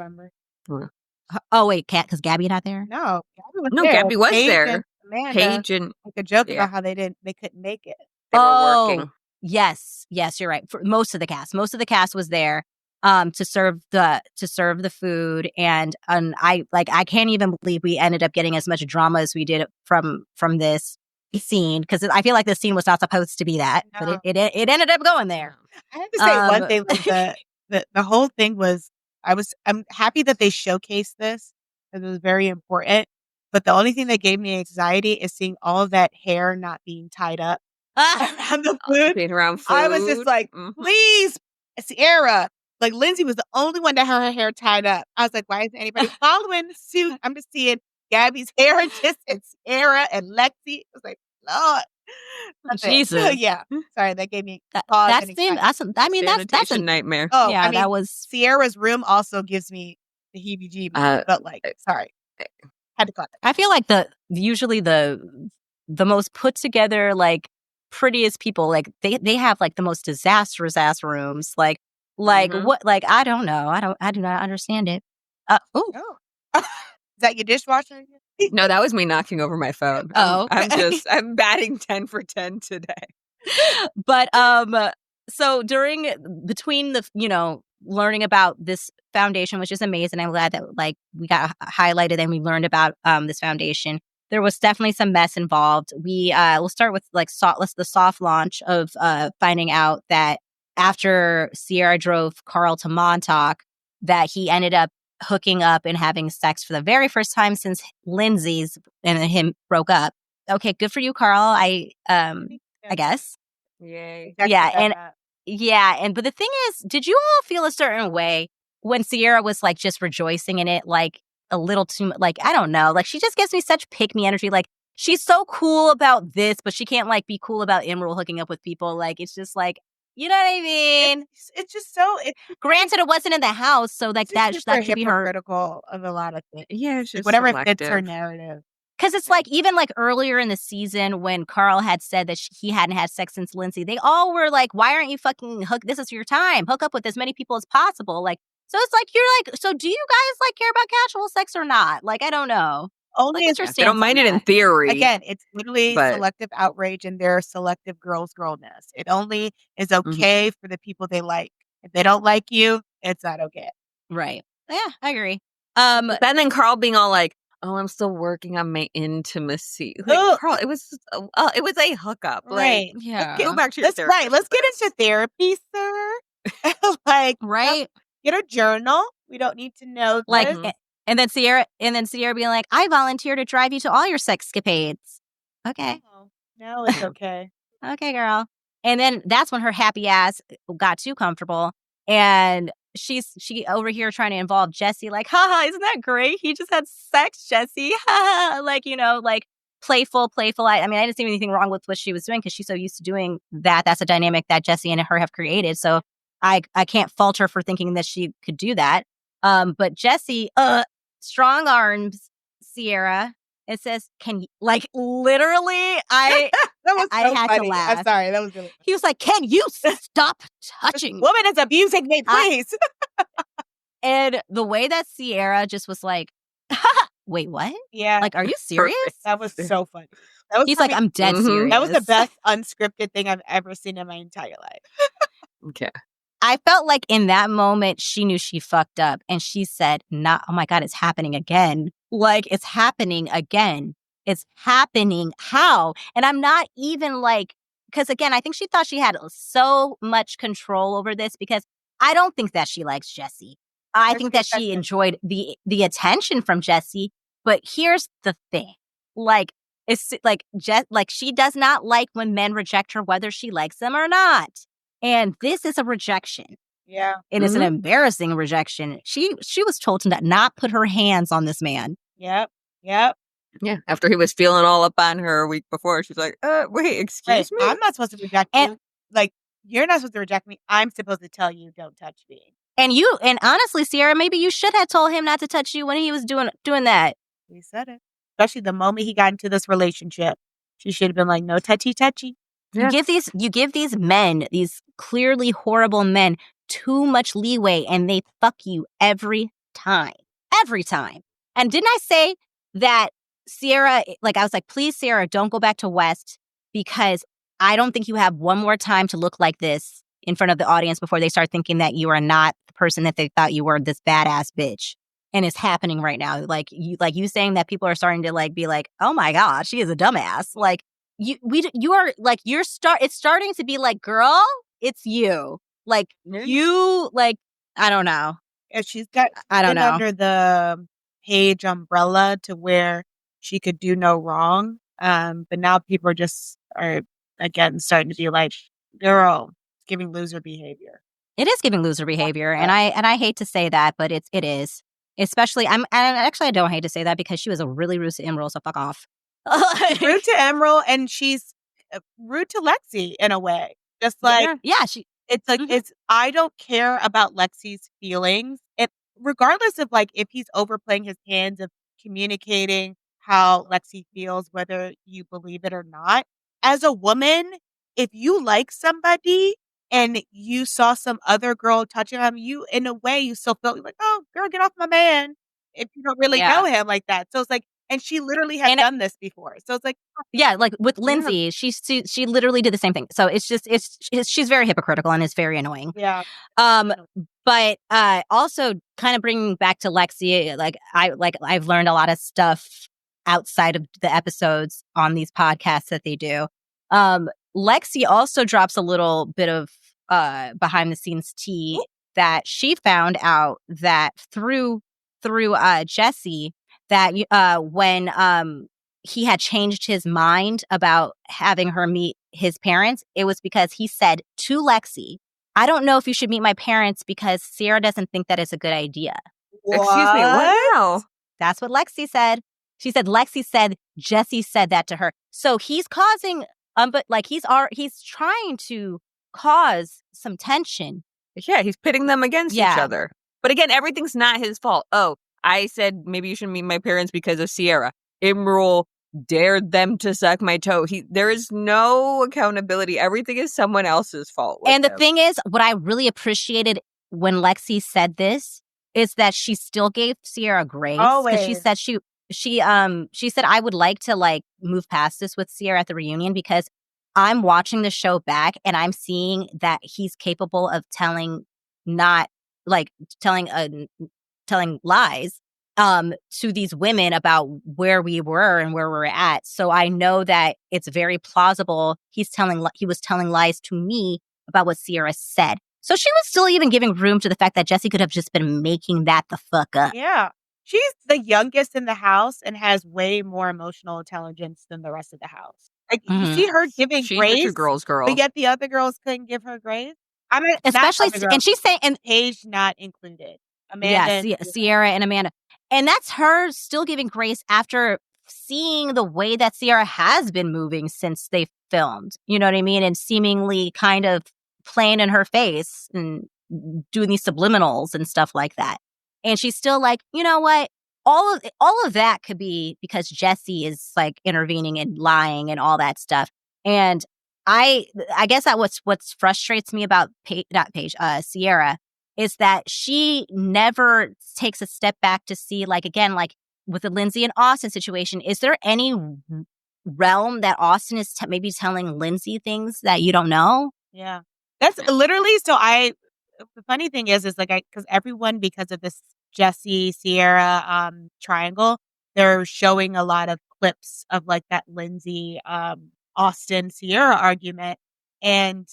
Oh wait, because Gabby not there? No, Gabby was there. And Amanda Paige and make a joke about how they couldn't make it. They were working. Yes, you're right. For most of the cast was there to serve the food, and I can't even believe we ended up getting as much drama as we did from this scene, because I feel like the scene was not supposed to be that, but it ended up going there. I have to say one thing, like the whole thing was, I'm happy that they showcased this because it was very important. But the only thing that gave me anxiety is seeing all of that hair not being tied up around the food. Being around food. I was just like, please, Sierra. Like Lindsay was the only one that had her hair tied up. I was like, why isn't anybody following suit? I'm just seeing Gabby's hair and Sierra and Lexi. I was like, Lord. Jesus. Yeah. Sorry, that gave me that's a nightmare. Oh, yeah, I mean, that was Sierra's room also gives me the heebie-jeebies, but like, sorry. Had to cut that. I feel like usually the most put together, like, prettiest people, like they have like the most disastrous ass rooms. Like what, like, I don't know. I do not understand it. Is that your dishwasher? No, that was me knocking over my phone. Oh. I'm batting 10 for 10 today. But so between the learning about this foundation, which is amazing, I'm glad that like we got highlighted and we learned about this foundation. There was definitely some mess involved. We'll start with like the soft launch of finding out that after Sierra drove Carl to Montauk, that he ended up hooking up and having sex for the very first time since Lindsay's and him broke up. Okay, good for you, Carl. I guess. Yay. Yeah, but the thing is, did you all feel a certain way when Sierra was like just rejoicing in it, like a little too much? Like, I don't know, like she just gives me such pick me energy. Like she's so cool about this, but she can't like be cool about Emerald hooking up with people. Like it's just like, you know what I mean? It's just so. Granted, it wasn't in the house, so like that should be her critical of a lot of things. Yeah, it's just whatever selective. fits her narrative. Because it's like, even like earlier in the season when Carl had said that he hadn't had sex since Lindsay, they all were like, why aren't you fucking this is your time. Hook up with as many people as possible. Like, so it's like, you're like, so do you guys like care about casual sex or not? Like, I don't know. Only like, I don't mind it in theory. Again, it's literally selective outrage and their selective girlness. It only is okay for the people they like. If they don't like you, it's not okay. Right. Yeah, I agree. And then Carl being all like, oh, I'm still working on my intimacy. Like, Carl, it was a hookup. Right. Like, yeah. Go back to your therapist. Right. Let's get into therapy, sir. Like, right. Get a journal. We don't need to know like, this. And then Sierra being like, I volunteer to drive you to all your sexcapades. Okay. No, it's okay. Okay, girl. And then that's when her happy ass got too comfortable. And she over here trying to involve Jesse, like, haha, isn't that great? He just had sex, Jesse. Like, like playful. I mean, I didn't see anything wrong with what she was doing because she's so used to doing that. That's a dynamic that Jesse and her have created. So I can't fault her for thinking that she could do that. But Jesse strong arms Sierra. It says, can you, like, literally, I had funny. to laugh. I'm sorry, that was really funny. He was like, can you stop touching? Woman is abusing me, please. And the way that Sierra just was like, wait, what? Yeah. Like, are you serious? That was so funny. He's like, I'm dead serious. That was the best unscripted thing I've ever seen in my entire life. Okay. I felt like in that moment, she knew she fucked up. And she said, oh my God, it's happening again. Like, it's happening again. It's happening. How? And I'm not even like, because again, I think she thought she had so much control over this because I don't think that she likes Jesse. I think that she enjoyed the attention from Jesse. But here's the thing. Like, it's like, she does not like when men reject her, whether she likes them or not. And this is a rejection. Yeah. It is an embarrassing rejection. She was told to not put her hands on this man. Yep. Yeah. After he was feeling all up on her a week before, she's like, wait, excuse me? I'm not supposed to reject you. Like, you're not supposed to reject me. I'm supposed to tell you, don't touch me. And honestly, Sierra, maybe you should have told him not to touch you when he was doing that. He said it. Especially the moment he got into this relationship. She should have been like, no touchy. Yeah. You give these men, these clearly horrible men, too much leeway and they fuck you every time. Every time. And didn't I say that Sierra, like, I was like, please, Sierra, don't go back to West because I don't think you have one more time to look like this in front of the audience before they start thinking that you are not the person that they thought you were, this badass bitch. And it's happening right now. Like you saying that people are starting to like be like, oh my God, she is a dumbass. Like, it's starting to be like, girl, it's you. Like, you, like, I don't know. And she's got, I don't know, under the Paige umbrella to where she could do no wrong. But now people are again starting to be like, girl, it's giving loser behavior. It is giving loser behavior. And I hate to say that, but it is. Especially, I don't hate to say that because she was a really rude to Emerald, so fuck off. Rude to Emerald, and she's rude to Lexi in a way. Just like, it's like, I don't care about Lexi's feelings. Regardless of like if he's overplaying his hands of communicating how Lexi feels, whether you believe it or not. As a woman, if you like somebody and you saw some other girl touching him, you, in a way, you still felt like, oh, girl, get off my man. If you don't really know him like that. So it's like, and she literally had done this before. So it's like, yeah, like with Lindsay, she literally did the same thing. So it's just, she's very hypocritical and it's very annoying. Yeah. But also kind of bringing back to Lexi, I've learned a lot of stuff outside of the episodes on these podcasts that they do. Lexi also drops a little bit of behind the scenes tea that she found out that through Jesse, that when he had changed his mind about having her meet his parents, it was because he said to Lexi, I don't know if you should meet my parents because Sierra doesn't think that is a good idea. What? Excuse me, what now? That's what Lexi said. She said Lexi said Jesse said that to her. So he's causing but like he's trying to cause some tension. Yeah, he's pitting them against each other. But again, everything's not his fault. Oh, I said maybe you shouldn't meet my parents because of Sierra. Emerald dared them to suck my toe. There is no accountability. Everything is someone else's fault. And the thing is, what I really appreciated when Lexi said this is that she still gave Sierra grace. Always. She said she said I would like to like move past this with Sierra at the reunion because I'm watching the show back and I'm seeing that he's capable of telling lies to these women about where we were and where we're at. So I know that it's very plausible he was telling lies to me about what Sierra said. So she was still even giving room to the fact that Jesse could have just been making that the fuck up. Yeah. She's the youngest in the house and has way more emotional intelligence than the rest of the house. Like, you see her giving She's grace, the true girl's girl. but yet the other girls couldn't give her grace. I mean, especially, and she's saying, and Paige not included. Amanda, Sierra and Amanda, and that's her still giving grace after seeing the way that Sierra has been moving since they filmed. You know what I mean? And seemingly kind of playing in her face and doing these subliminals and stuff like that. And she's still like, you know what? All of that could be because Jesse is like intervening and lying and all that stuff. And I guess that what frustrates me about Sierra is that she never takes a step back to see, like, again, like with the Lindsay and Austin situation, is there any realm that Austin is maybe telling Lindsay things that you don't know? Yeah, that's literally. So the funny thing is like because everyone, because of this Jesse Sierra triangle, they're showing a lot of clips of like that Lindsay Austin Sierra argument, and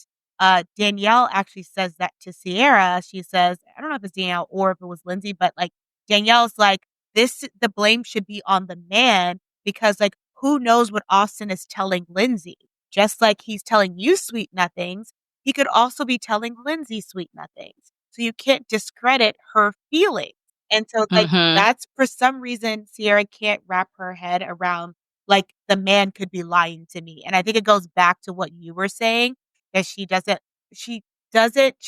Danielle actually says that to Sierra. She says, I don't know if it's Danielle or if it was Lindsay, but like Danielle's like, the blame should be on the man because like who knows what Austin is telling Lindsay? Just like he's telling you sweet nothings, he could also be telling Lindsay sweet nothings. So you can't discredit her feelings. And so like that's for some reason Sierra can't wrap her head around like the man could be lying to me. And I think it goes back to what you were saying, that she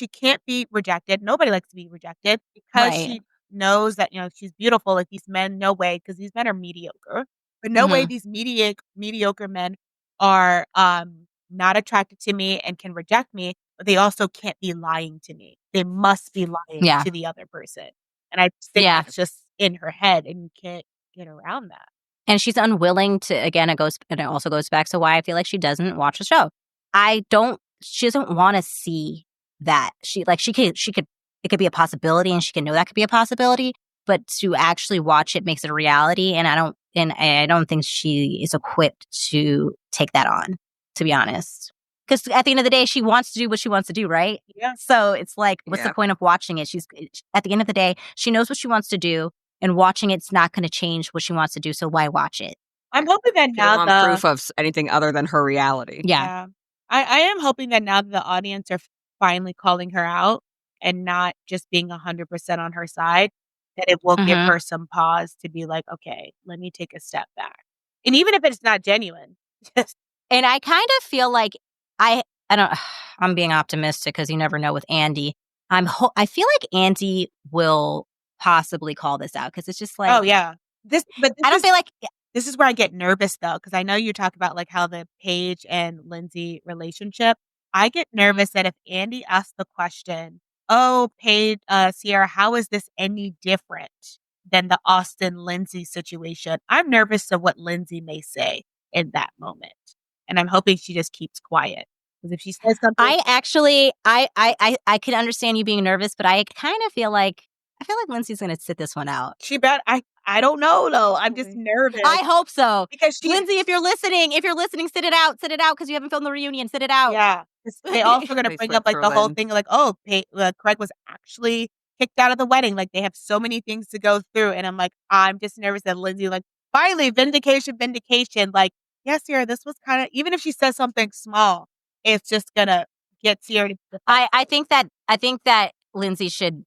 can't be rejected. Nobody likes to be rejected because she knows that, she's beautiful. Like these men, no way, because these men are mediocre. But no way these mediocre men are not attracted to me and can reject me, but they also can't be lying to me. They must be lying to the other person. And I think that's just in her head and you can't get around that. And she's unwilling to, again, it also goes back to why I feel like she doesn't watch the show. She doesn't want to see that. It could be a possibility and she can know that could be a possibility, but to actually watch it makes it a reality. And I don't think she is equipped to take that on, to be honest. Because at the end of the day, she wants to do what she wants to do, right? Yeah. So it's like, what's the point of watching it? At the end of the day, she knows what she wants to do, and watching it's not going to change what she wants to do. So why watch it? I'm hoping that now proof of anything other than her reality. Yeah. I am hoping that now that the audience are finally calling her out and not just being 100% on her side, that it will give her some pause to be like, okay, let me take a step back. And even if it's not genuine. And I kind of feel like I'm being optimistic because you never know with Andy. I feel like Andy will possibly call this out because it's just like, oh yeah, I don't feel like this is where I get nervous though, because I know you talk about like how the Paige and Lindsay relationship. I get nervous that if Andy asks the question, "Oh, Paige, Sierra, how is this any different than the Austin Lindsay situation?" I'm nervous of what Lindsay may say in that moment, and I'm hoping she just keeps quiet. Because if she says something, I can understand you being nervous, but I kind of feel like Lindsay's going to sit this one out. She bet. I don't know though. I'm just nervous. I hope so. Because Lindsay, if you're listening, sit it out because you haven't filmed the reunion. Sit it out. Yeah. They also going to bring up like the whole thing like, oh, Craig was actually kicked out of the wedding. Like they have so many things to go through. And I'm like, I'm just nervous that Lindsay like, finally, vindication. Like, yes, Sierra, this was kind of, even if she says something small, it's just going to get Sierra to I think that Lindsay should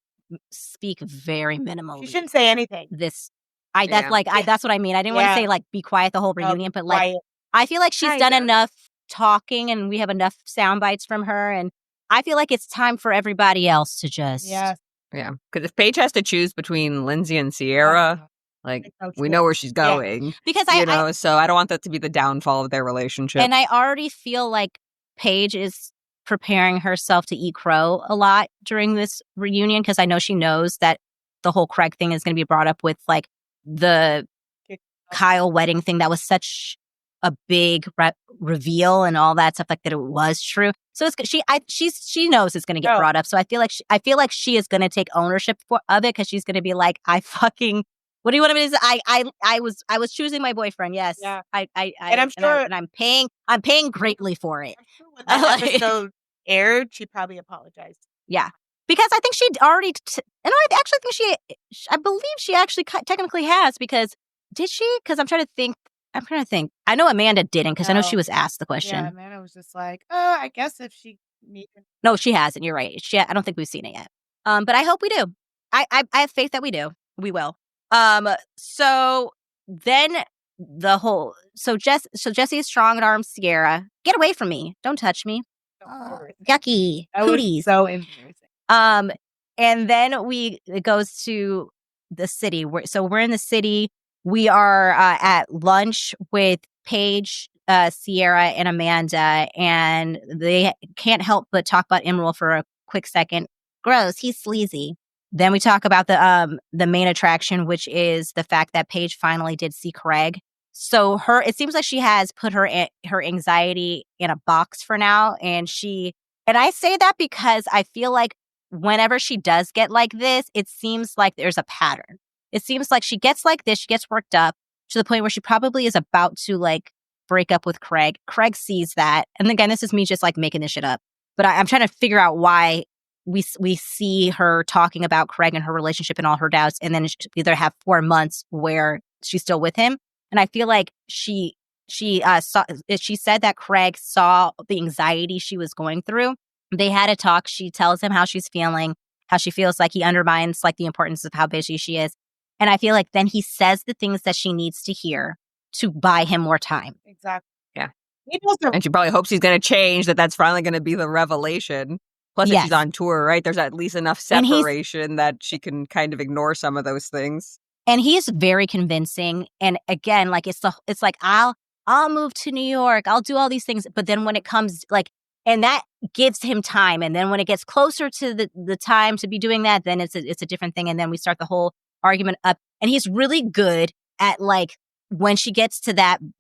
speak very minimally. She shouldn't say anything. That's what I mean. I didn't want to say like be quiet the whole reunion, but like quiet. I feel like she's done enough talking and we have enough sound bites from her, and I feel like it's time for everybody else to just yeah. Because if Paige has to choose between Lindsay and Sierra, we know where she's going. Yeah. Because so I don't want that to be the downfall of their relationship. And I already feel like Paige is preparing herself to eat crow a lot during this reunion because I know she knows that the whole Craig thing is going to be brought up with like the Kyle wedding thing. That was such a big reveal and all that stuff, like that it was true. So she knows it's going to get brought up. So I feel like she is going to take ownership of it because she's going to be like, what do you want me to say? I was choosing my boyfriend. Yes. Yeah. And I'm sure, and I'm paying greatly for it. When that episode aired, she probably apologized. Yeah. Because I think she'd already, and I actually think I believe she actually technically has, because did she? Because I'm trying to think. I know Amanda didn't, because I know she was asked the question. Yeah, Amanda was just like, oh, I guess if she needs. No, she hasn't. You're right. I don't think we've seen it yet. But I hope we do. I have faith that we do. We will. So then Jesse strong arms Sierra. Get away from me. Don't touch me. Yucky. Cooties. So embarrassing. And then it goes to the city. We're in the city. We are at lunch with Paige, Sierra, and Amanda, and they can't help but talk about Emerald for a quick second. Gross. He's sleazy. Then we talk about the main attraction, which is the fact that Paige finally did see Craig. So it seems like she has put her anxiety in a box for now, and I say that because I feel like whenever she does get like this, it seems like there's a pattern. It seems like she gets like this, she gets worked up to the point where she probably is about to like break up with Craig. Craig sees that, and again, this is me just like making this shit up, but I'm trying to figure out why we see her talking about Craig and her relationship and all her doubts, and then either have 4 months where she's still with him. And I feel like she said that Craig saw the anxiety she was going through. They had a talk. She tells him how she's feeling, how she feels like he undermines like the importance of how busy she is. And I feel like then he says the things that she needs to hear to buy him more time. Exactly. Yeah. And she probably hopes he's going to change, that's finally going to be the revelation. Plus, if she's on tour, right, there's at least enough separation that she can kind of ignore some of those things. And he's very convincing. And again, like it's like I'll move to New York, I'll do all these things. But then when it comes like, and that gives him time. And then when it gets closer to the time to be doing that, then it's a different thing. And then we start the whole argument up. And he's really good at like when she gets to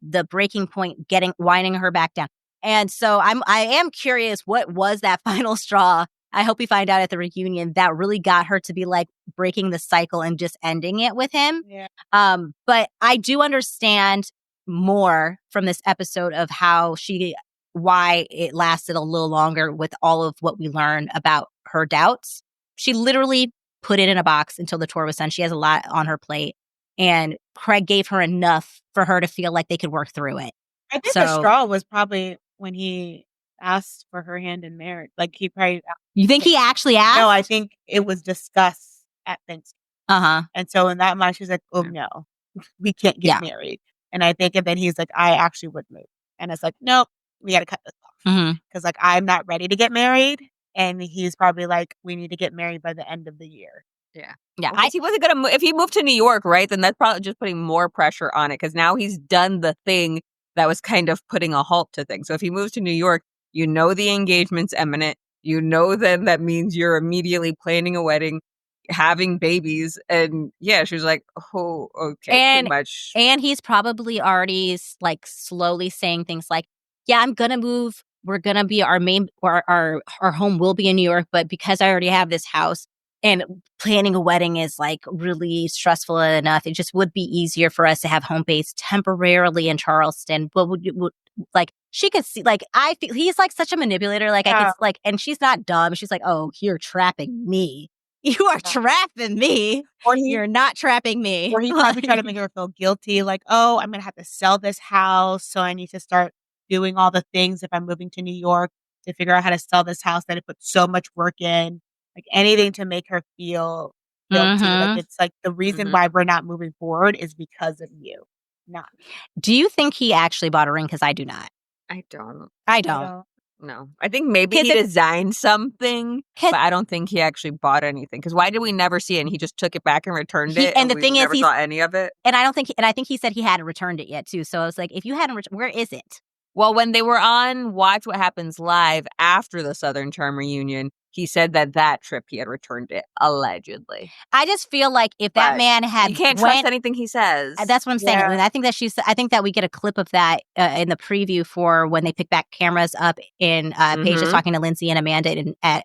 the breaking point, winding her back down. And so I am curious, what was that final straw? I hope we find out at the reunion that really got her to be like breaking the cycle and just ending it with him. Yeah. But I do understand more from this episode of why it lasted a little longer with all of what we learned about her doubts. She literally put it in a box until the tour was done. She has a lot on her plate, and Craig gave her enough for her to feel like they could work through it. I think the straw was probably when he asked for her hand in marriage. Like he probably. You think he actually asked? No, I think it was discussed at Thanksgiving. And so in that mind, she's like, oh, no, we can't get married. And I think, and then he's like, I actually would move. And it's like, nope, we got to cut this off. Because like, I'm not ready to get married. And he's probably like, we need to get married by the end of the year. Yeah. He wasn't going to if he moved to New York, right? Then that's probably just putting more pressure on it. Because now he's done the thing that was kind of putting a halt to things. So if he moves to New York, you know the engagement's imminent. You know then that means you're immediately planning a wedding, having babies. And yeah, she was like, oh, okay, too much. And he's probably already like slowly saying things like, yeah, I'm going to move. We're going to be our home will be in New York. But because I already have this house and planning a wedding is like really stressful enough, it just would be easier for us to have home base temporarily in Charleston. But would like she could see, like, I feel he's like such a manipulator. Like I could like, and she's not dumb. She's like, oh, you're trapping me. You are trapping me. Or you're not trapping me. Or he probably tried to make her feel guilty. Like, oh, I'm going to have to sell this house. So I need to start doing all the things if I'm moving to New York to figure out how to sell this house that I put so much work in. Like anything to make her feel guilty. Like it's like the reason why we're not moving forward is because of you. Not. Do you think he actually bought a ring? Because I do not. I don't. No. I think maybe he designed something, but I don't think he actually bought anything. Because why did we never see it? And he just took it back and returned it. And the thing is, never saw any of it. And I think he said he hadn't returned it yet too. So I was like, if you hadn't returned, where is it? Well, when they were on Watch What Happens Live after the Southern Charm reunion, he said that trip he had returned it, allegedly. I just feel like if that man had... You can't trust anything he says. That's what I'm saying. And I think that we get a clip of that in the preview for when they pick back cameras up in Paige is talking to Lindsay and Amanda at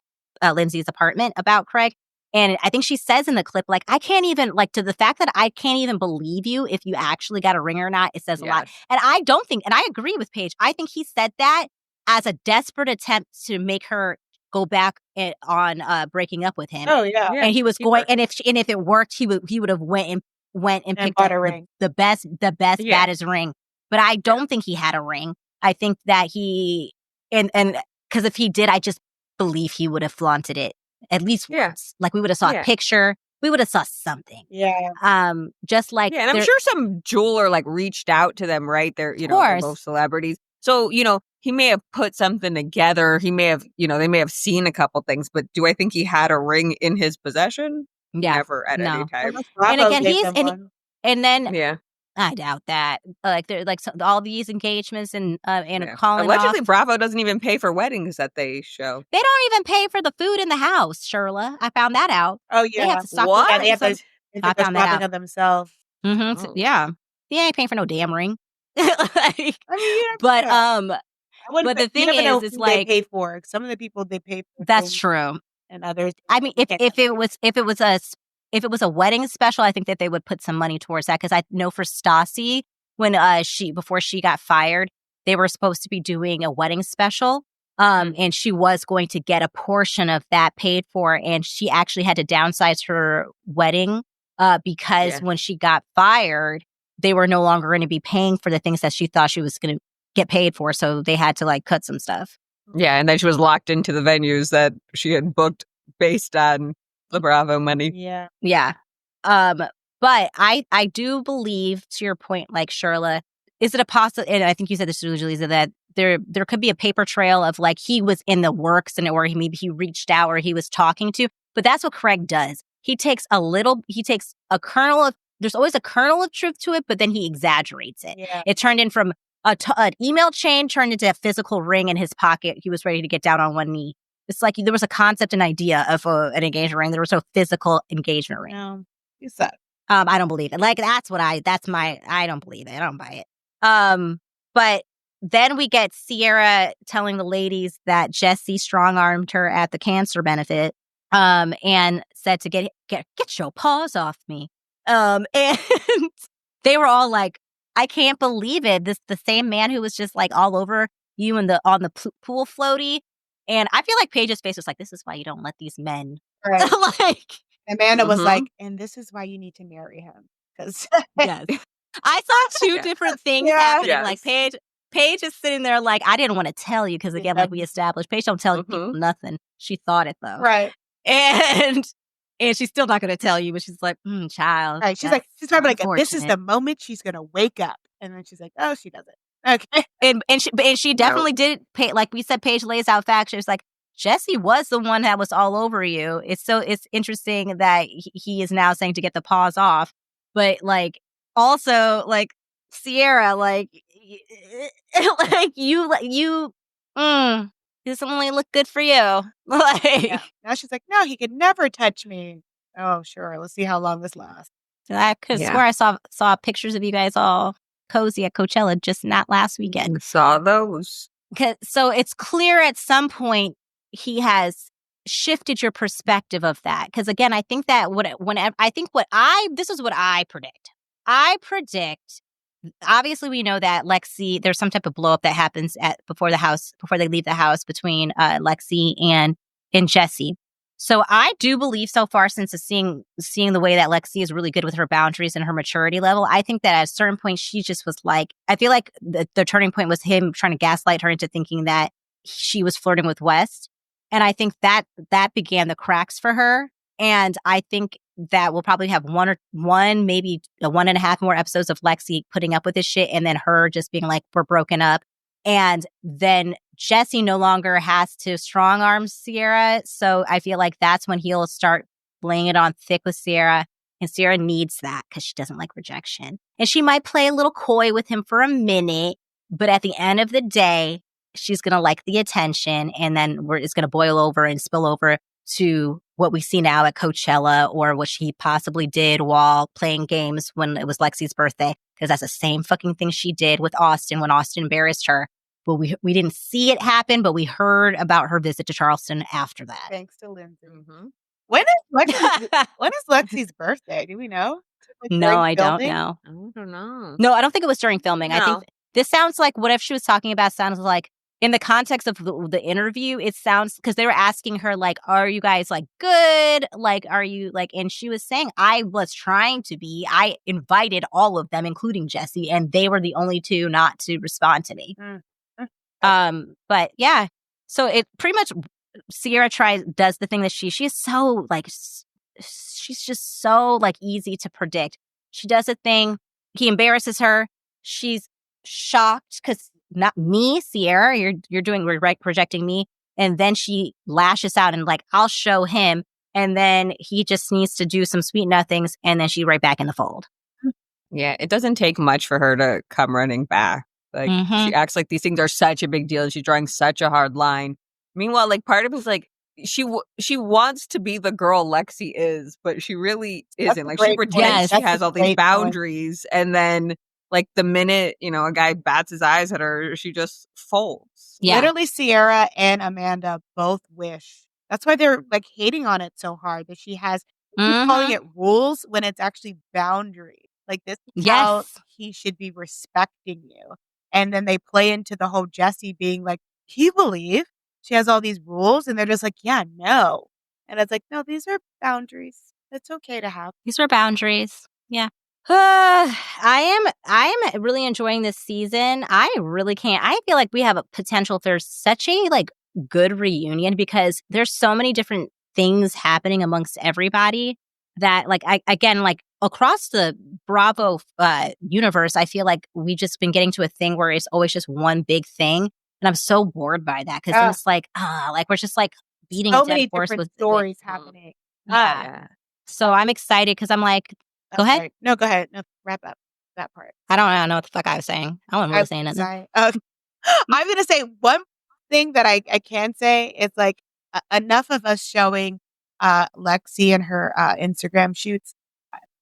Lindsay's apartment about Craig. And I think she says in the clip, like, I can't even, like, to the fact that I can't even believe you if you actually got a ring or not, it says a lot. And I don't think, and I agree with Paige, I think he said that as a desperate attempt to make her go back on breaking up with him. Oh, yeah. And he was going, and if it worked, he would have went and picked up a ring. the best, baddest ring. But I don't think he had a ring. I think that he, and because if he did, I just believe he would have flaunted it. At least once. Like we would have saw a picture. We would have saw something. Yeah. Just like and I'm sure some jeweler like reached out to them, right? They're they're both celebrities. So, he may have put something together. He may have, they may have seen a couple things, but do I think he had a ring in his possession? Yeah. Never at any time. And again, and then I doubt that. Like they're like all these engagements and calling allegedly off. Bravo doesn't even pay for weddings that they show. They don't even pay for the food in the house, Shirla. I found that out. Oh yeah, they have to stock they have to stock of themselves. So, yeah, he ain't paying for no damn ring. Like, but the thing is like they pay for some of the people they pay for. That's true, and others. I mean, if it was a wedding special, I think that they would put some money towards that because I know for Stassi, when before she got fired, they were supposed to be doing a wedding special, and she was going to get a portion of that paid for, and she actually had to downsize her wedding because when she got fired, they were no longer going to be paying for the things that she thought she was going to get paid for, so they had to like cut some stuff. Yeah, and then she was locked into the venues that she had booked based on the Bravo money. Yeah. But I do believe, to your point, like Shirla, is it a possible? And I think you said this to Jaleeza, that there could be a paper trail of like he was in the works and or maybe he reached out or he was talking to. But that's what Craig does. He takes a kernel of. There's always a kernel of truth to it, but then he exaggerates it. Yeah. It turned in from an email chain, turned into a physical ring in his pocket. He was ready to get down on one knee. It's like there was a concept and idea of an engagement ring. There was no physical engagement ring. No, you said. I don't believe it. Like I don't believe it. I don't buy it. But then we get Sierra telling the ladies that Jesse strong-armed her at the cancer benefit, and said to get your paws off me. And they were all like, I can't believe it. The same man who was just like all over you on the pool floaty. And I feel like Paige's face was like, this is why you don't let these men. Right. Like Amanda was like, and this is why you need to marry him. Because yes. I saw two different things happening. Yes. Like Paige is sitting there like, I didn't want to tell you because again, like we established, Paige don't tell people nothing. She thought it though. Right. And And she's still not going to tell you, but she's like, child. Right. She's probably like, this is the moment she's going to wake up. And then she's like, oh, she doesn't. Okay. And she definitely did pay, like we said, Paige lays out facts. She was like, Jesse was the one that was all over you. It's interesting that he is now saying to get the paws off. But like, also like Sierra, like you this only look good for you. Like, now she's like, no, he could never touch me. Oh, sure. Let's see how long this lasts. I could swear I saw pictures of you guys all cozy at Coachella just not last weekend. Saw those. So it's clear at some point he has shifted your perspective of that. Because again, I think that this is what I predict. I predict, obviously we know that Lexi, there's some type of blow up that happens before they leave the house between Lexi and Jesse. So I do believe so far, since seeing the way that Lexi is really good with her boundaries and her maturity level, I think that at a certain point she just was like, I feel like the turning point was him trying to gaslight her into thinking that she was flirting with West. And I think that began the cracks for her. And I think that we'll probably have maybe 1.5 more episodes of Lexi putting up with this shit, and then her just being like, we're broken up. And then Jesse no longer has to strong arm Sierra. So I feel like that's when he'll start laying it on thick with Sierra. And Sierra needs that because she doesn't like rejection. And she might play a little coy with him for a minute. But at the end of the day, she's going to like the attention. And then it's going to boil over and spill over to what we see now at Coachella, or what she possibly did while playing games when it was Lexi's birthday. Because that's the same fucking thing she did with Austin when Austin embarrassed her. But we didn't see it happen, but we heard about her visit to Charleston after that. Thanks to Lindsay. Mm-hmm. When is Lexi's birthday? Do we know? Like, no, I don't know. I don't know. No, I don't think it was during filming. No. I think this sounds like whatever she was talking about sounds like, in the context of the interview, it sounds, because they were asking her, like, are you guys, like, good? Like, are you, like, and she was saying, I was trying to be. I invited all of them, including Jesse, and they were the only two not to respond to me. But yeah, so it pretty much, Sierra does the thing that she's so, like, she's just so, like, easy to predict. She does a thing. He embarrasses her. She's shocked because, not me, Sierra, you're projecting me. And then she lashes out and like, I'll show him. And then he just needs to do some sweet nothings. And then she's right back in the fold. Yeah, it doesn't take much for her to come running back. Like, she acts like these things are such a big deal and she's drawing such a hard line. Meanwhile, like, part of it's like, she wants to be the girl Lexi is, but she really isn't. Like, she pretends she has all these boundaries, and then, like, the minute, a guy bats his eyes at her, she just folds. Yeah. Literally, Sierra and Amanda both wish. That's why they're, like, hating on it so hard, that she's calling it rules when it's actually boundaries. Like, this is how he should be respecting you. And then they play into the whole Jesse being like, can you believe she has all these rules? And they're just like, yeah, no. And it's like, no, these are boundaries. It's okay to have. These are boundaries. Yeah. I am really enjoying this season. I really can't. I feel like we have a potential if there's such a, like, good reunion, because there's so many different things happening amongst everybody that, like, again, like, across the Bravo universe, I feel like we just been getting to a thing where it's always just one big thing. And I'm so bored by that, because it's like, we're just, like, beating so a dead many horse different with stories happening. Yeah. So I'm excited because I'm like, go ahead. Sorry. No, go ahead. No, wrap up that part. I don't know what the fuck I was saying. I wasn't really saying nothing. I'm going to say one thing that I can say is, like, enough of us showing Lexi and her Instagram shoots.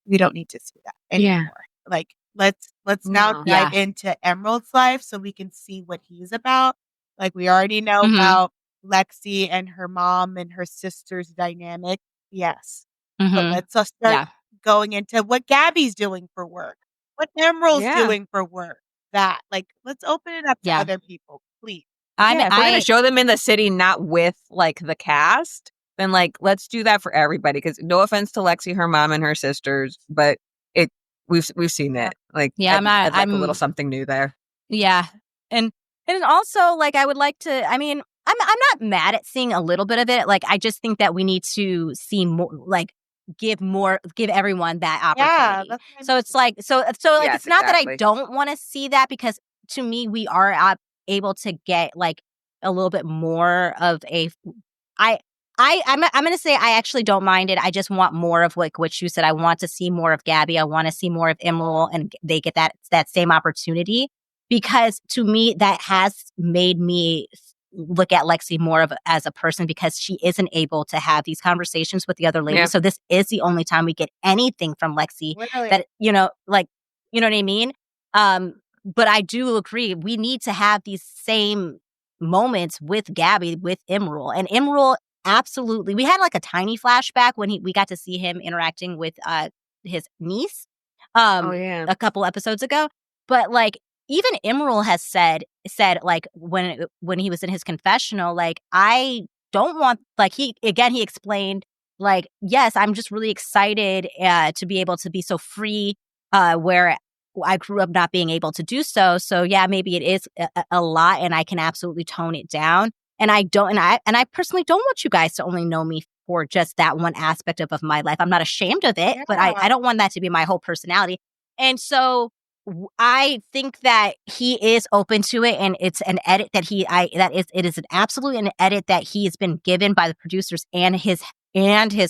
We don't need to see that anymore. Yeah. Like, let's now dive into Emerald's life so we can see what he's about. Like, we already know about Lexi and her mom and her sister's dynamic. Yes. But let's start going into what Gabby's doing for work, what Emerald's doing for work. That, like, let's open it up to other people, please. If we're going to show them in the city, not with, like, the cast, then, like, let's do that for everybody. Because no offense to Lexi, her mom, and her sisters, but we've seen it. Like, I'd like a little something new there. Yeah, and also, like, I would like to. I mean, I'm not mad at seeing a little bit of it. Like, I just think that we need to see more. Like, give everyone that opportunity. Yeah, so it's like, so like, Yes, it's not exactly. that I don't want to see that, because to me, we are able to get like a little bit more of I'm going to say I actually don't mind it. I just want more of like what you said. I want to see more of Gabby. I want to see more of Emerald, and they get that same opportunity, because to me, that has made me look at Lexi more as a person, because she isn't able to have these conversations with the other ladies. Yeah. So this is the only time we get anything from Lexi that, like, you know what I mean? But I do agree. We need to have these same moments with Gabby, with Emerald. And Emerald, absolutely. We had like a tiny flashback when we got to see him interacting with his niece a couple episodes ago. But like, even Emerald has said like when he was in his confessional, like, I don't want, like, he explained like, yes, I'm just really excited to be able to be so free where I grew up not being able to do so. So yeah, maybe it is a lot, and I can absolutely tone it down. And I personally don't want you guys to only know me for just that one aspect of my life. I'm not ashamed of it, but I don't want that to be my whole personality. And so I think that he is open to it, and it's an edit that it is absolutely an edit that he has been given by the producers and his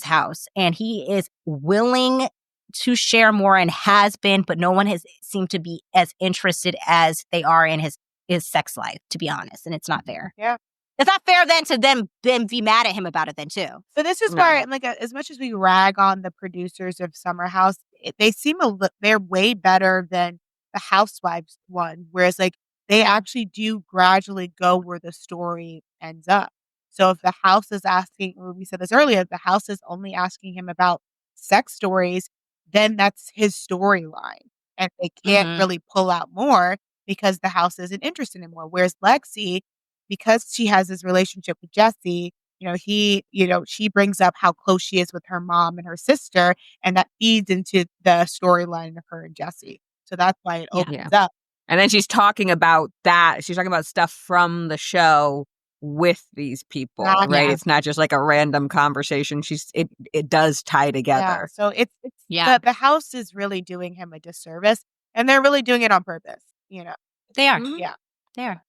house, and he is willing to share more and has been, but no one has seemed to be as interested as they are in his sex life, to be honest. And it's not fair. Yeah. It's not fair then to them be mad at him about it then too. So this is where, like, as much as we rag on the producers of Summer House, they seem they're way better than the Housewives one, whereas like they actually do gradually go where the story ends up. So if the house is asking, we said this earlier, if the house is only asking him about sex stories, then that's his storyline, and they can't really pull out more because the house isn't interested in more. Whereas Lexi, because she has this relationship with Jesse, she brings up how close she is with her mom and her sister, and that feeds into the storyline of her and Jesse. So that's why it opens up. And then she's talking about that. She's talking about stuff from the show with these people, right? Yeah. It's not just like a random conversation. It does tie together. Yeah. So it's the house is really doing him a disservice, and they're really doing it on purpose. They are. Yeah. They are.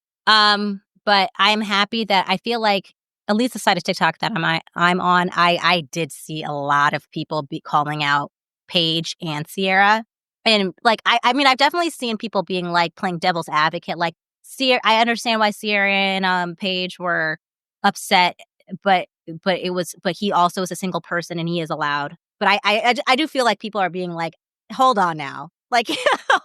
But I'm happy that I feel like, at least the side of TikTok that I'm on, I did see a lot of people calling out Paige and Sierra. And like, I mean, I've definitely seen people being like playing devil's advocate. Like, Sierra, I understand why Sierra and Paige were upset, but he also is a single person and he is allowed. But I do feel like people are being like, hold on now. Like,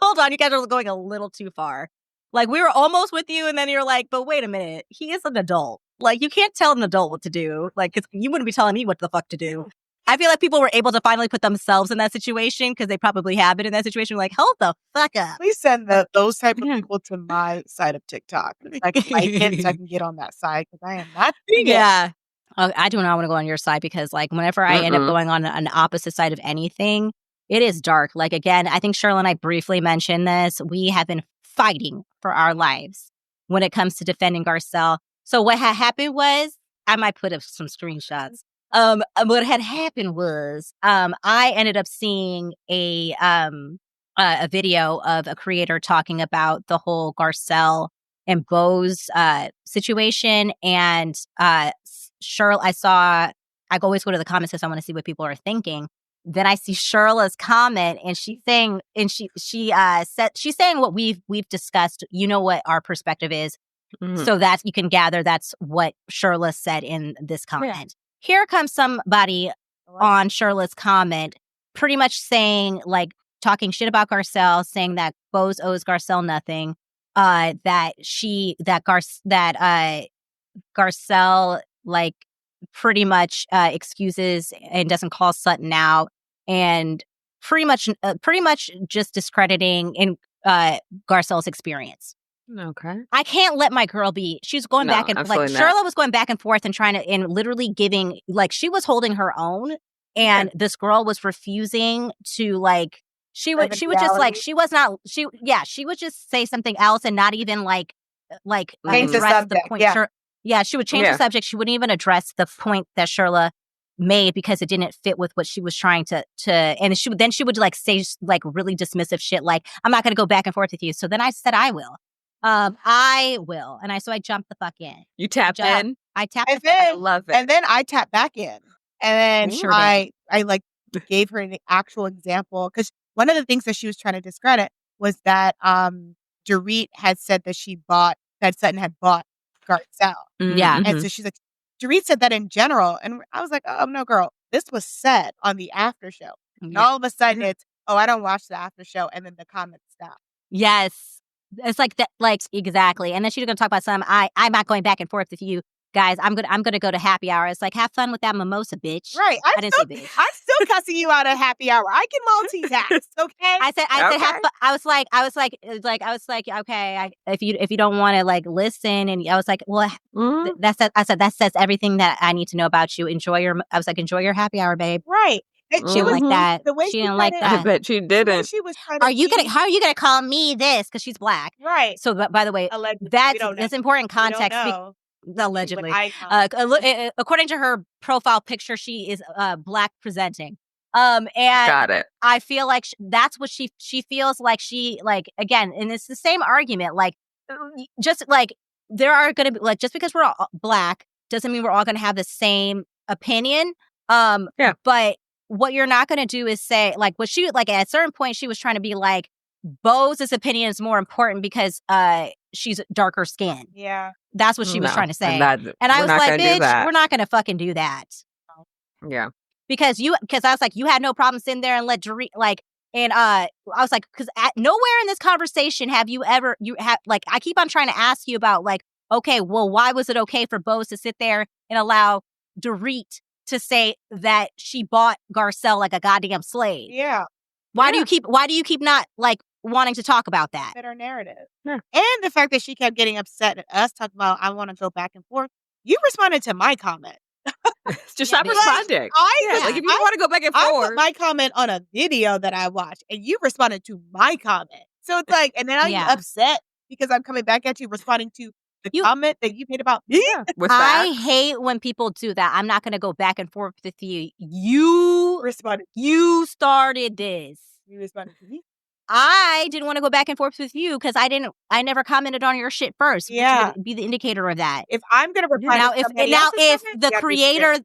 hold on, you guys are going a little too far. Like, we were almost with you, and then you're like, but wait a minute, he is an adult. Like, you can't tell an adult what to do. Like, 'cause you wouldn't be telling me what the fuck to do. I feel like people were able to finally put themselves in that situation, because they probably have been in that situation. Like, hold the fuck up. Please send those type of people to my side of TikTok. I can like it so I can get on that side, because I am not doing it. I do not want to go on your side, because like whenever I end up going on an opposite side of anything, it is dark. Like, again, I think Shirla and I briefly mentioned this. We have been fighting for our lives when it comes to defending Garcelle. So what had happened was, I might put up some screenshots. What had happened was, I ended up seeing a video of a creator talking about the whole Garcelle and Beau's situation, and Shirla. I always go to the comments because I want to see what people are thinking. Then I see Shirla's comment, and she's saying, she's saying what we've discussed. You know what our perspective is, so that you can gather that's what Shirla said in this comment. Yeah. Here comes somebody on Shirla's comment, pretty much saying, like, talking shit about Garcelle, saying that Bose owes Garcelle nothing, Garcelle like pretty much excuses and doesn't call Sutton out. And pretty much just discrediting in Garcelle's experience. Okay. I can't let my girl be. She's going back and like Shirla was going back and forth and trying to, and literally giving, like, she was holding her own, and this girl was refusing to, like, she would just like, she would just say something else and not even change the subject. She would change the subject. She wouldn't even address the point that Shirla made because it didn't fit with what she was trying to and she would like say like really dismissive shit like, I'm not gonna go back and forth with you. So then I said I will. I will. And so I jumped the fuck in. You tapped in? I tapped And in. I love it. And then I tapped back in. And then Sure I like gave her an actual example. Because one of the things that she was trying to discredit was that Dorit had said that that Sutton had bought Garcelle. Yeah. And so she's like, Dorit said that in general. And I was like, oh, no, girl. This was said on the after show. And all of a sudden it's, oh, I don't watch the after show. And then the comments stop. Yes. It's like that, like, exactly. And then she's going to talk about I'm not going back and forth with you guys. I'm gonna go to happy hour. It's like, have fun with that mimosa, bitch. Right. I didn't say bitch. I'm still cussing you out at happy hour. I can multitask, okay? I said, have fun. I was like, okay, if you don't want to like listen, and I was like, well, that says everything that I need to know about you. Enjoy your happy hour, babe. Right. And she didn't like that. The way she didn't like that. I bet she didn't. She was trying how are you gonna call me this? Because she's black. Right. So, by the way, allegedly, that's important context. Allegedly. According to her profile picture, she is black presenting. And got it. I feel like that's what she feels like. She like, again, and it's the same argument. Like, just like there are going to be like, just because we're all black doesn't mean we're all going to have the same opinion. But what you're not going to do is say like what she like at a certain point she was trying to be like Bose's opinion is more important because she's darker skin. Yeah. That's what she was trying to say. And I was like, bitch, we're not going to fucking do that. Yeah. Because I was like, you had no problem sitting there and let Dorit, like, and I was like, because nowhere in this conversation have you have, like, I keep on trying to ask you about, like, okay, well, why was it okay for Bose to sit there and allow Dorit to say that she bought Garcelle like a goddamn slave? Yeah. Why do you keep not, like, wanting to talk about that? Better narrative. Yeah. And the fact that she kept getting upset at us talking about, I want to go back and forth. You responded to my comment. Just stop responding. Like if you want to go back and forth. I put my comment on a video that I watched, and you responded to my comment. So it's like, and then I'm upset because I'm coming back at you responding to the comment that you made about me. Yeah, I hate when people do that. I'm not going to go back and forth with you. You responded. You started this. You responded to me. I didn't want to go back and forth with you because I never commented on your shit first. Yeah. Which would be the indicator of that. If I'm going to reply if the creator,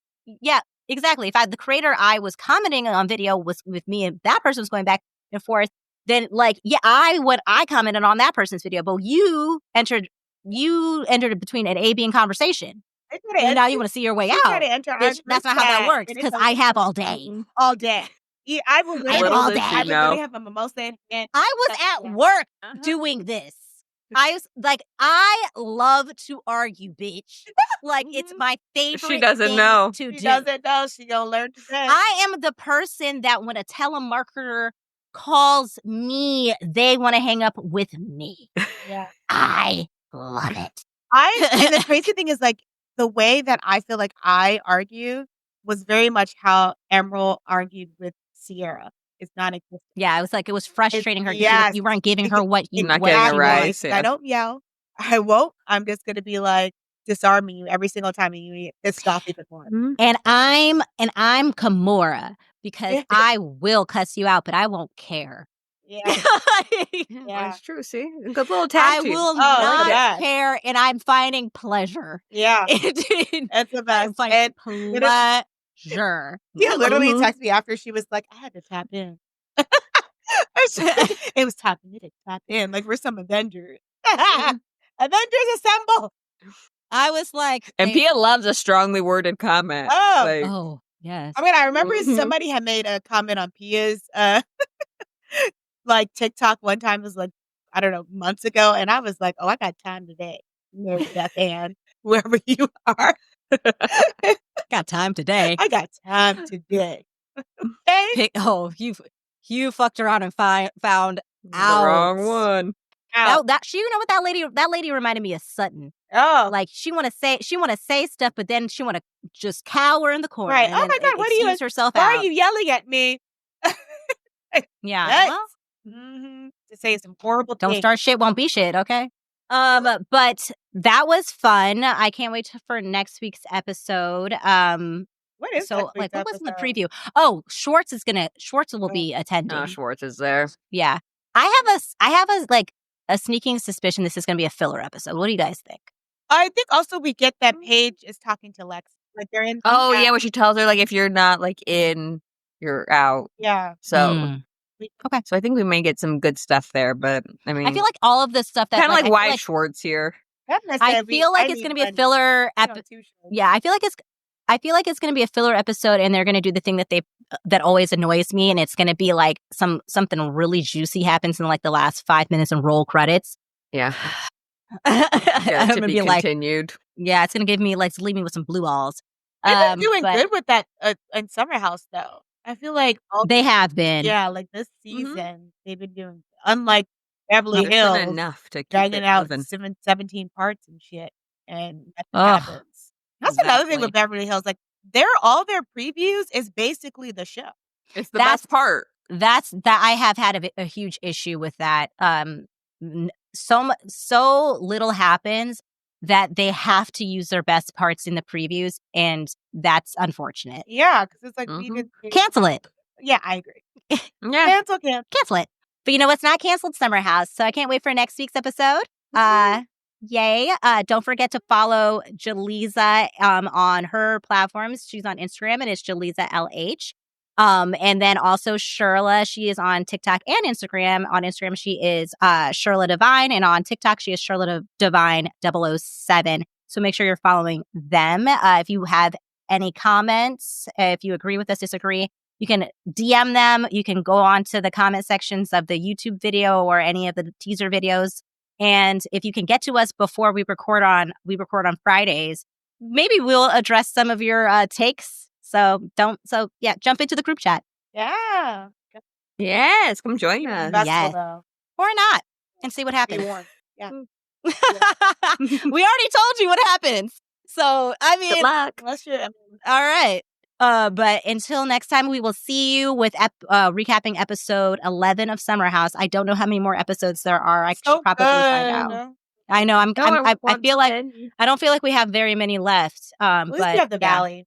exactly. If the creator I was commenting on video was with me and that person was going back and forth, then like, I commented on that person's video, but you entered between an A, B, and conversation. And now you want to see your way out. Bitch, that's not how that works because I have all day. All day. Yeah, I will literally have a mimosa in hand. I was at work doing this. I love to argue, bitch. Like, it's my favorite She doesn't thing know. to do. She doesn't know. She gonna learn today. I am the person that when a telemarketer calls me, they want to hang up with me. Yeah. I love it. And the crazy thing is, like, the way that I feel like I argue was very much how Emerald argued with Sierra. It's not existent. Yeah, it was frustrating her. Yes. You weren't giving her what you not getting it right. I don't yell. I won't. I'm just gonna be like disarming you every single time and you pissed off even more. Mm-hmm. And I'm Kimura because I will cuss you out, but I won't care. Yeah. That's true. See, a good little tag team. I will not care, and I'm finding pleasure. Yeah, that's the best. I'm finding pleasure. He literally texted me after she was like, I had to tap in. It was time for me to tap in. Like, we're some Avengers. Avengers assemble. I was like... And Pia loves a strongly worded comment. Oh, yes. I mean, I remember somebody had made a comment on Pia's like TikTok one time. It was like, I don't know, months ago. And I was like, oh, I got time today. Death Hand, wherever you are. Got time today. I got time today. Okay? You fucked around and found the wrong one. You know what that lady reminded me of Sutton. Oh, like she want to say stuff, but then she want to just cower in the corner. Right. Oh my God, what are you? Herself why out. are you yelling at me? Yeah. Well, to say some horrible don't things. start shit, won't be shit. Okay. But that was fun. I can't wait for next week's episode. What is So, next week's what was in the episode? preview? Oh, Schwartz will be attending. Schwartz is there. Yeah. I have a sneaking suspicion this is going to be a filler episode. What do you guys think? I think also we get that Paige is talking to Lex. Like they're in. Oh, yeah, when she tells her, like, if you're not, like, in, you're out. Yeah. So, okay. So I think we may get some good stuff there, but, I mean. I feel like all of this stuff that. Kind of like why like, Schwartz here. I feel like it's going to be a filler episode. Yeah, I feel like it's going to be a filler episode, and they're going to do the thing that always annoys me, and it's going to be like something really juicy happens in like the last 5 minutes and roll credits. Yeah. I'm to gonna be like, continued. yeah, it's going to give me like leave me with some blue balls. They've been doing good with that in Summer House though. I feel like they have been. Yeah, like this season they've been doing, unlike Beverly Hills, enough to keep dragging it out moving. 17 parts and shit, and nothing happens. That's another thing with Beverly Hills. Like all their previews is basically the show. It's the best part. That I have had a huge issue with that. So little happens that they have to use their best parts in the previews, and that's unfortunate. Yeah, because it's like cancel it. Yeah, I agree. Yeah, cancel it. But you know what's not canceled? Summer House. So I can't wait for next week's episode. Yay. Don't forget to follow Jaleeza on her platforms. She's on Instagram and it's Jaleeza LH. And then also Shirla, she is on TikTok and Instagram. On Instagram, she is Shirla Divine, and on TikTok, she is Shirla Divine 007. So make sure you're following them. If you have any comments, if you agree with us, disagree, you can DM them. You can go on to the comment sections of the YouTube video or any of the teaser videos. And if you can get to us before we record on Fridays, maybe we'll address some of your takes. So jump into the group chat. Yeah. Yes, come join us. Yes. Or not, and see what happens. Yeah. We already told you what happens. So, I mean, good luck. All right. But until next time, we will see you with recapping episode 11 of Summer House. I don't know how many more episodes there are. I should probably find out. I know. I feel like I don't feel like we have very many left. At least but we have the Valley.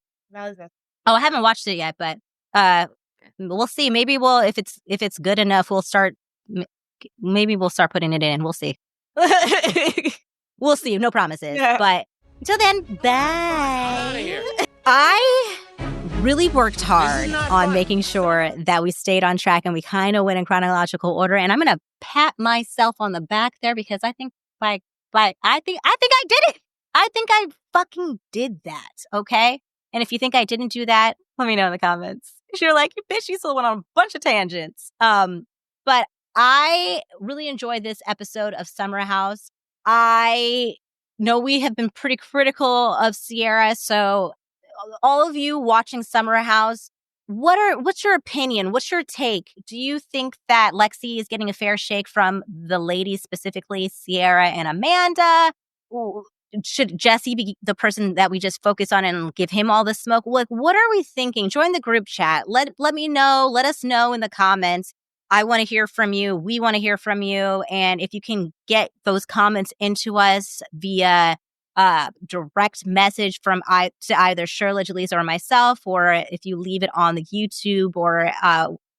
Oh, I haven't watched it yet, but we'll see. Maybe if it's good enough, we'll start. Maybe we'll start putting it in. We'll see. We'll see. No promises. Yeah. But until then, bye. I really worked hard on making sure that we stayed on track and we kind of went in chronological order. And I'm gonna pat myself on the back there because I think I think I did it. I think I fucking did that. Okay. And if you think I didn't do that, let me know in the comments. If you're like, bitch, you still went on a bunch of tangents. But I really enjoyed this episode of Summer House. I know we have been pretty critical of Sierra, so all of you watching Summer House, what's your opinion? What's your take? Do you think that Lexi is getting a fair shake from the ladies, specifically Sierra and Amanda? Should Jesse be the person that we just focus on and give him all the smoke? What are we thinking? Join the group chat. Let me know. Let us know in the comments. I want to hear from you. We want to hear from you. And if you can get those comments into us via direct message from to either Shirla, Jaleeza, or myself, or if you leave it on the YouTube or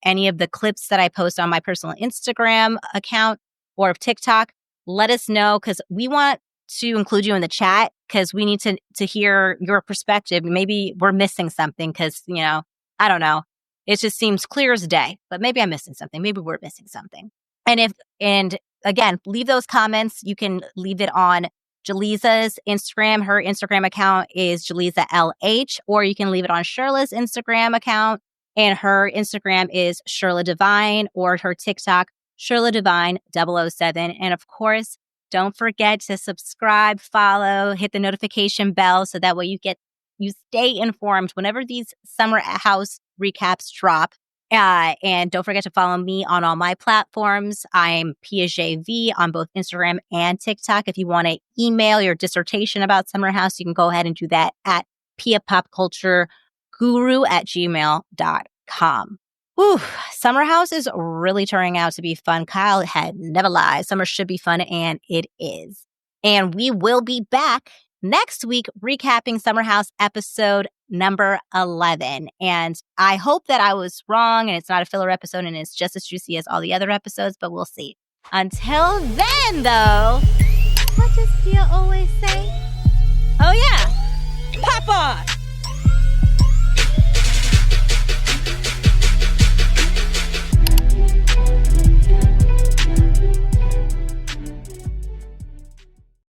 any of the clips that I post on my personal Instagram account or TikTok, let us know because we want to include you in the chat because we need to hear your perspective. Maybe we're missing something because, I don't know. It just seems clear as day, but maybe I'm missing something. Maybe we're missing something. And again, leave those comments. You can leave it on Jaleeza's Instagram. Her Instagram account is Jaleeza LH, or you can leave it on Shirla's Instagram account. And her Instagram is Shirla Divine, or her TikTok, Shirla Divine 007. And of course, don't forget to subscribe, follow, hit the notification bell so that way you stay informed whenever these Summer House recaps drop. And don't forget to follow me on all my platforms. I'm Pia JV on both Instagram and TikTok. If you want to email your dissertation about Summer House, you can go ahead and do that at piapopcultureguru@gmail.com. Whew, Summer House is really turning out to be fun. Kyle had never lied. Summer should be fun, and it is. And we will be back next week recapping Summer House episode number 11. And I hope that I was wrong and it's not a filler episode and it's just as juicy as all the other episodes, but we'll see. Until then, though, what does Pia always say? Oh, yeah.